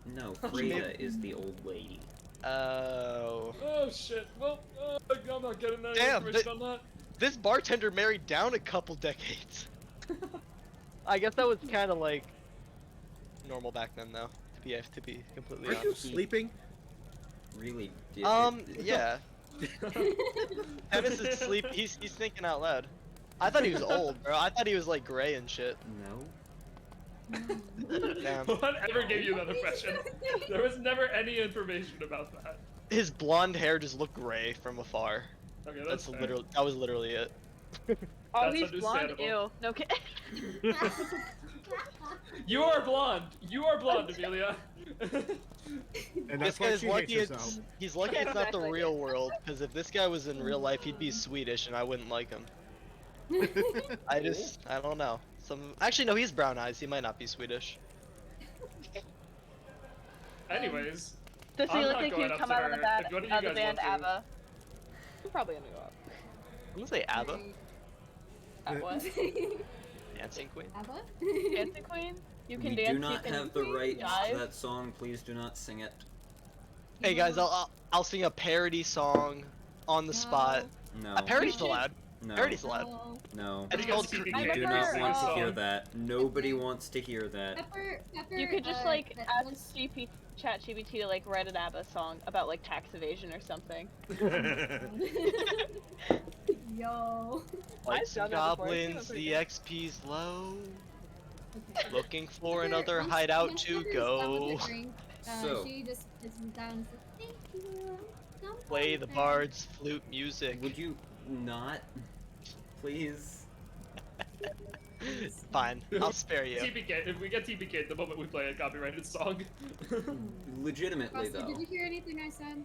No, Freda is the old lady. Oh. Oh shit. Well, I'm not getting any Damn, information on that. This bartender married down a couple decades. I guess that was kind of like normal back then, though. To be completely Are you honest. sleeping? Really did. Yeah. Dennis is asleep. He's thinking out loud. I thought he was old, bro. I thought he was like gray and shit. No. Damn. Whatever gave you that impression? There was never any information about that. His blonde hair just looked gray from afar. Okay, that's fair. That was literally it. Oh, That's he's blonde. understandable. Ew. No kidding. You are blonde. You are blonde, Amelia. And This that's why guy's she lucky hates herself. he's lucky it's not the Exactly. real world, because if this guy was in real life, he'd be Swedish and I wouldn't like him. I don't know. Actually, no, he's brown eyes. He might not be Swedish. Anyways, Does he I'm look not like going he'd up come to out of her. the band, If one of you the guys band want to. ABBA? I'm probably gonna go up. I'm gonna say ABBA. What? Dancing Queen. Abba? Dancing Queen? You can We dance. do not you can have the right to jive. that song. Please do not sing it. Hey guys, I'll sing a parody song on the spot. No. A parody's allowed. No. Parody's allowed. No. No. It's You called guys keep I We do not remember, want to hear um, that. Nobody wants to hear that. Pepper, You could just like that ask was- ChatGPT to like write an ABBA song about like tax evasion or something. Yo. Like I've some done that before, goblins, it's pretty the good. XP's low. Okay. Looking for Pepper, another once- hideout once to Pepper's done with go. her drink, So- she just sits down and says, "Thank you. Don't Play the bother." bard's flute music. Would you not? Please? Fine, I'll spare you. TPK. If we get TPK the moment we play a copyrighted song. Legitimately, Frosty, though. did you hear anything I said?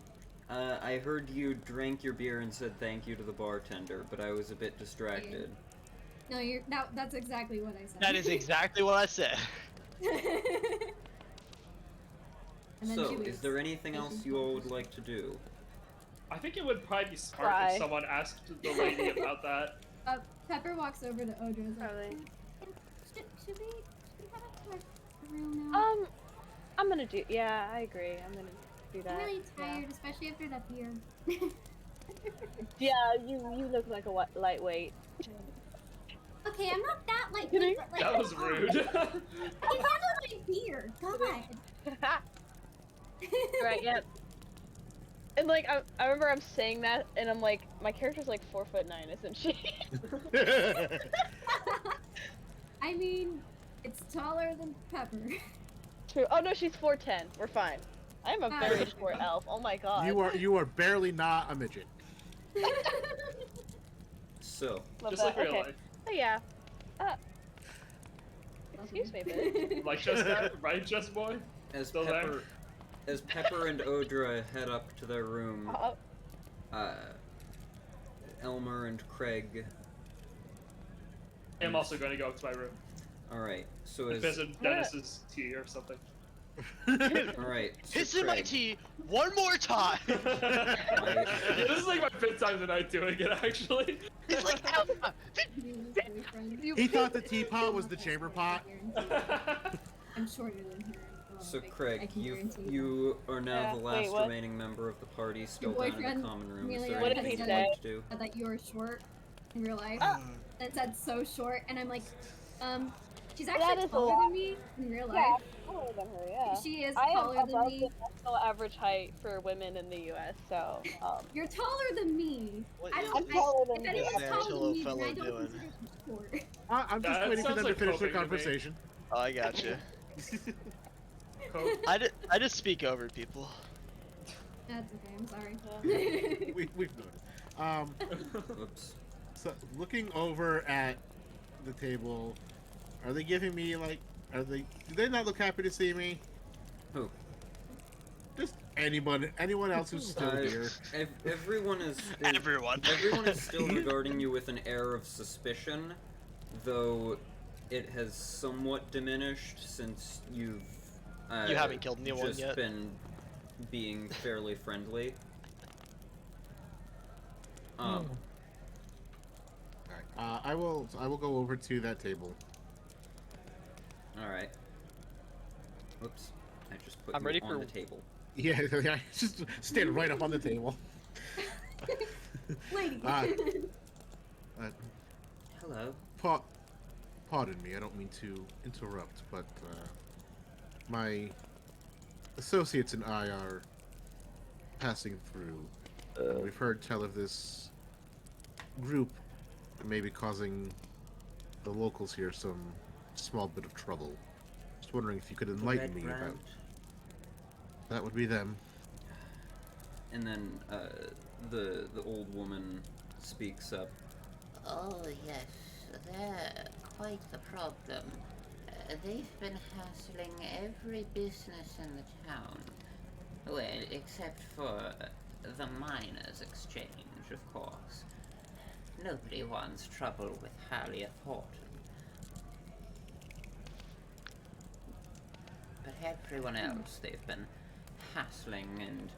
I heard you drank your beer and said thank you to the bartender, but I was a bit distracted. No, that's exactly what I said. That is exactly what I said. And then So, she is leaves. there anything Thank else you. you all would like to do? I think it would probably be smart Cry. if someone asked the lady about that. Pepper walks over to Odra and is like, Probably. should we head up to our room now? I'm gonna do. Yeah, I agree. I'm gonna do that. I'm really yeah. tired, especially after that beer. Yeah, you look like a lightweight. Okay, I'm not that like. Kidding? but, like That was rude. I can handle my beer. God. Right. Yeah. And like I remember I'm saying that, and I'm like, my character's like 4'9", isn't she? I mean, it's taller than Pepper. True. Oh no, she's 4'10". We're fine. I'm a very short elf. Oh my god. You are barely not a midget. So, Love Just like that. real Okay. life. Oh yeah. Excuse me, bitch. Like just that, right, just boy? as Still there? Pepper and Odra head up to their room, Elmer and Craig. I'm also going to go up to my room. Alright, so as... Visit Dennis's tea or something. Alright, so Piss in my Craig, tea one more time. This is like my 5th time tonight doing it, actually. He's like, He thought the teapot was the chamber pot. I'm shorter than her. So I Craig, can guarantee that. you are now Yeah, the wait, last what? remaining member of the party still Your down in the boyfriend, common room. Is Amelia, there What did anything he you'd say? like to do? That you were short in real life. That's so short, and I'm like, She's That actually is a taller lot. than me in real Yeah, life. I'm taller than her, yeah. She is I am taller than above me. the national average height for women in the U.S., so, You're taller than me. What I is don't. I'm taller If than anyone's you. taller than Xantilo me, then fellow I don't doing? consider them short. I'm just That waiting for sounds them like to finish their coping to me. conversation. Oh, I gotcha. Cope. I just speak over people. That's okay. I'm sorry. We've noticed. Whoops. So looking over at the table, are they giving me like? Do they not look happy to see me? Who? Just anyone else who's still here. Everyone is Everyone. Everyone is still regarding you with an air of suspicion, though it has somewhat diminished since you've You haven't killed anyone just yet. been being fairly friendly. I will go over to that table. All right. Oops. I just put I'm you ready on for- the table. Yeah, just stand right up on the table. Lady. Hello. Pardon me, I don't mean to interrupt, but my associates and I are passing through. We've heard tell of this group maybe causing the locals here some small bit of trouble. Just wondering if you could enlighten me Red about. Round. That would be them. And then the old woman speaks up. Oh, yes, they're quite the problem. They've been hassling every business in the town. Well, except for the miners' exchange, of course. Nobody wants trouble with Halia Thornton. But everyone else they've been hassling and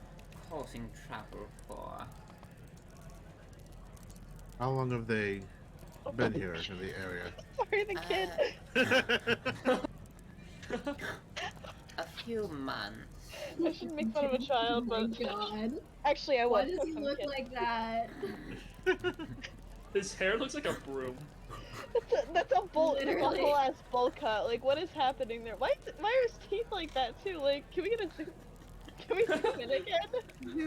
causing trouble for. How long have they been here in the area? Sorry, the kid. A few months. I shouldn't make fun of a child, Oh my but god. actually, I Why was. does he look like that? His hair looks like a broom. That's a Literally. whole ass bowl cut. Like, what is happening there? Why are his teeth like that too? Like, can we get a zoom? Can we zoom in again?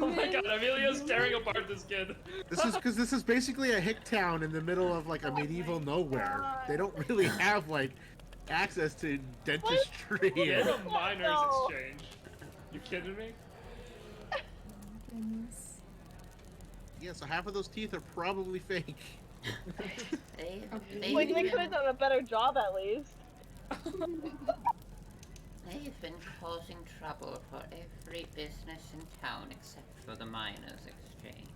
Oh my god, Amelia's tearing apart this kid. This is basically a hick town in the middle of like a medieval nowhere. God. They don't really have like access to dentistry. Get and- a miners No. exchange. You kidding me? Goodness. Yeah, so half of those teeth are probably fake. Like, they could have done a better job at least. They've been causing trouble for every business in town except for the miners' exchange.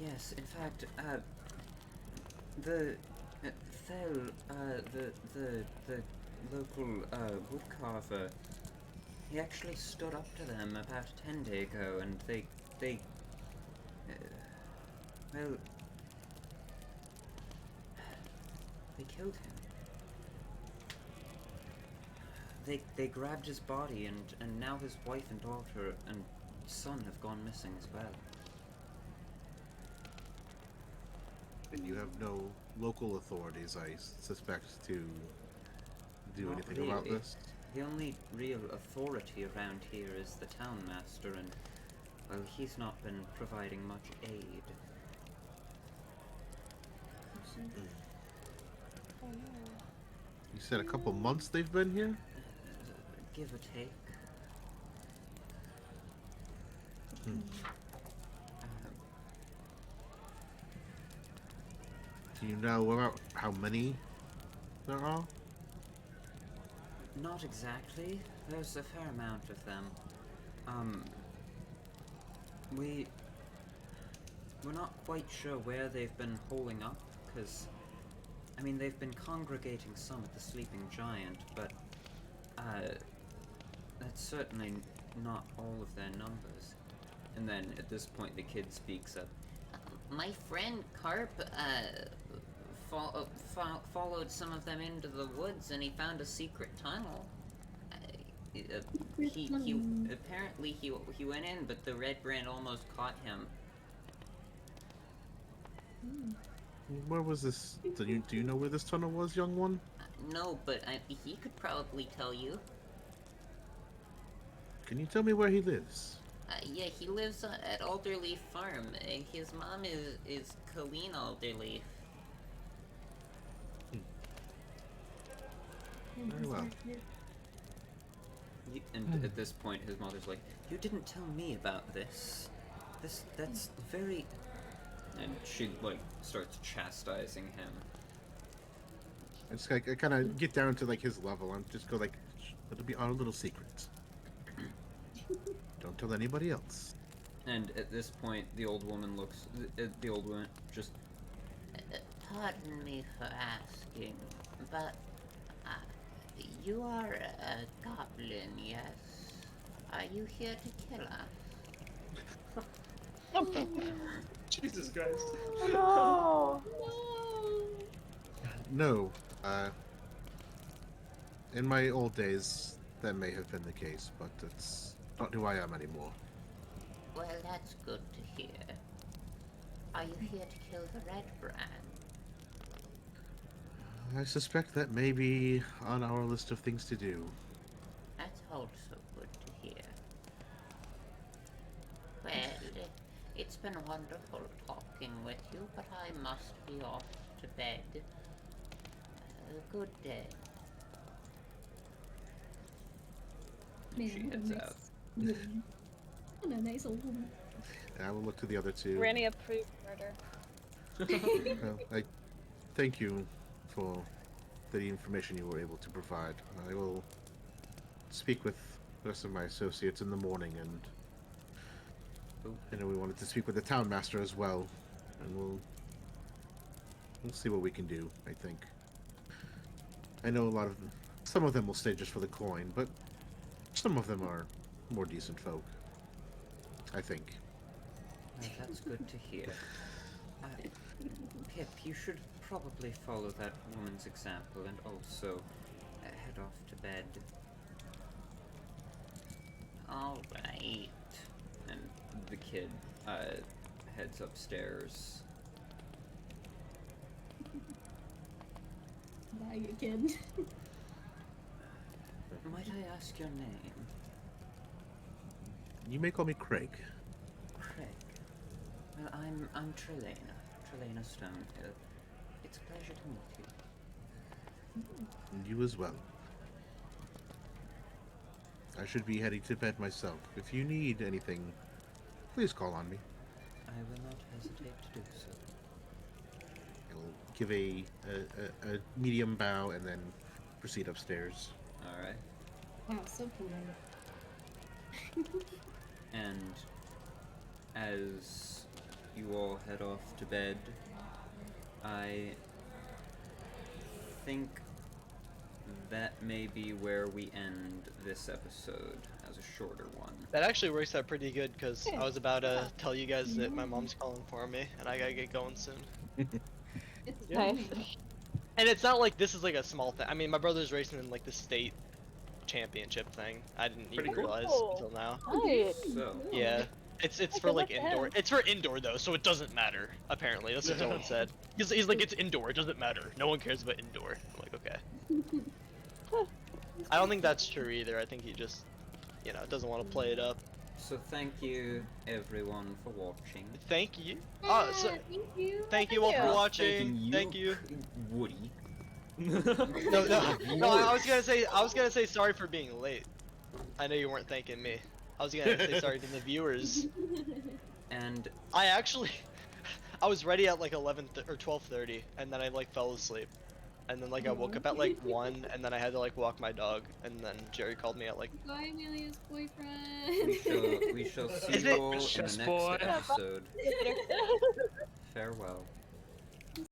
Yes, in fact, the local woodcarver, he actually stood up to them about 10 days ago, and they killed him. They grabbed his body, and now his wife and daughter and son have gone missing as well. And you have no local authorities, I suspect, to do Not anything about really. this. The only real authority around here is the town master, and well, he's not been providing much aid. You said a couple months they've been here? Give or take. Do you know about how many there are? Not exactly. There's a fair amount of them. We're not quite sure where they've been holding up, because, I mean, they've been congregating some at the Sleeping Giant, but, that's certainly not all of their numbers. And then, at this point, the kid speaks up. My friend Carp followed some of them into the woods, and he found a secret tunnel. He apparently he went in, but the Red Brand almost caught him. Where was this? Do you know where this tunnel was, young one? No, but he could probably tell you. Can you tell me where he lives? Yeah, he lives at Alderleaf Farm. His mom is Colleen Alderleaf. Very well. And at this point, his mother's like, "You didn't tell me about this. That's very..." And she, like, starts chastising him. I kind of get down to, like, his level. I'm just go, like, it'll be our little secret. Don't tell anybody else. And at this point, the old woman looks... The old woman just... Pardon me for asking, but you are a goblin, yes? Are you here to kill us? Jesus Christ. No. No. In my old days, that may have been the case, but it's not who I am anymore. Well, that's good to hear. Are you here to kill the Red Brand? I suspect that may be on our list of things to do. That's also good to hear. Well, it's been wonderful talking with you, but I must be off to bed. Good day. And she heads out. And a nice old woman. And I will look to the other two. Granny approved murder. Well, I thank you for the information you were able to provide. I will speak with the rest of my associates in the morning, and I know we wanted to speak with the town master as well, and we'll see what we can do. I think. I know some of them will stay just for the coin, but some of them are more decent folk. I think. Well, that's good to hear. Pip, you should probably follow that woman's example and also head off to bed. All right. And the kid heads upstairs. Bye, kid. Might I ask your name? You may call me Craig. Craig. Well, I'm Trelana Stonehill. It's a pleasure to meet you. And you as well. I should be heading to bed myself. If you need anything, please call on me. I will not hesitate to do so. I will give a medium bow and then proceed upstairs. Alright. Wow, so polite. And as you all head off to bed, I think that may be where we end this episode as a shorter one. That actually works out pretty good because I was about to tell you guys that my mom's calling for me and I gotta get going soon. It's Nice. And it's not like this is like a small thing. I mean, my brother's racing in like the state championship thing. I didn't even Pretty cool. realize until now. Nice. So, Yeah. It's for like indoor. It's for indoor though, so it doesn't matter. Apparently, that's what someone said. He's like, it's indoor. It doesn't matter. No one cares about indoor. I'm like, okay. I don't think that's true either. I think he just, doesn't want to play it up. so thank you everyone for watching. Thank you. Yeah, So thank you. thank you all for you. watching. Thank you. Woody. No, I was gonna say sorry for being late. I know you weren't thanking me. I was gonna say sorry to the viewers. And I I was ready at like 11 or 12:30, and then I like fell asleep, and then like I woke up at like 1, and then I had to like walk my dog, and then Jerry called me at like. Bye, Amelia's boyfriend. we shall see Is you it- all in the Yes, next boy. episode. Farewell.